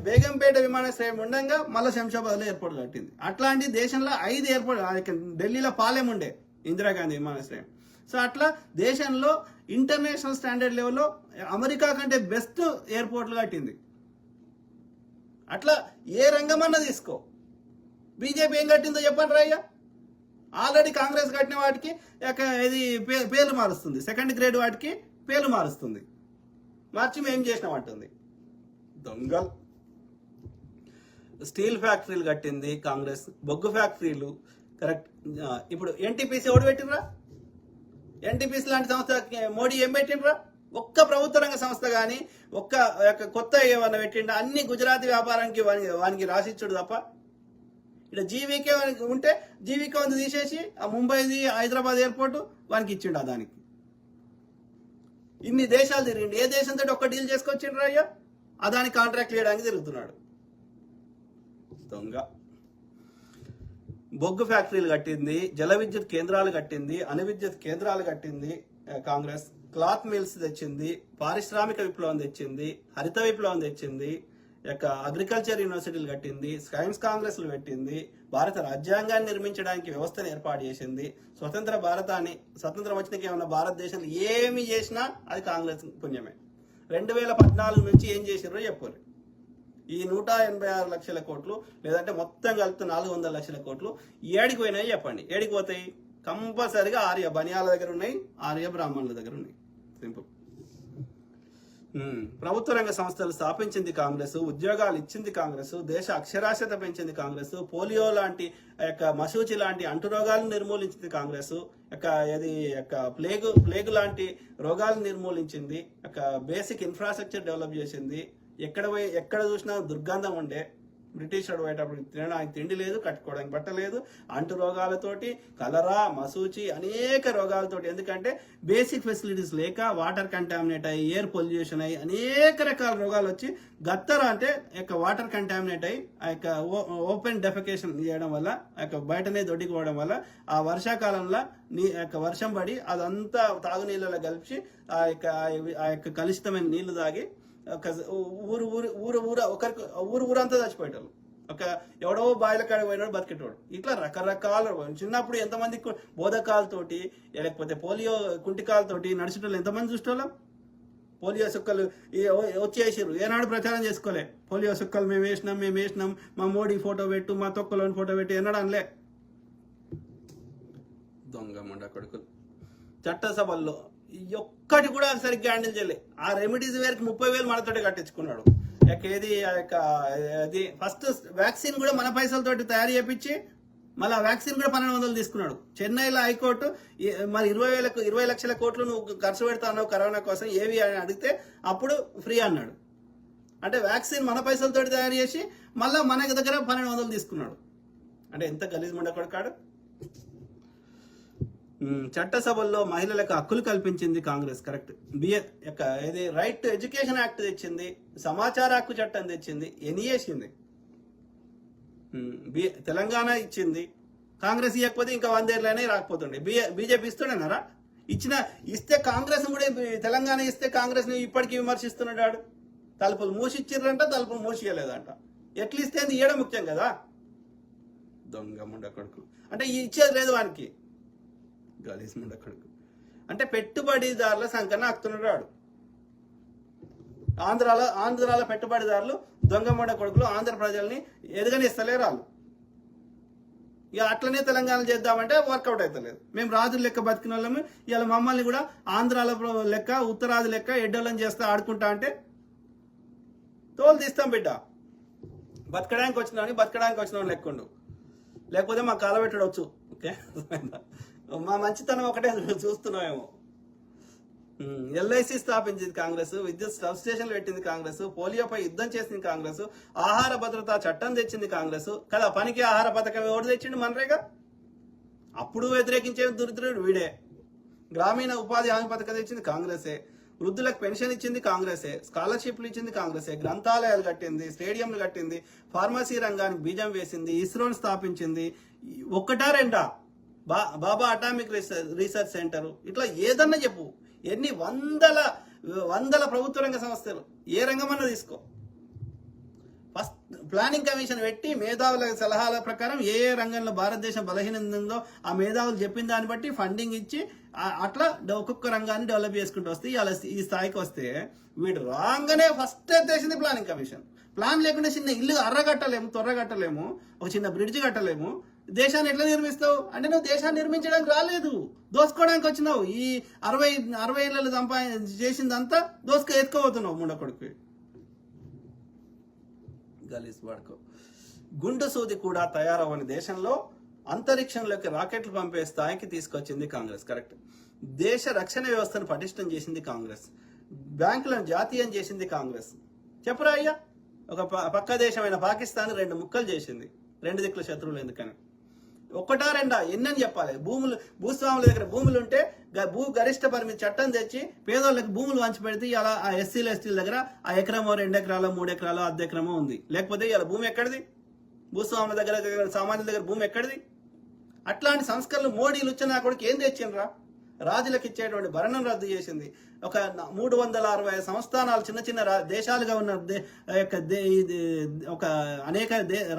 బేగంపేట విమానాశ్రయం ఉండగా మళ్ళీ శంషాబాద్లో ఎయిర్పోర్ట్ కట్టింది. అట్లాంటి దేశంలో 5 ఎయిర్పోర్ట్, ఢిల్లీలో పాలెం ఉండే ఇందిరాగాంధీ విమానాశ్రయం. సో అట్లా దేశంలో ఇంటర్నేషనల్ స్టాండర్డ్ లెవెల్లో అమెరికా కంటే బెస్ట్ ఎయిర్పోర్ట్లు కట్టింది. అట్లా ఏ రంగమన్నా తీసుకో. బీజేపీ ఏం కట్టిందో చెప్పండి రాయ్యా. ఆల్రెడీ కాంగ్రెస్ కట్టిన వాటికి ఇది పేర్లు మారుస్తుంది, 2nd గ్రేడ్ వాటికి పేర్లు మారుస్తుంది, మార్చి మేము చేసినాం అంటుంది. దొంగలు. స్టీల్ ఫ్యాక్టరీలు కట్టింది కాంగ్రెస్, బొగ్గు ఫ్యాక్టరీలు కరెక్ట్. ఇప్పుడు ఎన్టీపీసీ ఎవడు పెట్టినరా? ఎన్టీపీసీ లాంటి సంస్థ మోడీ ఏం పెట్టినరా? ఒక్క ప్రభుత్వ రంగ సంస్థ కానీ ఒక్క కొత్త ఏమన్నా పెట్టిండా? అన్ని గుజరాతీ వ్యాపారానికి వానికి రాసిచ్చుడు తప్ప. ఇక్కడ జీవీకే ఉంటే జీవీకే ఉంది తీసేసి ఆ ముంబైది హైదరాబాద్ ఎయిర్పోర్ట్ వానికి ఇచ్చిండు. దానికి ఇన్ని దేశాలు తిరిగిండు, ఏ దేశంతో ఒక్క డీల్ చేసుకొచ్చిండ్రు అయ్యా? అదాని కాంట్రాక్ట్ చేయడానికి తిరుగుతున్నాడు దొంగ. బొగ్గు ఫ్యాక్టరీలు కట్టింది, జల విద్యుత్ కేంద్రాలు కట్టింది, అణు విద్యుత్ కేంద్రాలు కట్టింది కాంగ్రెస్. క్లాత్ మిల్స్ తెచ్చింది, పారిశ్రామిక విప్లవం తెచ్చింది, హరిత విప్లవం తెచ్చింది, అగ్రికల్చర్ యూనివర్సిటీలు కట్టింది, సైన్స్ కాంగ్రెస్లు పెట్టింది, భారత రాజ్యాంగాన్ని నిర్మించడానికి వ్యవస్థను ఏర్పాటు చేసింది. స్వతంత్రం వచ్చినాక ఏమన్నా భారతదేశంలో ఏమి చేసినా అది కాంగ్రెస్ పుణ్యమే. 2014 నుంచి ఏం చేసిర్రో చెప్పారు. ఈ 186 లక్షల కోట్లు లేదంటే మొత్తం కలిపి 400 లక్షల కోట్లు ఏడికి పోయినాయి చెప్పండి. ఏడికి పోతాయి? కంపల్సరిగా ఆర్య బనియాల దగ్గర ఉన్నాయి, ఆర్య బ్రాహ్మణుల దగ్గర ఉన్నాయి. సింపుల్. ప్రభుత్వ రంగ సంస్థలు స్థాపించింది కాంగ్రెస్, ఉద్యోగాలు ఇచ్చింది కాంగ్రెస్, దేశ అక్షరాస్యత పెంచింది కాంగ్రెస్, పోలియో లాంటి మశూచి లాంటి అంటురోగాలను నిర్మూలించింది కాంగ్రెస్, ప్లేగు లాంటి రోగాలను నిర్మూలించింది, బేసిక్ ఇన్ఫ్రాస్ట్రక్చర్ డెవలప్ చేసింది. ఎక్కడ చూసినా దుర్గంధం ఉండే. బ్రిటిష్ వాడు పోయేటప్పుడు తినడానికి తిండి లేదు, కట్టుకోవడానికి బట్ట లేదు, అంటు రోగాలతోటి, కలరా, మసూచి అనేక రోగాలతోటి. ఎందుకంటే బేసిక్ ఫెసిలిటీస్ లేక వాటర్ కంటామినేట్ అయ్యి, ఎయిర్ పొల్యూషన్ అయ్యి అనేక రకాల రోగాలు వచ్చి గత్తర అంటే వాటర్ కంటామినేట్ అయ్యి ఓపెన్ డెఫికేషన్ చేయడం వల్ల బయటనే దొడ్డిపోవడం వల్ల ఆ వర్షాకాలంలో వర్షం పడి అదంతా తాగునీళ్ళలో కలిపి ఆ యొక్క కలుషితమైన నీళ్లు తాగి ఊరంతా చచ్చిపోయేటోళ్ళు. ఎవడో బాయిల కాడికి పోయినాడు బతికేటోడు. ఇట్లా రకరకాల చిన్నప్పుడు ఎంతమంది బోధకాలతోటి లేకపోతే పోలియో కుంటికాలతోటి నడిచేటోళ్ళు ఎంతమంది చూసేటోళ్ళం. పోలియో సుక్కలు వచ్చేసారు, ఏనాడు ప్రచారం చేసుకోలే. పోలియో సుక్కలు మేము వేసినాం, మా మోడీ ఫోటో పెట్టు, మా తొక్కలోని ఫోటో పెట్టు ఏనాడు అనలే. దొంగ మండ కొడుకులు. చట్టసభల్లో ఒక్కటి కూడా సరిగ్గా హ్యాండిల్ చేయలే. ఆ రెమెడీస్ వేరికి 30,000 మనతోటి కట్టించుకున్నాడు. అది ఫస్ట్ వ్యాక్సిన్ కూడా మన పైసలతోటి తయారు చేయించి మళ్ళీ ఆ వ్యాక్సిన్ కూడా 1,200 తీసుకున్నాడు. చెన్నైలో హైకోర్టు మరి 20 లక్షల కోట్లు నువ్వు ఖర్చు పెడతావు కరోనా కోసం ఏవి అని అడిగితే అప్పుడు ఫ్రీ అన్నాడు. అంటే వ్యాక్సిన్ మన పైసలతోటి తయారు చేసి మళ్ళీ మన దగ్గర 1,200 తీసుకున్నాడు. అంటే ఎంత గలీజ్ మండకొడకాడు. చట్టసభల్లో మహిళలకు హక్కులు కల్పించింది Congress. Correct. Right to education act తెచ్చింది, సమాచార హక్కు చట్టం తెచ్చింది, ఎన్నియేసింది. తెలంగాణ ఇచ్చింది. కాంగ్రెస్ ఇవ్వకపోతే ఇంకా 100 ఏళ్ళనే రాకపోతుండే. బీజేపీ ఇస్తుండేనారా? ఇస్తే కాంగ్రెస్ కూడా తెలంగాణ ఇస్తే కాంగ్రెస్ ని ఇప్పటికీ విమర్శిస్తున్నాడు. తలుపులు మూసిచ్చిర్రంట, తలుపులు మూసియలేదంట. ఎట్లా ఇస్తే ఇవ్వడం ముఖ్యం కదా. దొంగ ముండ కొడుకు. అంటే ఇచ్చేది లేదు వానికి. గలీజ్ ముండ కొడుకు. అంటే పెట్టుబడిదారుల సంఖ్యను ఆకుతున్నాడు వాడు. ఆంధ్రాలో పెట్టుబడిదారులు దొంగ ముండ కొడుకులు ఆంధ్ర ప్రజల్ని ఎదగనిస్తలేరు వాళ్ళు. ఇక అట్లనే తెలంగాణ చేద్దామంటే వర్కౌట్ అవుతలేదు. మేము రాజుల లెక్క బతికిన వాళ్ళము ఇలా మమ్మల్ని కూడా ఆంధ్రాల లెక్క ఉత్తరాది లెక్క ఎడ్డోళ్ళని చేస్తా ఆడుకుంటా అంటే తోలు తీస్తాం బిడ్డ. బతకడానికి వచ్చిన లెక్కుండు, లేకపోతే మా కాలబెట్టడు వచ్చు. ఓకే, మా మంచితనం ఒకటే చూస్తున్నామేమో. ఎల్ఐసి స్థాపించింది కాంగ్రెస్, విద్యుత్ సబ్ స్టేషన్లు పెట్టింది కాంగ్రెస్, పోలియోపై యుద్ధం చేసింది కాంగ్రెస్, ఆహార భద్రతా చట్టం తెచ్చింది కాంగ్రెస్ కదా. పనికి ఆహార పథకం ఎవరు తెచ్చిండు? మనరేగా. అప్పుడు వ్యతిరేకించే దరిద్రుడు వీడే. గ్రామీణ ఉపాధి హామీ పథకం తెచ్చింది కాంగ్రెసే, వృద్ధులకు పెన్షన్ ఇచ్చింది కాంగ్రెసే, స్కాలర్షిప్లు ఇచ్చింది కాంగ్రెసే, గ్రంథాలయాలు కట్టింది, స్టేడియంలు కట్టింది, ఫార్మసీ రంగానికి బీజం వేసింది, ఇస్రోని స్థాపించింది. ఒక్కటా రెండా? బాబా అటామిక్ రీసెర్చ్ సెంటర్. ఇట్లా ఏదన్నా చెప్పు. ఎన్ని వందల ప్రభుత్వ రంగ సంస్థలు, ఏ రంగమన్నా తీసుకో. ఫస్ట్ ప్లానింగ్ కమిషన్ పెట్టి మేధావుల సలహాల ప్రకారం ఏ రంగంలో భారతదేశం బలహీనంగా ఉందో ఆ మేధావులు చెప్పిన దాన్ని బట్టి ఫండింగ్ ఇచ్చి అట్లా ఒక్కొక్క రంగాన్ని డెవలప్ చేసుకుంటూ వస్తే ఈ స్థాయికి వస్తే వీడు రాగానే ఫస్ట్ తెచ్చింది ప్లానింగ్ కమిషన్. ప్లాన్ లేకుండా చిన్న ఇల్లు త్వరగట్టలేము, ఒక చిన్న బ్రిడ్జ్ కట్టలేము. దేశాన్ని ఎట్లా నిర్మిస్తావు అంటే నువ్వు దేశాన్ని నిర్మించడానికి రాలేదు, దోసుకోవడానికి వచ్చినావు. ఈ 60 ఏళ్ళలో చేసిందంతా ఎత్తుకోబోతున్నావు ముండ కొడుకు. గలీస్ పడుకో. గుండు సూది కూడా తయారవని దేశంలో అంతరిక్షంలోకి రాకెట్లు పంపే స్థాయికి తీసుకొచ్చింది కాంగ్రెస్. కరెక్ట్. దేశ రక్షణ వ్యవస్థను పటిష్టం చేసింది కాంగ్రెస్. బ్యాంకులను జాతీయం చేసింది కాంగ్రెస్. చెప్పరా అయ్యా, ఒక పక్క దేశమైన పాకిస్తాన్ 2 ముక్కలు చేసింది. 2 దిక్కుల శత్రువులు ఎందుకని? ఒకటా రెండా ఎన్నని చెప్పాలి? భూస్వాముల దగ్గర భూములు ఉంటే భూ గరిష్ట పరిమితి చట్టం తెచ్చి పేదోళ్ళకి భూములు వంచి పెడితే ఇలా ఆ ఎస్సీల ఎస్టీల దగ్గర ఆ ఎకరమో 2 ఎకరాలు 3 ఎకరాలు అర్ధ ఎకరమో ఉంది. లేకపోతే ఇలా భూమి ఎక్కడిది? భూస్వాముల దగ్గర సామాన్యుల దగ్గర భూమి ఎక్కడిది? అట్లాంటి సంస్కరణలు మోడీలు వచ్చినా కూడా ఏం తెచ్చిండ్రా? రాజులకు ఇచ్చేటువంటి భరణం రద్దు చేసింది. ఒక 360 సంస్థానాలు చిన్న చిన్న దేశాలుగా ఉన్న ఒక అనేక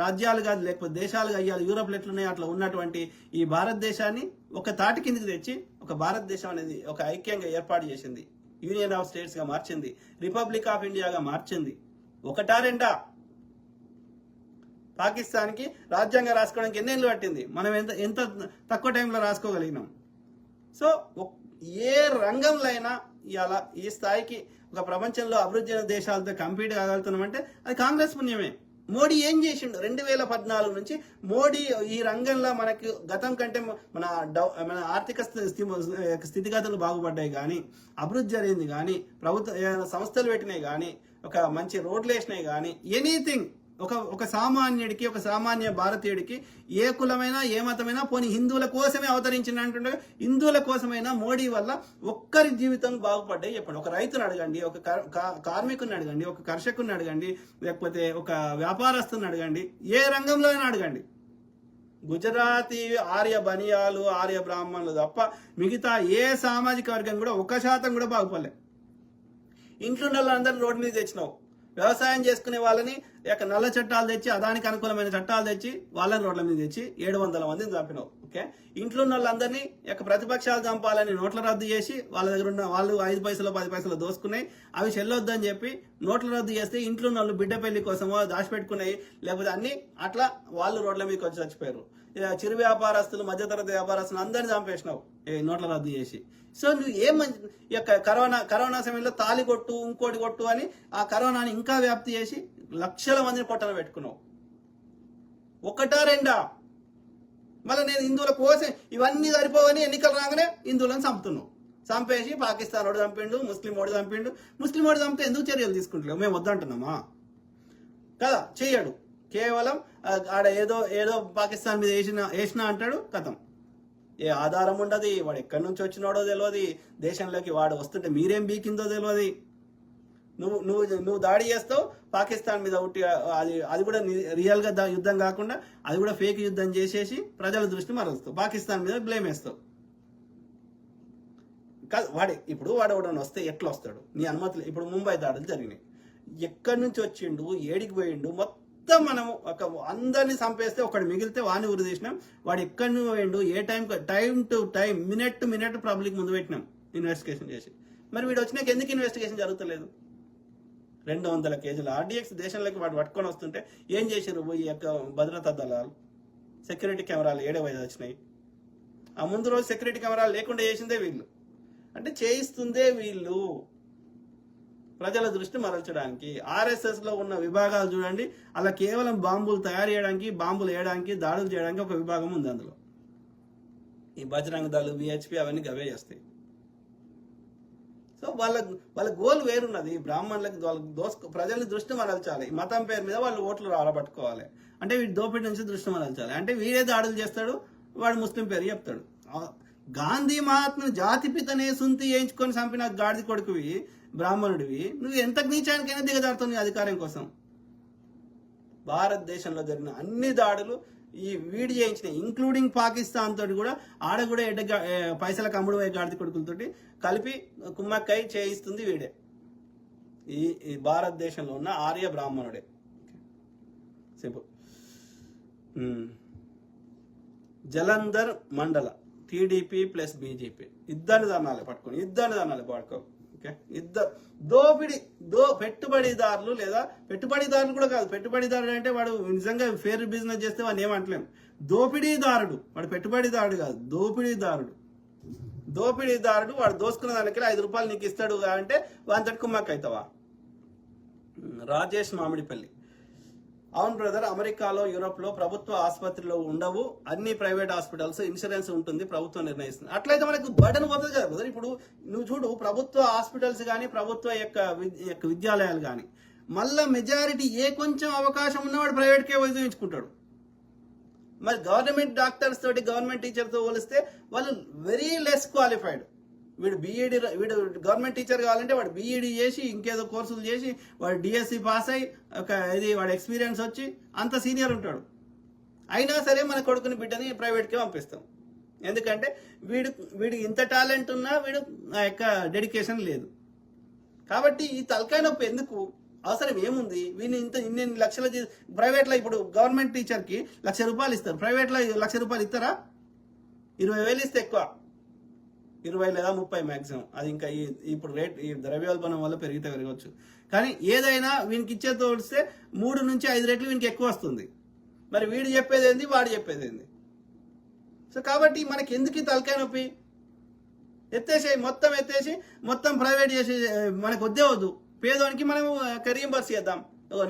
రాజ్యాలుగా లేకపోతే దేశాలుగా అయ్యాలి యూరోప్లో ఎట్లున్నాయి అట్లా ఉన్నటువంటి ఈ భారతదేశాన్ని ఒక తాటి కిందికి తెచ్చి ఒక భారతదేశం అనేది ఒక ఐక్యంగా ఏర్పాటు చేసింది. యూనియన్ ఆఫ్ స్టేట్స్ గా మార్చింది. రిపబ్లిక్ ఆఫ్ ఇండియాగా మార్చింది. ఒకటా రెండా? పాకిస్తాన్కి రాజ్యాంగం రాసుకోవడానికి ఎన్నేళ్ళు పట్టింది? మనం ఎంత తక్కువ టైంలో రాసుకోగలిగినాం. సో ఏ రంగంలో అయినా ఇలా ఈ స్థాయికి ఒక ప్రపంచంలో అభివృద్ధి దేశాలతో కంపీట్ కాగలుగుతున్నామంటే అది కాంగ్రెస్ పుణ్యమే. మోడీ ఏం చేసిండు? 2014 నుంచి మోడీ ఈ రంగంలో మనకి గతం కంటే మన ఆర్థిక స్థితిగతులు బాగుపడ్డాయి కానీ, అభివృద్ధి జరిగింది కానీ, ప్రభుత్వ సంస్థలు పెట్టినాయి కానీ, ఒక మంచి రోడ్లు వేసినాయి కానీ, ఎనీథింగ్ ఒక సామాన్యుడికి ఒక సామాన్య భారతీయుడికి ఏ కులమైనా ఏ మతమైనా పోనీ హిందువుల కోసమే అవతరించిన అంటుండే హిందువుల కోసమైనా మోడీ వల్ల ఒక్కరి జీవితం బాగుపడ్డాయి చెప్పండి. ఒక రైతుని అడగండి, ఒక కార్మికుని అడగండి, ఒక కర్షకుని అడగండి, లేకపోతే ఒక వ్యాపారస్తుని అడగండి, ఏ రంగంలో అయినా అడగండి. గుజరాతీ ఆర్య బనియాలు ఆర్య బ్రాహ్మణులు తప్ప మిగతా ఏ సామాజిక వర్గం కూడా 1% కూడా బాగుపడలే. ఇంట్లో వాళ్ళందరినీ రోడ్డు మీద తెచ్చినావు. వ్యవసాయం చేసుకునే వాళ్ళని నల్ల చట్టాలు తెచ్చి అదానికి అనుకూలమైన చట్టాలు తెచ్చి వాళ్ళని రోడ్ల మీద తెచ్చి 700 మందిని చంపినావు. ఓకే, ఇంట్లో ఉన్న వాళ్ళందరినీ ప్రతిపక్షాలు చంపాలని నోట్ల రద్దు చేసి వాళ్ళ దగ్గర ఉన్న వాళ్ళు 5 పైసలు 10 పైసలు దోసుకున్నాయి. అవి చెల్లొద్దని చెప్పి నోట్ల రద్దు చేస్తే ఇంట్లో ఉన్న వాళ్ళు బిడ్డ పెళ్లి కోసమో దాచిపెట్టుకున్నాయి, లేకపోతే అన్ని అట్లా వాళ్ళు రోడ్ల మీదకి వచ్చి చచ్చిపోయారు. చిరు వ్యాపారస్తులు మధ్యతరగతి వ్యాపారస్తులు అందరినీ చంపేసినావు నోట్ల రద్దు చేసి. సో నువ్వు ఈ యొక్క కరోనా సమయంలో తాలి కొట్టు ఇంకోటి కొట్టు అని ఆ కరోనాని ఇంకా వ్యాప్తి చేసి లక్షల మందిని పొట్టన పెట్టుకున్నావు. ఒకటా రెండా? మళ్ళీ నేను హిందువుల కోసం ఇవన్నీ సరిపోవని ఎన్నికలు రాగానే హిందువులను చంపుతున్నావు. చంపేసి పాకిస్తాన్ వాడు చంపిండు, ముస్లిం వాడు చంపిండు. ముస్లిం వాడు చంపితే ఎందుకు చర్యలు తీసుకుంటలేవు? మేము వద్దంటున్నామా? కదా, చెయ్యడు. కేవలం ఆడ ఏదో పాకిస్తాన్ మీద వేసినా అంటాడు. కథం, ఏ ఆధారం ఉండదు. వాడు ఎక్కడి నుంచి వచ్చినాడో తెలియదు. దేశంలోకి వాడు వస్తుంటే మీరేం బీకిందో తెలియదు. నువ్వు దాడి చేస్తావు పాకిస్తాన్ మీద ఉట్టి అది కూడా రియల్ గా యుద్ధం కాకుండా అది కూడా ఫేక్ యుద్ధం చేసేసి ప్రజల దృష్టి మరలుస్తావు. పాకిస్తాన్ మీద బ్లేమ్ వేస్తావు. ఇప్పుడు వాడు ఎవడన్నా వస్తే ఎట్లా వస్తాడు? నీ అనుమతి. ఇప్పుడు ముంబై దాడులు జరిగినాయి. ఎక్కడి నుంచి వచ్చిండు, ఏడికి పోయిండు, మొత్తం మనము అందరినీ చంపేస్తే ఒకటి మిగిలితే వాడిని ఉరి తీసినాం. వాడు ఎక్కడి నుంచి పోయిండు, ఏ time to time, minute to minute public ముందు పెట్టినాం ఇన్వెస్టిగేషన్ చేసి. మరి వీడు వచ్చినాక ఎందుకు ఇన్వెస్టిగేషన్ జరుగుతలేదు? 200 కేజీల ఆర్డీఎక్స్ దేశంలోకి వాడు పట్టుకొని వస్తుంటే ఏం చేశారు? ఈ యొక్క భద్రతా దళాలు సెక్యూరిటీ కెమెరాలు ఏడవైదు వచ్చినాయి. ఆ ముందు రోజు సెక్యూరిటీ కెమెరాలు లేకుండా చేసిందే వీళ్ళు. అంటే చేయిస్తుందే వీళ్ళు ప్రజల దృష్టి మరల్చడానికి. ఆర్ఎస్ఎస్ లో ఉన్న విభాగాలు చూడండి, అలా కేవలం బాంబులు తయారు చేయడానికి, బాంబులు వేయడానికి, దాడులు చేయడానికి ఒక విభాగం ఉంది. అందులో ఈ బజరంగ దళ్, విహెచ్పి అవన్నీ గవే చేస్తాయి. సో వాళ్ళ గోల్ వేరున్నది. బ్రాహ్మణులకి ప్రజల దృష్టి మరల్చాలి. మతం పేరు మీద వాళ్ళు ఓట్లు రాబట్టుకోవాలి. అంటే వీడి దోపిడి నుంచి దృష్టి మరల్చాలి. అంటే వీడే దాడులు చేస్తాడు, వాడు ముస్లిం పేరు చెప్తాడు. గాంధీ మహాత్ముని జాతిపితనే సుంతి వేయించుకొని చంపిన గాడిది కొడుకువి, బ్రాహ్మణుడివి, నువ్వు ఎంత నీచానికైనా దిగజారుతావు నీ అధికారం కోసం. భారతదేశంలో జరిగిన అన్ని దాడులు ఈ వీడి చేయించినాయి, ఇంక్లూడింగ్ పాకిస్తాన్ తోటి కూడా. ఆడ కూడా పైసలకు అమ్ముడు పోయే గాడిది కొడుకులతోటి కలిపి కుమ్మక్కై చేయిస్తుంది వీడే. ఈ భారతదేశంలో ఉన్న ఆర్య బ్రాహ్మణుడే. సింపుల్. జలంధర్ మండల టీడీపీ ప్లస్ బీజేపీ ఇద్దరిని దన్నాలి పట్టుకో. ఓకే, పెట్టుబడిదారులు లేదా పెట్టుబడిదారులు కూడా కాదు. పెట్టుబడిదారుడు అంటే వాడు నిజంగా ఫేర్ బిజినెస్ చేస్తే వాడిని ఏమంటలేము. దోపిడీదారుడు వాడు, పెట్టుబడిదారుడు కాదు, దోపిడీదారుడు. వాడు దోసుకున్న దానికి 5 రూపాయలు నీకు ఇస్తాడు అంటే వాంతటి కుమ్మక్క అవుతావా? రాజేష్ మామిడిపల్లి అవును బ్రదర్, అమెరికాలో యూరోప్లో ప్రభుత్వ ఆసుపత్రిలో ఉండవు, అన్ని ప్రైవేట్ హాస్పిటల్స్, ఇన్సూరెన్స్ ఉంటుంది, ప్రభుత్వం నిర్ణయిస్తుంది. అట్లయితే మనకు బర్డన్ పోతుంది కదా బ్రదర్. ఇప్పుడు నువ్వు చూడు, ప్రభుత్వ హాస్పిటల్స్ కానీ ప్రభుత్వ యొక్క విద్యాలయాలు కానీ మళ్ళా మెజారిటీ కొంచెం అవకాశం ఉన్నవాడు ప్రైవేట్కే వదిలించుకుంటాడు. మరి గవర్నమెంట్ డాక్టర్స్ తోటి గవర్నమెంట్ టీచర్తో పోలిస్తే వాళ్ళు వెరీ లెస్ క్వాలిఫైడ్. వీడు గవర్నమెంట్ టీచర్ కావాలంటే వాడు బీఈడీ చేసి ఇంకేదో కోర్సులు చేసి వాడు డిఎస్సి పాస్ అయ్యి వాడు ఎక్స్పీరియన్స్ వచ్చి అంత సీనియర్ ఉంటాడు. అయినా సరే మన కొడుకుని బిడ్డని ప్రైవేట్కి పంపిస్తాం. ఎందుకంటే వీడు ఇంత టాలెంట్ ఉన్నా వీడు ఆ యొక్క డెడికేషన్ లేదు. కాబట్టి ఈ తలకాయ నొప్పి ఎందుకు? అవసరం ఏముంది? వీళ్ళు ఇన్ని లక్షల ప్రైవేట్లో ఇప్పుడు గవర్నమెంట్ టీచర్కి ₹1,00,000 ఇస్తారు, ప్రైవేట్లో ₹1,00,000 ఇస్తారా? 20,000 ఇస్తే ఎక్కువ, 20 లేదా 30 మ్యాక్సిమం. అది ఇంకా ఇప్పుడు రేట్ ఈ ద్రవ్యోల్బణం వల్ల పెరగవచ్చు. కానీ ఏదైనా వీనికి ఇచ్చే తోడిస్తే 3 నుంచి 5 రెట్లు వీనికి ఎక్కువ వస్తుంది. మరి వీడు చెప్పేది ఏంది, వాడు చెప్పేది ఏంది? సో కాబట్టి మనకి ఎందుకు తలకాయ నొప్పి? మొత్తం ఎత్తేసి మొత్తం ప్రైవేట్ చేసి మనకు వద్దు. పేదోనికి మనం రీయింబర్స్ చేద్దాం.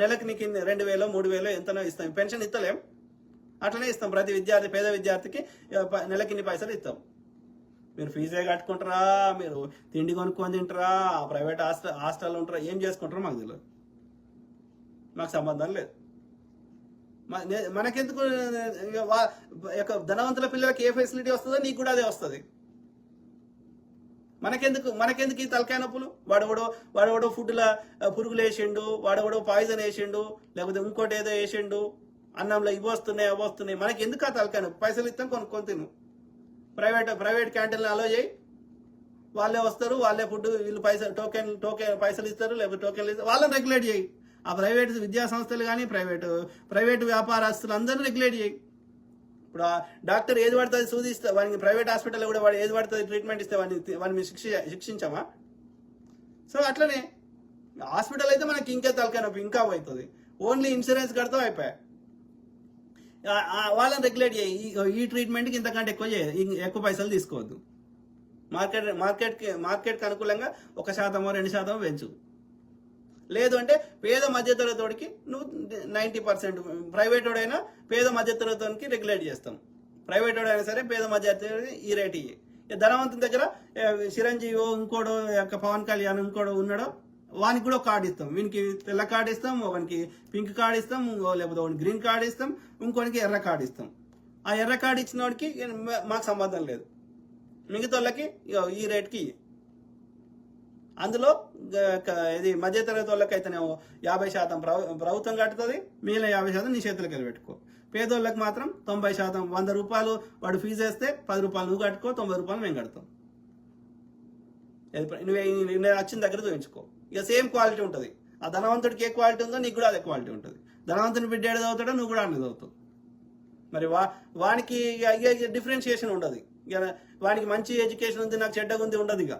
నెలకి నీకు 2,000 3,000 ఎంతనో ఇస్తాం. పెన్షన్ ఇస్తలేం, అట్లనే ఇస్తాం. ప్రతి విద్యార్థి, పేద విద్యార్థికి నెలకి ఇన్ని పైసలు ఇస్తాం. మీరు ఫీజే కట్టుకుంటారా, మీరు తిండి కొనుక్కొని తింటారా, ప్రైవేట్ హాస్టల్లో ఉంటారా, ఏం చేసుకుంటారో మాకు తెలియదు, మాకు సంబంధం లేదు. మనకెందుకు? ధనవంతుల పిల్లలకి ఏ ఫెసిలిటీ వస్తుందో నీకు కూడా అదే వస్తుంది. మనకెందుకు ఈ తలకాయ నొప్పులు? వాడెవడో ఫుడ్లో పురుగులు వేసిండు, వాడెవడో పాయిజన్ వేసిండు, లేకపోతే ఇంకోటి ఏదో వేసిండు, అన్నంలో ఇవి వస్తున్నాయి అవి వస్తున్నాయి. మనకి ఎందుకు ఆ తలకాయ నొప్పి? పైసలు ఇస్తాం, కొనుక్కొని తిను. ప్రైవేట్ క్యాంటీన్లు అలో చేయి, వాళ్ళే వస్తారు, వాళ్ళే ఫుడ్, వీళ్ళు టోకెన్ పైసలు ఇస్తారు, లేకపోతే టోకెన్లు ఇస్తారు, వాళ్ళని రెగ్యులేట్ చేయి. ఆ ప్రైవేట్ విద్యా సంస్థలు కానీ ప్రైవేట్ వ్యాపారస్తులు అందరూ రెగ్యులేట్ చేయి. ఇప్పుడు ఆ డాక్టర్ ఏది పడుతుంది సూదిస్తే వాడిని, ప్రైవేట్ హాస్పిటల్లో కూడా వాడు ఏది పడుతుంది ట్రీట్మెంట్ ఇస్తే వాడిని శిక్షించామా? సో అట్లనే హాస్పిటల్ అయితే మనకి ఇంకా తలకాయ నొప్పి ఇంకా అవుతుంది. ఓన్లీ ఇన్సూరెన్స్ కడతాం, అయిపోయాయి. వాళ్ళని రెగ్యులేట్ చేయి. ఈ ట్రీట్మెంట్కి ఇంతకంటే ఎక్కువ పైసలు తీసుకోవద్దు. మార్కెట్కి అనుకూలంగా 1% 2% పెంచు. లేదు అంటే పేద మధ్యతరగతికి నువ్వు 90%, ప్రైవేట్ వాడైనా పేద మధ్యతరగతికి రెగ్యులేట్ చేస్తాం. ప్రైవేట్ వాడైనా సరే పేద మధ్యతరగతి ఈ రేట్ ఇయ్యి. ధనవంతుని దగ్గర చిరంజీవి ఇంకోడు పవన్ కళ్యాణ్ ఇంకోడు ఉన్నాడో వానికి కూడా కార్డు ఇస్తాం. వీనికి తెల్ల కార్డు ఇస్తాం, ఒకనికి పింక్ కార్డు ఇస్తాం, లేకపోతే ఒకటి గ్రీన్ కార్డు ఇస్తాం, ఇంకోనికి ఎర్ర కార్డు ఇస్తాం. ఆ ఎర్ర కార్డు ఇచ్చిన వాడికి మాకు సంబంధం లేదు. మిగతా వాళ్ళకి ఈ రేట్కి. అందులో ఇది మధ్యతరగతి వాళ్ళకి అయితేనేమో 50% ప్రభుత్వం కట్టుతుంది, మిగిలిన 50% నీ చేతులకు వెళ్ళి పెట్టుకో. పేదోళ్ళకి మాత్రం 90%, ₹100 వాడు ఫీజు వేస్తే ₹10 నువ్వు కట్టుకో, ₹90 మేము కడతాం. నువ్వు వచ్చిన దగ్గర చూపించుకో. ఇక సేమ్ క్వాలిటీ ఉంటుంది. ఆ ధనవంతుడికి ఏ క్వాలిటీ ఉందో నీకు కూడా అదే క్వాలిటీ ఉంటుంది. ధనవంతుని బిడ్డ ఏడు చదువుతాడో నువ్వు కూడా అన్నది చదువుతావు. మరి వానికి డిఫరెన్షియేషన్ ఉండదు. ఇక వానికి మంచి ఎడ్యుకేషన్ ఉంది, నాకు చెడ్డగా ఉంది ఉండదు. ఇక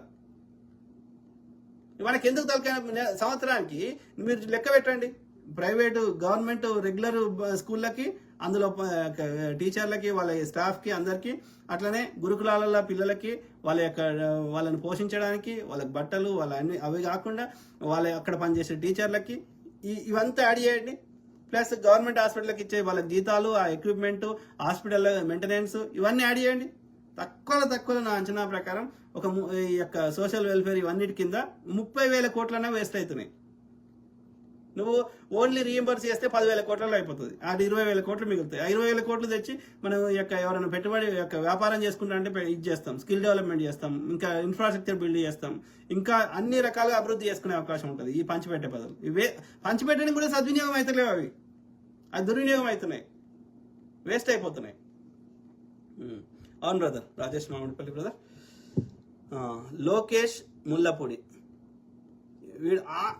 మనకి ఎందుకు తలకాయ? సంవత్సరానికి మీరు లెక్క పెట్టండి, ప్రైవేటు గవర్నమెంట్ రెగ్యులర్ స్కూళ్ళకి, అందులో టీచర్లకి, వాళ్ళ స్టాఫ్కి, అందరికీ, అట్లనే గురుకులాల పిల్లలకి వాళ్ళని పోషించడానికి వాళ్ళకి బట్టలు, అవి కాకుండా అక్కడ పనిచేసే టీచర్లకి ఇవంతా యాడ్ చేయండి. ప్లస్ గవర్నమెంట్ హాస్పిటల్కి ఇచ్చే వాళ్ళకి జీతాలు, ఆ ఎక్విప్మెంట్, హాస్పిటల్ మెయింటెనెన్స్, ఇవన్నీ యాడ్ చేయండి. తక్కువ నా అంచనా ప్రకారం ఈ యొక్క సోషల్ వెల్ఫేర్ ఇవన్నిటి కింద 30,000 కోట్లన్నా వేస్ట్ అవుతున్నాయి. నువ్వు ఓన్లీ రీయింబర్స్ చేస్తే 10,000 కోట్లలో అయిపోతుంది. అది 20,000 కోట్లు మిగులుతాయి. 20,000 కోట్లు తెచ్చి మనం ఎవరైనా పెట్టుబడి వ్యాపారం చేసుకుంటా అంటే ఇది చేస్తాం, స్కిల్ డెవలప్మెంట్ చేస్తాం, ఇంకా ఇన్ఫ్రాస్ట్రక్చర్ బిల్డ్ చేస్తాం, ఇంకా అన్ని రకాలుగా అభివృద్ధి చేసుకునే అవకాశం ఉంటుంది. ఈ పంచిపెట్టే బదులు పంచిపెట్టడం కూడా సద్వినియోగం అవుతలేవు, అది దుర్వినియోగం అవుతున్నాయి, వేస్ట్ అయిపోతున్నాయి. అవును బ్రదర్, రాజేష్ మామిడిపల్లి బ్రదర్. లోకేష్ ముల్లపూడి,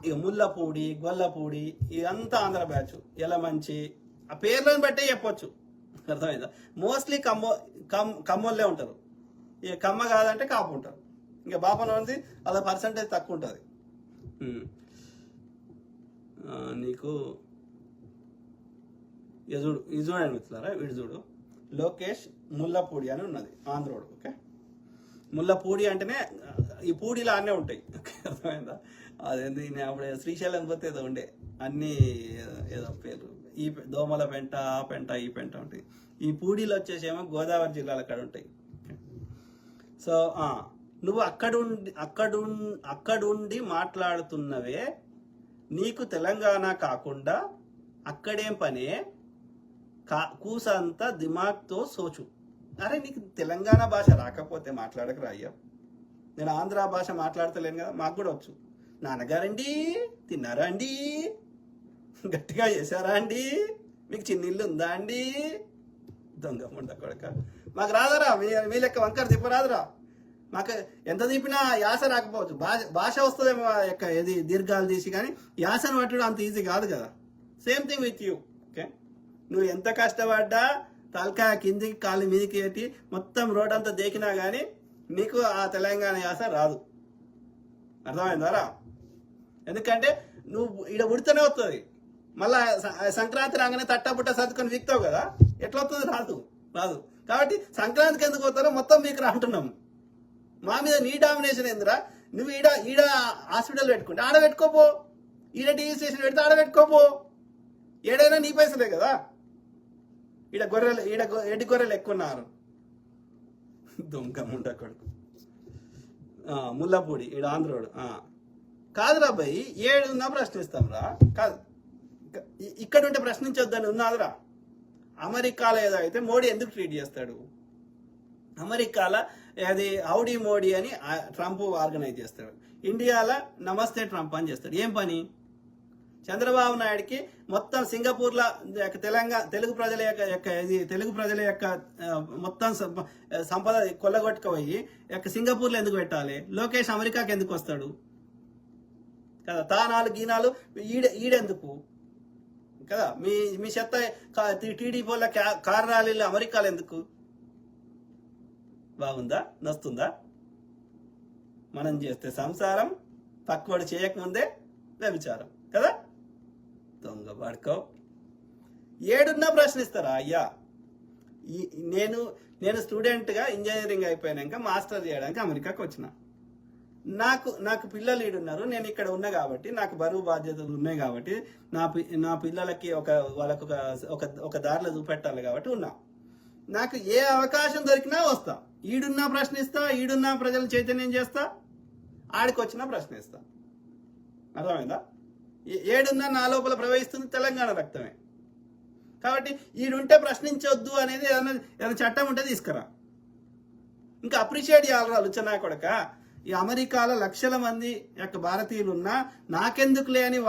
ఇక ముల్లపూడి, గొల్లపూడి, ఇదంతా ఆంధ్ర బ్యాచ్. ఎలా మంచి ఆ పేర్లను బట్టే చెప్పొచ్చు, అర్థమైందా? మోస్ట్లీ కమ్మోళ్ళే ఉంటారు. ఇక కమ్మ కాదంటే కాపు ఉంటారు. ఇంకా బాపన ఉంది అలా పర్సంటేజ్ తక్కువ ఉంటుంది. నీకు ఇక చూడండి మిత్రులారా, వీడు చూడు, లోకేష్ ముల్లపూడి అని ఉన్నది, ఆంధ్రోడు. ఓకే, ముల్లపూడి అంటేనే ఈ పూడిలా అన్నీ ఉంటాయి. అర్థమైందా? అదేంది, అప్పుడు శ్రీశైలం పోతే ఏదో ఉండే అన్ని ఏదో పేరు దోమల పెంట, ఆ పెంట, ఈ పెంట ఉంటాయి. ఈ పూడీలు వచ్చేసేమో గోదావరి జిల్లాల కాడ ఉంటాయి. సో నువ్వు అక్కడుండి మాట్లాడుతున్నవే, నీకు తెలంగాణ కాకుండా అక్కడేం పనే, కూసంతా దిమాగ్తో సోచు. అరే నీకు తెలంగాణ భాష రాకపోతే మాట్లాడకరా అయ్యా. నేను ఆంధ్ర భాష మాట్లాడతలేను కదా, మాకు కూడా వచ్చు. నాన్నగారండి తిన్నారా అండి, గట్టిగా చేశారా అండి, మీకు చిన్నిల్లు ఉందా అండి, దొంగ ముండ కొడక. మాకు రాదరా మీ లెక్క వంకర తిప్పరాదురా. మాకు ఎంత తిప్పినా యాస రాకపోవచ్చు, భాష వస్తుందేమో యొక్క ఏది దీర్ఘాలు తీసి, కానీ యాసను పట్టడం అంత ఈజీ కాదు కదా. Same thing with you. Okay, నువ్వు ఎంత కష్టపడ్డా తలకాయ కిందికి కాళ్ళు మీదికి పెట్టి మొత్తం రోడ్ అంతా దేకినా కానీ నీకు ఆ తెలంగాణ యాస రాదు. అర్థమైందారా? ఎందుకంటే నువ్వు ఈడ ఉడితేనే వస్తుంది, మళ్ళా సంక్రాంతి రాగానే తట్టబుట్ట సర్దుకొని వీక్తావు కదా, ఎట్లా వస్తుంది? రాదు. కాబట్టి సంక్రాంతికి ఎందుకు వస్తారో మొత్తం మీకు అంటున్నాం. మా మీద నీ డామినేషన్ ఏందిరా? నువ్వు ఈడ హాస్పిటల్ పెట్టుకుంటే ఆడ పెట్టుకోపో, ఈడ టీవీ స్టేషన్ పెడితే ఆడ పెట్టుకోపో, ఏడైనా నీ పైసలే కదా. ఈడ ఎడ్డి గొర్రెలు ఎక్కున్నారు. దొంగ ముండ కొడుకు. ముల్లపూడి ఈడ ఆంధ్రోడు. కాదురా భయ్, ఏడున్నా ప్రశ్నిస్తాం రా. కాదు, ఇక్కడ ఉంటే ప్రశ్నించొద్దని ఉన్నాదురా. అమెరికాలో ఏదో అయితే మోడీ ఎందుకు ట్వీట్ చేస్తాడు? అమెరికాలో అది హౌడీ మోడీ అని ట్రంప్ ఆర్గనైజ్ చేస్తాడు. ఇండియాలో నమస్తే ట్రంప్ అని చేస్తాడు. ఏం పని? చంద్రబాబు నాయుడికి మొత్తం సింగపూర్లో తెలుగు ప్రజల యొక్క మొత్తం సంపద కొల్లగొట్టుకుపోయి సింగపూర్లో ఎందుకు పెట్టాలి? లోకేష్ అమెరికాకి ఎందుకు వస్తాడు కదా? తానాలు గీనాలు ఈడెందుకు కదా? మీ చెత్త టీడీపీ వాళ్ళ కార్ ర్యాలీలు అమెరికాలో ఎందుకు? బాగుందా? నస్తుందా? మనం చేస్తే సంసారం, పక్కవాడు చేయకముందే వ్యభిచారం కదా. దొంగ పడుకో. ఏడున్నా ప్రశ్నిస్తారా అయ్యా? నేను స్టూడెంట్గా ఇంజనీరింగ్ అయిపోయాక మాస్టర్ చేయడానికి అమెరికాకి వచ్చిన. నాకు పిల్లలు ఈడున్నారు, నేను ఇక్కడ ఉన్నా కాబట్టి నాకు బరువు బాధ్యతలు ఉన్నాయి కాబట్టి నా పిల్లలకి వాళ్ళకు ఒక దారిలో చూపెట్టాలి కాబట్టి ఉన్నా. నాకు ఏ అవకాశం దొరికినా వస్తా, ఈడున్నా ప్రశ్నిస్తా, ఈడున్నా ప్రజలు చైతన్యం చేస్తా, ఆడికి వచ్చినా ప్రశ్నిస్తా. అర్థమైందా? ఏడున్నా నా లోపల ప్రవహిస్తుంది తెలంగాణ రక్తమే. కాబట్టి ఈడుంటే ప్రశ్నించొద్దు అనేది ఏదైనా చట్టం ఉంటే తీసుకురా. ఇంకా అప్రిషియేట్ చేయాలరా లుచ్చనా కొడక. ఈ అమెరికాలో లక్షల మంది యొక్క భారతీయులు ఉన్నా నాకెందుకు లేని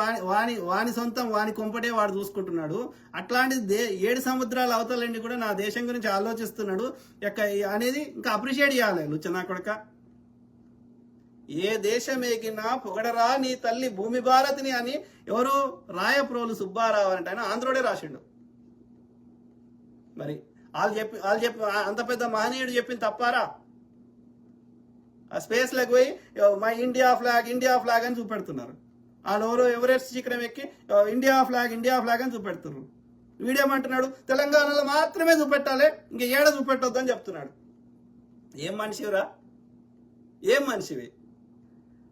వాని సొంతం వాని కొంపటే వాడు చూసుకుంటున్నాడు. అట్లాంటిది 7 సముద్రాల అవతలండి కూడా నా దేశం గురించి ఆలోచిస్తున్నాడు అనేది ఇంకా అప్రిషియేట్ చేయాలి లుచ్చనా కొడక. ఏ దేశం ఎగినా పొగడరా నీ తల్లి భూమి భారతిని అని ఎవరు రాయప్రోలు సుబ్బారావు అంటే ఆయన ఆంధ్రోడే రాసిండు. మరి వాళ్ళు చెప్పి అంత పెద్ద మహనీయుడు చెప్పింది తప్పారా? ఆ స్పేస్లోకి పోయి మై ఇండియా ఫ్లాగ్ అని చూపెడుతున్నారు. వాళ్ళు ఎవరో ఎవరెస్ట్ శిఖరం ఎక్కి ఇండియా ఫ్లాగ్ అని చూపెడుతున్నారు. వీడేమంటున్నాడు? తెలంగాణలో మాత్రమే చూపెట్టాలి, ఇంక ఏడ చూపెట్టొద్దు అని చెప్తున్నాడు. ఏం మనిషిరా? ఏం మనిషివి?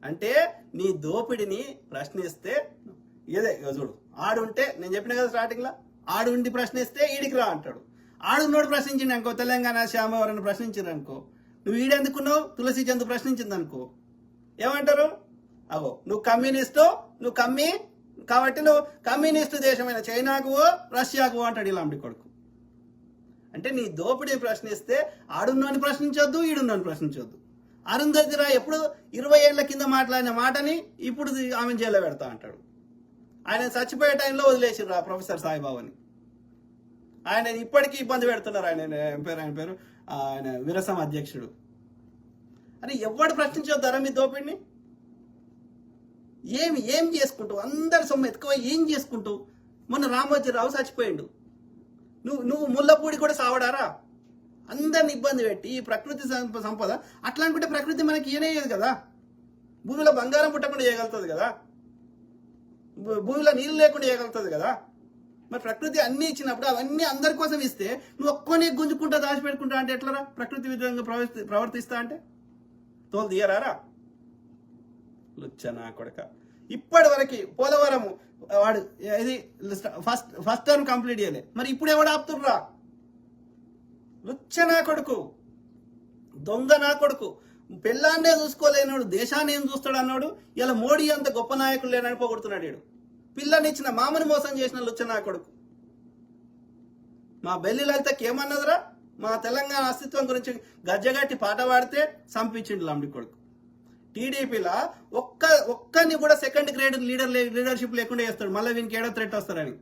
అంటే నీ దోపిడిని ప్రశ్నిస్తే ఇదే చూడు. ఆడుంటే నేను చెప్పిన కదా స్టార్టింగ్లో, ఆడుండి ప్రశ్నిస్తే ఈడికి రా అంటాడు. ఆడున్నోడు ప్రశ్నించిండు అనుకో, తెలంగాణ శ్యామ ఎవరైనా ప్రశ్నించారు అనుకో, నువ్వు ఈడెందుకున్నావు? తులసి చంద్ ప్రశ్నించింది అనుకో, ఏమంటారు? అగో నువ్వు కమ్యూనిస్టు, నువ్వు కాబట్టి నువ్వు కమ్యూనిస్టు దేశమైన చైనాకు రష్యాకు అంటాడు ఇలాంటి కొడుకు. అంటే నీ దోపిడీ ప్రశ్నిస్తే ఆడున్నోని ప్రశ్నించొద్దు, ఈడున్నోని ప్రశ్నించొద్దు. అరుంధతి రాయ్ ఎప్పుడు 20 ఏళ్ల కింద మాట్లాడిన మాటని ఇప్పుడు ఆమె జైల్లో పెడతా అంటాడు. ఆయన చచ్చిపోయే టైంలో వదిలేసిర్రు ఆ ప్రొఫెసర్ సాయిబాబాని. ఆయన ఇప్పటికీ ఇబ్బంది పెడుతున్నారు. ఆయన పేరు ఆయన విరసం అధ్యక్షుడు. అని ఎవడు ప్రశ్నించొద్దారా మీ దోపిడిని? ఏం చేసుకుంటావు? అందరి సొమ్ము ఎక్కువ ఏం చేసుకుంటావు? మొన్న రామోజీరావు చచ్చిపోయిండు, నువ్వు ముల్లపూడి కూడా సావడారా? అందరిని ఇబ్బంది పెట్టి ఈ ప్రకృతి సంపద అట్లా అనుకుంటే ప్రకృతి మనకి ఇయనేయదు కదా. భూమిలో బంగారం పుట్టకుండా చేయగలుగుతుంది కదా, భూమిలో నీళ్ళు లేకుండా చేయగలుగుతుంది కదా. మరి ప్రకృతి అన్ని ఇచ్చినప్పుడు అవన్నీ అందరి కోసం ఇస్తే నువ్వు ఒక్కనే గుంజుకుంటా దాచిపెట్టుకుంటా అంటే ఎట్లరా? ప్రకృతి విధంగా ప్రవర్తిస్తా అంటే తోలు తీయరారా? లుచ్చనా కొడక. ఇప్పటి వరకు పోలవరం వాడు ఇది ఫస్ట్ టర్మ్ కంప్లీట్ చేయలే, మరి ఇప్పుడు ఎవడు ఆపుతుర్రా? లుచ్చ నా కొడుకు, దొంగ నా కొడుకు, పెళ్ళాన్నే చూసుకోలేనాడు దేశాన్ని ఏం చూస్తాడు అన్నాడు. ఇలా మోడీ అంత గొప్ప నాయకులు లేనని పోగొడుతున్నాడు. వీడు పిల్లనిచ్చిన మామని మోసం చేసిన లుచ్చ నా కొడుకు. మా బెల్లి లలితకి ఏమన్నదిరా? మా తెలంగాణ అస్తిత్వం గురించి గజ్జగట్టి పాట పాడితే సంపించిండు లంబడి కొడుకు. టీడీపీలా ఒక్కరిని కూడా సెకండ్ గ్రేడ్ లీడర్షిప్ లేకుండా చేస్తాడు. మళ్ళీ వీనికి ఏడో థ్రెట్ వస్తారని.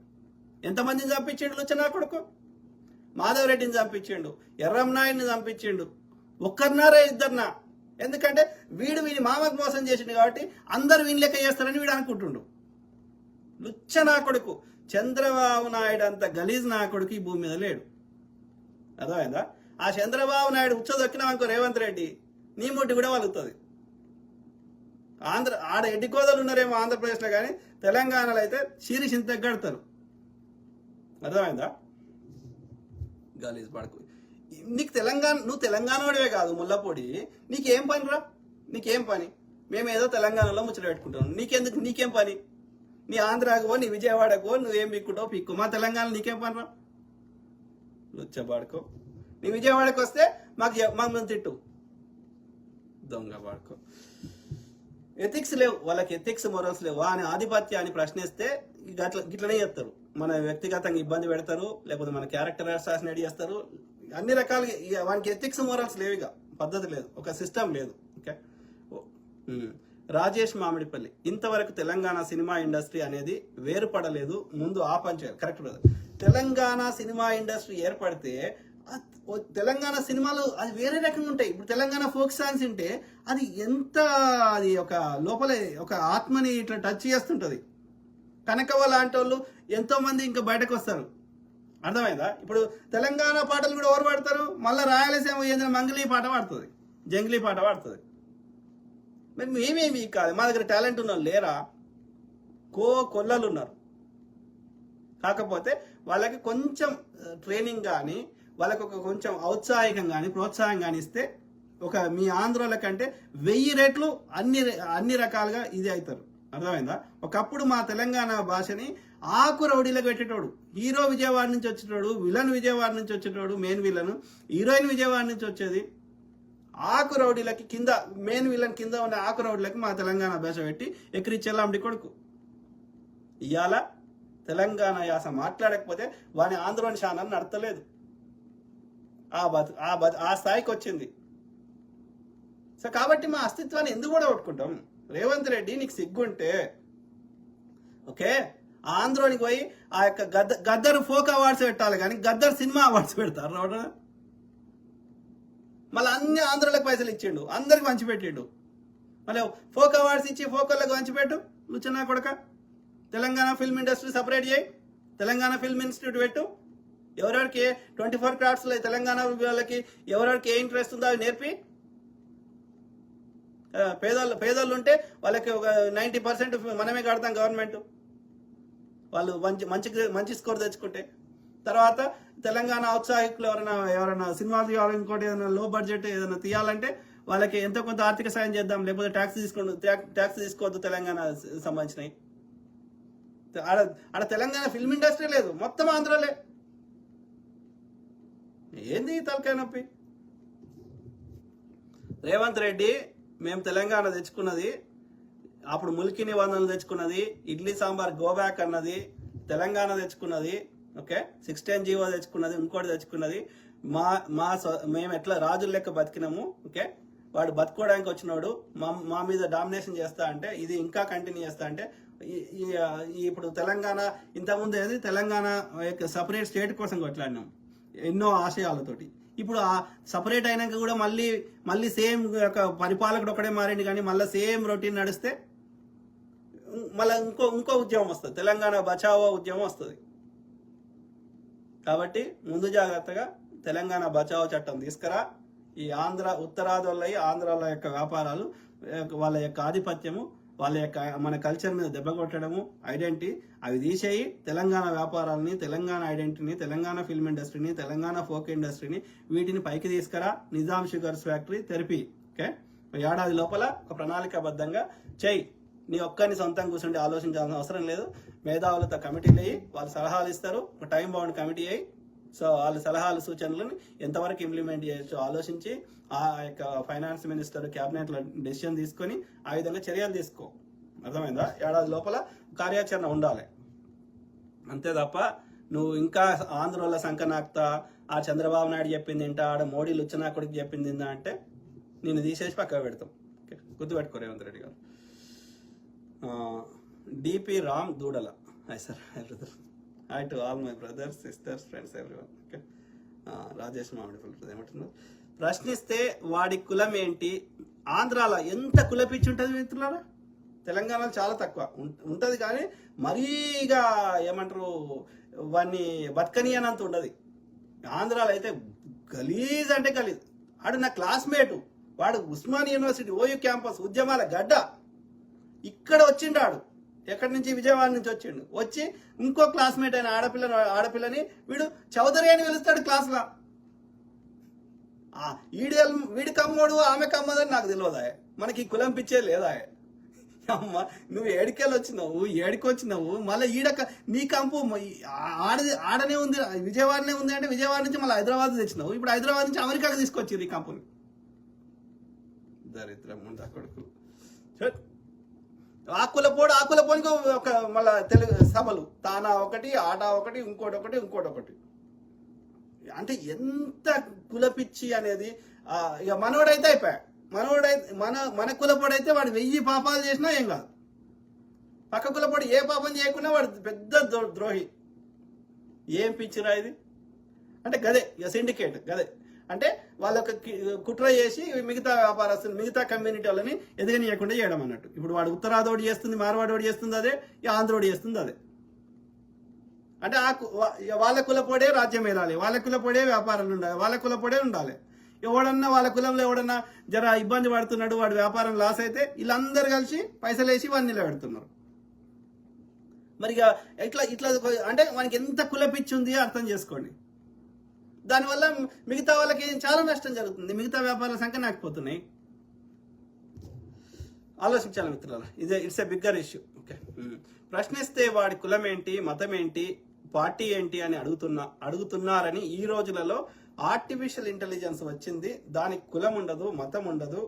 ఎంతమందిని చంపించిండు లుచ్చ నా కొడుకు? మాధవ్ రెడ్డిని చంపించిండు, ఎర్రంనాయుడిని చంపించిండు. ఒక్కరినారా ఇద్దరినా? ఎందుకంటే వీడి మామకు మోసం చేసిండు కాబట్టి అందరు వీని లెక్క చేస్తారని వీడు అనుకుంటుండు. లుచ్చ నా కొడుకు. చంద్రబాబు నాయుడు అంత గలీజ్ నా కొడుకు ఈ భూమి మీద లేడు. అర్థమైందా? ఆ చంద్రబాబు నాయుడు ఉచ్చదొక్కినా అనుకో రేవంత్ రెడ్డి నీ ముట్టి కూడా వలుగుతుంది. ఆడ ఎడ్డి కోదలు ఉన్నారేమో ఆంధ్రప్రదేశ్లో, కానీ తెలంగాణలో అయితే శీరిషిని తగ్గడతారు. అర్థమైందా? గలీజ్ పడుకు. నువ్వు తెలంగాణ వాడివే కాదు ముల్లపొడి. నీకేం పని రా? నీకేం పని? మేము ఏదో తెలంగాణలో ముచ్చట పెట్టుకుంటాం. నీకేం పని? నీ ఆంధ్రాకు పో, నీ విజయవాడకు పో, నువ్వేం పిక్కుంటావు పిక్కు. మా తెలంగాణ నీకేం పని రా? లుచ్చబాడుకో. నీ విజయవాడకు వస్తే మాకు తిట్టు. దొంగ పాడుకో. ఎథిక్స్ లేవు వాళ్ళకి, ఎథిక్స్ మొరల్స్ లేవు. అని ఆధిపత్యాన్ని ప్రశ్నిస్తే గిట్లనే చేస్తారు. మన వ్యక్తిగతంగా ఇబ్బంది పెడతారు, లేకపోతే మన క్యారెక్టర్ అసాసినేట్ చేస్తారు. అన్ని రకాలుగా వానికి ఎథిక్స్ మొరల్స్ లేవు, ఇక పద్ధతి లేదు, ఒక సిస్టమ్ లేదు. ఓకే. రాజేష్ మామిడిపల్లి, ఇంతవరకు తెలంగాణ సినిమా ఇండస్ట్రీ అనేది వేరుపడలేదు, ముందు ఆ పని చేయాలి. Correct brother. Telangana cinema industry ఏర్పడితే తెలంగాణ సినిమాలు అది వేరే రకంగా ఉంటాయి. ఇప్పుడు తెలంగాణ ఫోక్ సాంగ్స్ ఉంటే అది ఎంత, అది ఒక లోపలే ఒక ఆత్మని ఇట్లా టచ్ చేస్తుంటది. కనకవ్వ లాంటి వాళ్ళు ఎంతో మంది ఇంకా బయటకు వస్తారు. అర్థమైందా? ఇప్పుడు తెలంగాణ పాటలు కూడా ఎవరు పాడతారు? మళ్ళీ రాయలసీమ ఏంద్ర మంగళీ పాట పాడుతుంది, జంగిలీ పాట పాడుతుంది. మరి మేమేమి కాదు, మా దగ్గర టాలెంట్ ఉన్న వాళ్ళు లేరా? కొల్లలు ఉన్నారు. కాకపోతే వాళ్ళకి కొంచెం ట్రైనింగ్ కానీ, వాళ్ళకి ఒక కొంచెం ఔత్సాహికం కానీ ప్రోత్సాహం కానీ ఇస్తే ఒక మీ ఆంధ్రోల కంటే 1000 రెట్లు అన్ని రకాలుగా ఇది అవుతారు. అర్థమైందా? ఒకప్పుడు మా తెలంగాణ భాషని ఆకు రౌడీలకు పెట్టేటోడు. హీరో విజయవాడ నుంచి వచ్చేటోడు, విలన్ విజయవాడ నుంచి వచ్చేటోడు, మెయిన్ విలన్, హీరోయిన్ విజయవాడ నుంచి వచ్చేది. ఆకు రౌడీలకి కింద, మెయిన్ విలన్ కింద ఉన్న ఆకు రౌడీలకి మా తెలంగాణ భాష పెట్టి ఎక్కిరిచ్చేలాంటి కొడుకు. ఇవాళ తెలంగాణ యాస మాట్లాడకపోతే వాని ఆంధ్రోని శానాన్ని నడతలేదు. ఆ స్థాయికి వచ్చింది. సో కాబట్టి మా అస్తిత్వాన్ని ఎందుకు కూడా కొట్టుకుంటాం? రేవంత్ రెడ్డి నీకు సిగ్గుంటే ఓకే, ఆంధ్రోనికి పోయి ఆ యొక్క గద్దర్ ఫోక్ అవార్డ్స్ పెట్టాలి, కానీ గద్దర్ సినిమా అవార్డ్స్ పెడతారు రావడం. మళ్ళీ అన్ని ఆంధ్రులకు పైసలు ఇచ్చిండు, అందరికి పంచిపెట్టిండు. మళ్ళీ ఫోక్ అవార్డ్స్ ఇచ్చి ఫోకర్లకు పంచిపెట్టు. లుచ్చనా కొడక. తెలంగాణ ఫిల్మ్ ఇండస్ట్రీ సపరేట్ చేయి, తెలంగాణ ఫిల్మ్ ఇన్స్టిట్యూట్ పెట్టు. ఎవరెవరికి 24 క్రాఫ్ట్స్లో తెలంగాణ వాళ్ళకి ఎవరెవరికి ఏ ఇంట్రెస్ట్ ఉందో అవి నేర్పి. పేదోళ్ళు ఉంటే వాళ్ళకి ఒక 90% మనమే కడతాం గవర్నమెంట్, వాళ్ళు మంచి స్కోర్ తెచ్చుకుంటే. తర్వాత తెలంగాణ ఔత్సాహికులు ఎవరైనా సినిమాలు తీయాలి, ఇంకోటి ఏదైనా లో బడ్జెట్ ఏదైనా తీయాలంటే వాళ్ళకి ఎంతో కొంత ఆర్థిక సాయం చేద్దాం, లేకపోతే ట్యాక్స్ తీసుకోవద్దు తెలంగాణ సంబంధించినవి. ఆడ తెలంగాణ ఫిల్మ్ ఇండస్ట్రీ లేదు, మొత్తం ఆంధ్రలే. ఏంది తలకాయ నొప్పి? రేవంత్ రెడ్డి మేము తెలంగాణ తెచ్చుకున్నది, అప్పుడు ముల్కీ నిబంధనలు తెచ్చుకున్నది, ఇడ్లీ సాంబార్ గోబ్యాక్ అన్నది తెలంగాణ తెచ్చుకున్నది. ఓకే, 16 జీవో తెచ్చుకున్నది, ఇంకోటి తెచ్చుకున్నది. మేము ఎట్లా రాజుల లెక్క బతికినాము. ఓకే, వాడు బతుకోవడానికి వచ్చినవాడు మా మీద డామినేషన్ చేస్తా అంటే, ఇది ఇంకా కంటిన్యూ చేస్తా అంటే, ఇప్పుడు తెలంగాణ ఇంతకుముందు ఏది తెలంగాణ సపరేట్ స్టేట్ కోసం కొట్లాడినాం ఎన్నో ఆశయాలతోటి. ఇప్పుడు ఆ సపరేట్ అయినాక కూడా మళ్ళీ సేమ్ ఒక పరిపాలకుడు ఒకడే మారింది, కానీ మళ్ళీ సేమ్ రొటీన్ నడిస్తే మళ్ళీ ఇంకో ఉద్యమం వస్తుంది, తెలంగాణ బచావో ఉద్యమం వస్తుంది. కాబట్టి ముందు జాగ్రత్తగా తెలంగాణ బచావో చట్టం తీసుకురా. ఈ ఉత్తరాదిలో ఆంధ్రాల యొక్క వ్యాపారాలు, వాళ్ళ యొక్క ఆధిపత్యము, వాళ్ళ యొక్క మన కల్చర్ మీద దెబ్బ కొట్టడము, ఐడెంటిటీ అవి తీసేయి. తెలంగాణ వ్యాపారాలని, తెలంగాణ ఐడెంటిటీని, తెలంగాణ ఫిల్మ్ ఇండస్ట్రీని, తెలంగాణ ఫోక్ ఇండస్ట్రీని వీటిని పైకి తీసుకురా. నిజాం షుగర్స్ ఫ్యాక్టరీ తెరిపి. ఓకే, ఏడాది లోపల ఒక ప్రణాళికాబద్ధంగా చెయ్యి. నీ ఒక్కరిని సొంతంగా కూర్చుండి ఆలోచించాల్సిన అవసరం లేదు. మేధావులతో కమిటీలు అయ్యి వాళ్ళు సలహాలు ఇస్తారు, ఒక టైం బౌండ్ కమిటీ అయ్యి సో వాళ్ళ సలహాలు సూచనలను ఎంతవరకు ఇంప్లిమెంట్ చేయొచ్చో ఆలోచించి ఆ యొక్క ఫైనాన్స్ మినిస్టర్ క్యాబినెట్లో డెసిషన్ తీసుకొని ఆ విధంగా చర్యలు తీసుకో. అర్థమైందా? ఏడాది లోపల కార్యాచరణ ఉండాలి. అంతే తప్ప నువ్వు ఇంకా ఆంధ్రోళ్ళ సంకనాక్తా ఆ చంద్రబాబు నాయుడు చెప్పింది ఏంటా, ఆడ మోడీ లుచ్చనాకుడికి చెప్పింది ఏందా అంటే నేను తీసేసి పక్కకు పెడతాం. ఓకే, గుర్తుపెట్టుకో రేవంత్ రెడ్డి గారు. డిపి రామ్ దూడల, hi sir, hi brother, hi to all my brothers, sisters, friends, everyone. Okay, Rajesh మామిడి ఫుల్ ఏమంటున్నారు? ప్రశ్నిస్తే వాడి కులం ఏంటి? ఆంధ్రాలో ఎంత కులపిచ్చి ఉంటుంది మిత్రులారా, తెలంగాణలో చాలా తక్కువ ఉంటుంది. కానీ మరీగా ఏమంటారు వాడిని బతకనియనంత ఉండదు. ఆంధ్రాలో అయితే గలీజ్ అంటే గలీజ్. ఆడు నా క్లాస్మేటు, వాడు ఉస్మాన్ యూనివర్సిటీ ఓయూ క్యాంపస్ ఉద్యమాల గడ్డ. ఇక్కడ వచ్చిండాడు, ఎక్కడి నుంచి, విజయవాడ నుంచి వచ్చిండు. వచ్చి ఇంకో క్లాస్మేట్ అయిన ఆడపిల్లని వీడు చౌదరి అని పిలుస్తాడు క్లాస్లో. వీడి కమ్మోడు ఆమె కమ్మదని నాకు తెలియదా? మనకి కులం పిచ్చే లేదా? అమ్మ నువ్వు ఏడికెళ్ళి వచ్చినావు, ఏడికొచ్చినావు, మళ్ళీ నీ కంపు ఆడనే ఉంది, విజయవాడనే ఉంది అంటే విజయవాడ నుంచి మళ్ళీ హైదరాబాద్ తెచ్చినావు. ఇప్పుడు హైదరాబాద్ నుంచి అమెరికాకి తీసుకొచ్చింది ఈ కంపెనీ. దరిద్రం ముందా కొడుకు. ఆకులపోనికి ఒక మళ్ళా తెలుగు సభలు, తానా ఒకటి, ఆట ఒకటి, ఇంకోటి ఒకటి. అంటే ఎంత కులపిచ్చి అనేది. ఇక మనోడైతే అయిపోయా. మన కులపొడైతే వాడు 1000 పాపాలు చేసినా ఏం కాదు. పక్క కులపొడి ఏ పాపం చేయకున్నా వాడు పెద్ద ద్రోహి. ఏం పిచ్చిరా ఇది అంటే గదే ఇక సిండికేట్ గదే. అంటే వాళ్ళొక కుట్ర చేసి మిగతా వ్యాపారస్తులు, మిగతా కమ్యూనిటీ వాళ్ళని ఎదగనీయకుండా చేయడం అన్నట్టు. ఇప్పుడు వాడు ఉత్తరాదోడి చేస్తుంది, మార్వాడోడి చేస్తుంది అదే, ఈ ఆంధ్రోడి చేస్తుంది అదే. అంటే వాళ్ళ కులపొడే రాజ్యం ఏలాలి, వాళ్ళ కులపొడే వ్యాపారాలు ఉండాలి, వాళ్ళ కులపొడే ఉండాలి. ఎవడన్నా వాళ్ళ కులంలో ఎవడన్నా జర ఇబ్బంది పడుతున్నాడు, వాడు వ్యాపారం లాస్ అయితే వీళ్ళందరూ కలిసి పైసలు వేసి వాడిని నిలబెడుతున్నారు. మరి ఇట్లా అంటే మనకి ఎంత కులపిచ్చి ఉంది అర్థం చేసుకోండి. దానివల్ల మిగతా వాళ్ళకి చాలా నష్టం జరుగుతుంది, మిగతా వ్యాపారాల సంఖ్య నాకపోతున్నాయి. ఆలోచించాలి మిత్రులారా, it's a bigger issue. Okay, ప్రశ్నిస్తే వాడి కులం ఏంటి, మతం ఏంటి, పార్టీ ఏంటి అని అడుగుతున్నారని ఈ రోజులలో ఆర్టిఫిషియల్ ఇంటెలిజెన్స్ వచ్చింది. దానికి కులం ఉండదు, మతం ఉండదు,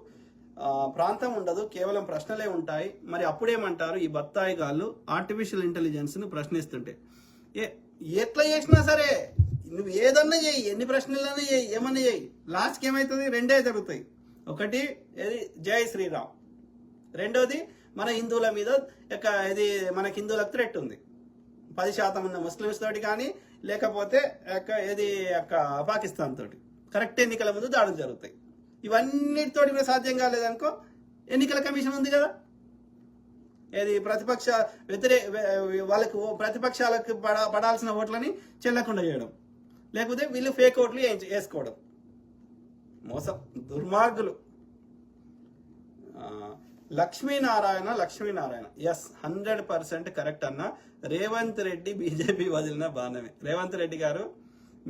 ప్రాంతం ఉండదు, కేవలం ప్రశ్నలే ఉంటాయి. మరి అప్పుడేమంటారు ఈ బత్తాయి గాళ్ళు ఆర్టిఫిషియల్ ఇంటెలిజెన్స్ను ప్రశ్నిస్తుంటే? ఎట్లా చేసినా సరే నువ్వు ఏదన్నా చేయి, ఎన్ని ప్రశ్నలన్నా చేయి, ఏమన్నా చేయి, లాస్ట్కి ఏమవుతుంది? రెండే జరుగుతాయి. ఒకటి ఏది జై శ్రీరామ్, రెండోది మన హిందువుల మీద ఇది మనకి హిందువులకు థ్రెట్ ఉంది. 10% ఉన్న ముస్లిమ్స్ తోటి కానీ లేకపోతే ఏది పాకిస్తాన్ తోటి కరెక్ట్ ఎన్నికల ముందు దాడులు జరుగుతాయి. ఇవన్నిటితోటి కూడా సాధ్యం కాలేదనుకో, ఎన్నికల కమిషన్ ఉంది కదా, ఏది వాళ్ళకు ప్రతిపక్షాలకు పడాల్సిన ఓట్లని చెల్లకుండా చేయడం, లేకపోతే వీళ్ళు ఫేక్ ఓట్లు వేసుకోవడం. మోసం, దుర్మార్గులు. లక్ష్మీనారాయణ ఎస్ 100% కరెక్ట్ అన్న. రేవంత్ రెడ్డి బీజేపీ వదిలిన బాణమే. రేవంత్ రెడ్డి గారు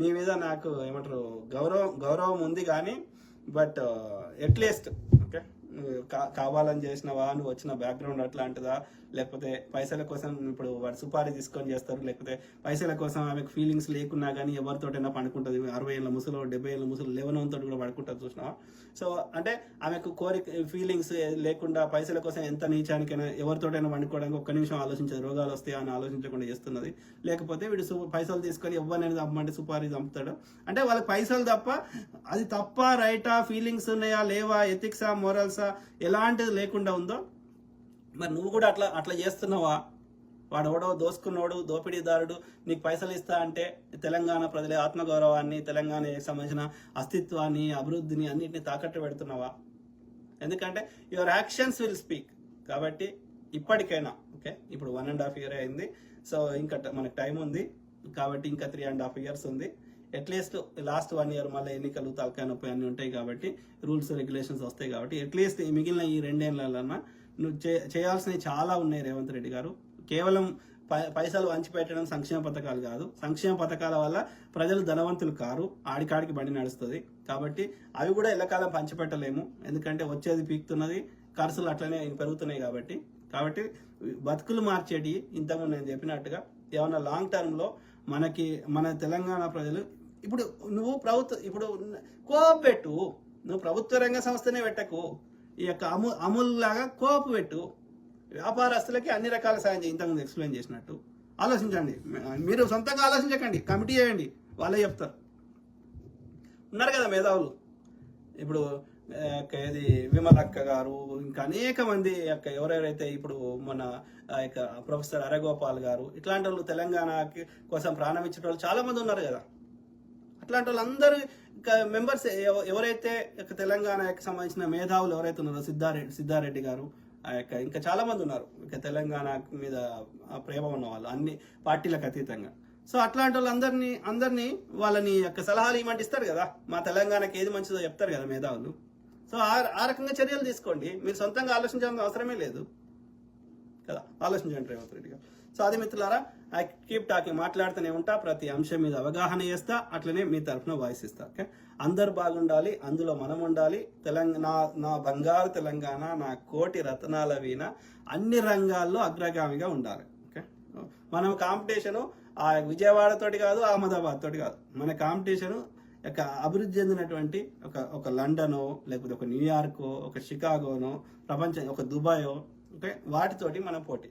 మీ మీద నాకు ఏమంటారు గౌరవం ఉంది, కానీ బట్ ఎట్లీస్ట్ ఓకే, కావాలని చేసినవా, నువ్వు వచ్చిన బ్యాక్గ్రౌండ్ అట్లాంటిదా, లేకపోతే పైసల కోసం ఇప్పుడు వాడు సుపారీ తీసుకొని చేస్తారు, లేకపోతే పైసల కోసం ఆమెకు ఫీలింగ్స్ లేకున్నా కానీ ఎవరితోటైనా పండుకుంటుంది. 60 ఏళ్ళ ముసలు, 70 ఏళ్ళ ముసలు, 11 కూడా పడుకుంటుంది చూసినావా? సో అంటే ఆమెకు ఫీలింగ్స్ లేకుండా పైసల కోసం ఎంత నీచానికైనా ఎవరితోటైనా వండుకోవడానికి ఒక్క నిమిషం ఆలోచించదు, రోగాలు వస్తాయి అని ఆలోచించకుండా చేస్తున్నది. లేకపోతే వీడు పైసలు తీసుకొని ఎవరినైనా చంపమంటే సుపారీ చంపుతాడు. అంటే వాళ్ళకి పైసలు తప్ప, అది తప్ప రైటా, ఫీలింగ్స్ ఉన్నాయా లేవా, ఎథిక్సా, మోరల్సా, ఎలాంటిది లేకుండా ఉందో. మరి నువ్వు కూడా అట్లా చేస్తున్నావా? వాడెవడో దోసుకున్నోడు, దోపిడీదారుడు నీకు పైసలు ఇస్తా అంటే తెలంగాణ ప్రజల ఆత్మగౌరవాన్ని, తెలంగాణకి సంబంధించిన అస్తిత్వాన్ని, అభివృద్ధిని అన్నింటినీ తాకట్టు పెడుతున్నావా? ఎందుకంటే యువర్ యాక్షన్స్ విల్ స్పీక్. కాబట్టి ఇప్పటికైనా ఓకే, ఇప్పుడు 1.5 year అయింది. సో ఇంకా మనకు టైం ఉంది, కాబట్టి ఇంకా 3.5 years ఉంది. అట్లీస్ట్ లాస్ట్ 1 year మళ్ళీ ఎన్నికలు, తలకాయ నొప్పి అన్నీ ఉంటాయి కాబట్టి, రూల్స్ రెగ్యులేషన్స్ వస్తాయి కాబట్టి, అట్లీస్ట్ మిగిలిన ఈ 2 ఏళ్ళన్నా నువ్వు చేయాల్సినవి చాలా ఉన్నాయి రేవంత్ రెడ్డి గారు. కేవలం పైసలు వంచిపెట్టడం సంక్షేమ పథకాలు కాదు. సంక్షేమ పథకాల వల్ల ప్రజలు ధనవంతులు కారు, ఆడికాడికి బండి నడుస్తుంది. కాబట్టి అవి కూడా ఎల్లకాలం పంచిపెట్టలేము, ఎందుకంటే వచ్చేది పీకుతున్నది, ఖర్చులు అట్లనే పెరుగుతున్నాయి. కాబట్టి బతుకులు మార్చేటి ఇంతకుముందు నేను చెప్పినట్టుగా ఏమన్నా లాంగ్ టర్మ్లో మన తెలంగాణ ప్రజలు ఇప్పుడు నువ్వు ఇప్పుడు కోప్ పెట్టు, నువ్వు ప్రభుత్వ రంగ సంస్థనే పెట్టకు, ఈ యొక్క అమూల్ లాగా కోప్ పెట్టు, వ్యాపారస్తులకి అన్ని రకాల సాయం చేయి. ఇంతకుముందు ఎక్స్ప్లెయిన్ చేసినట్టు ఆలోచించండి. మీరు సొంతంగా ఆలోచించకండి, కమిటీ చేయండి, వాళ్ళే చెప్తారు. ఉన్నారు కదా మేధావులు, ఇప్పుడు ఇది విమలక్క గారు, ఇంకా అనేక మంది ఎవరెవరైతే ఇప్పుడు మన ప్రొఫెసర్ అరగోపాల్ గారు, ఇట్లాంటి వాళ్ళు తెలంగాణకి కోసం ప్రాణం ఇచ్చిన వాళ్ళు చాలా మంది ఉన్నారు కదా. అట్లాంటి వాళ్ళందరూ మెంబర్స్ ఎవరైతే తెలంగాణకి సంబంధించిన మేధావులు ఎవరైతే ఉన్నారో, సిద్ధారెడ్డి గారు, ఇంకా చాలా మంది ఉన్నారు తెలంగాణ మీద ప్రేమ ఉన్న వాళ్ళు అన్ని పార్టీలకు అతీతంగా. సో అట్లాంటి వాళ్ళందరినీ వాళ్ళని సలహాలు ఇవ్వమంటే ఇస్తారు కదా, మా తెలంగాణకి ఏది మంచిదో చెప్తారు కదా మేధావులు. సో ఆ రకంగా చర్యలు తీసుకోండి, మీరు సొంతంగా ఆలోచించాల్సిన అవసరమే లేదు కదా. ఆలోచించండి రేవంత్ రెడ్డి గారు. సో అది మిత్రులారా, ఐ కీప్ టాకింగ్, మాట్లాడుతూనే ఉంటా, ప్రతి అంశం మీద అవగాహన చేస్తా, అట్లనే మీ తరఫున వాయిస్ ఇస్తా. ఓకే, అందరు బాగుండాలి, అందులో మనం ఉండాలి. నా బంగారు తెలంగాణ, నా కోటి రత్నాల వీణ అన్ని రంగాల్లో అగ్రగామిగా ఉండాలి. ఓకే, మనం కాంపిటీషను విజయవాడ తోటి కాదు, అహ్మదాబాద్ తోటి కాదు, మన కాంపిటీషను అభివృద్ధి చెందినటువంటి ఒక లండనో, లేకపోతే ఒక న్యూయార్కో, ఒక షికాగోనో, ప్రపంచం ఒక దుబాయో, ఓకే, వాటితోటి మన పోటీ.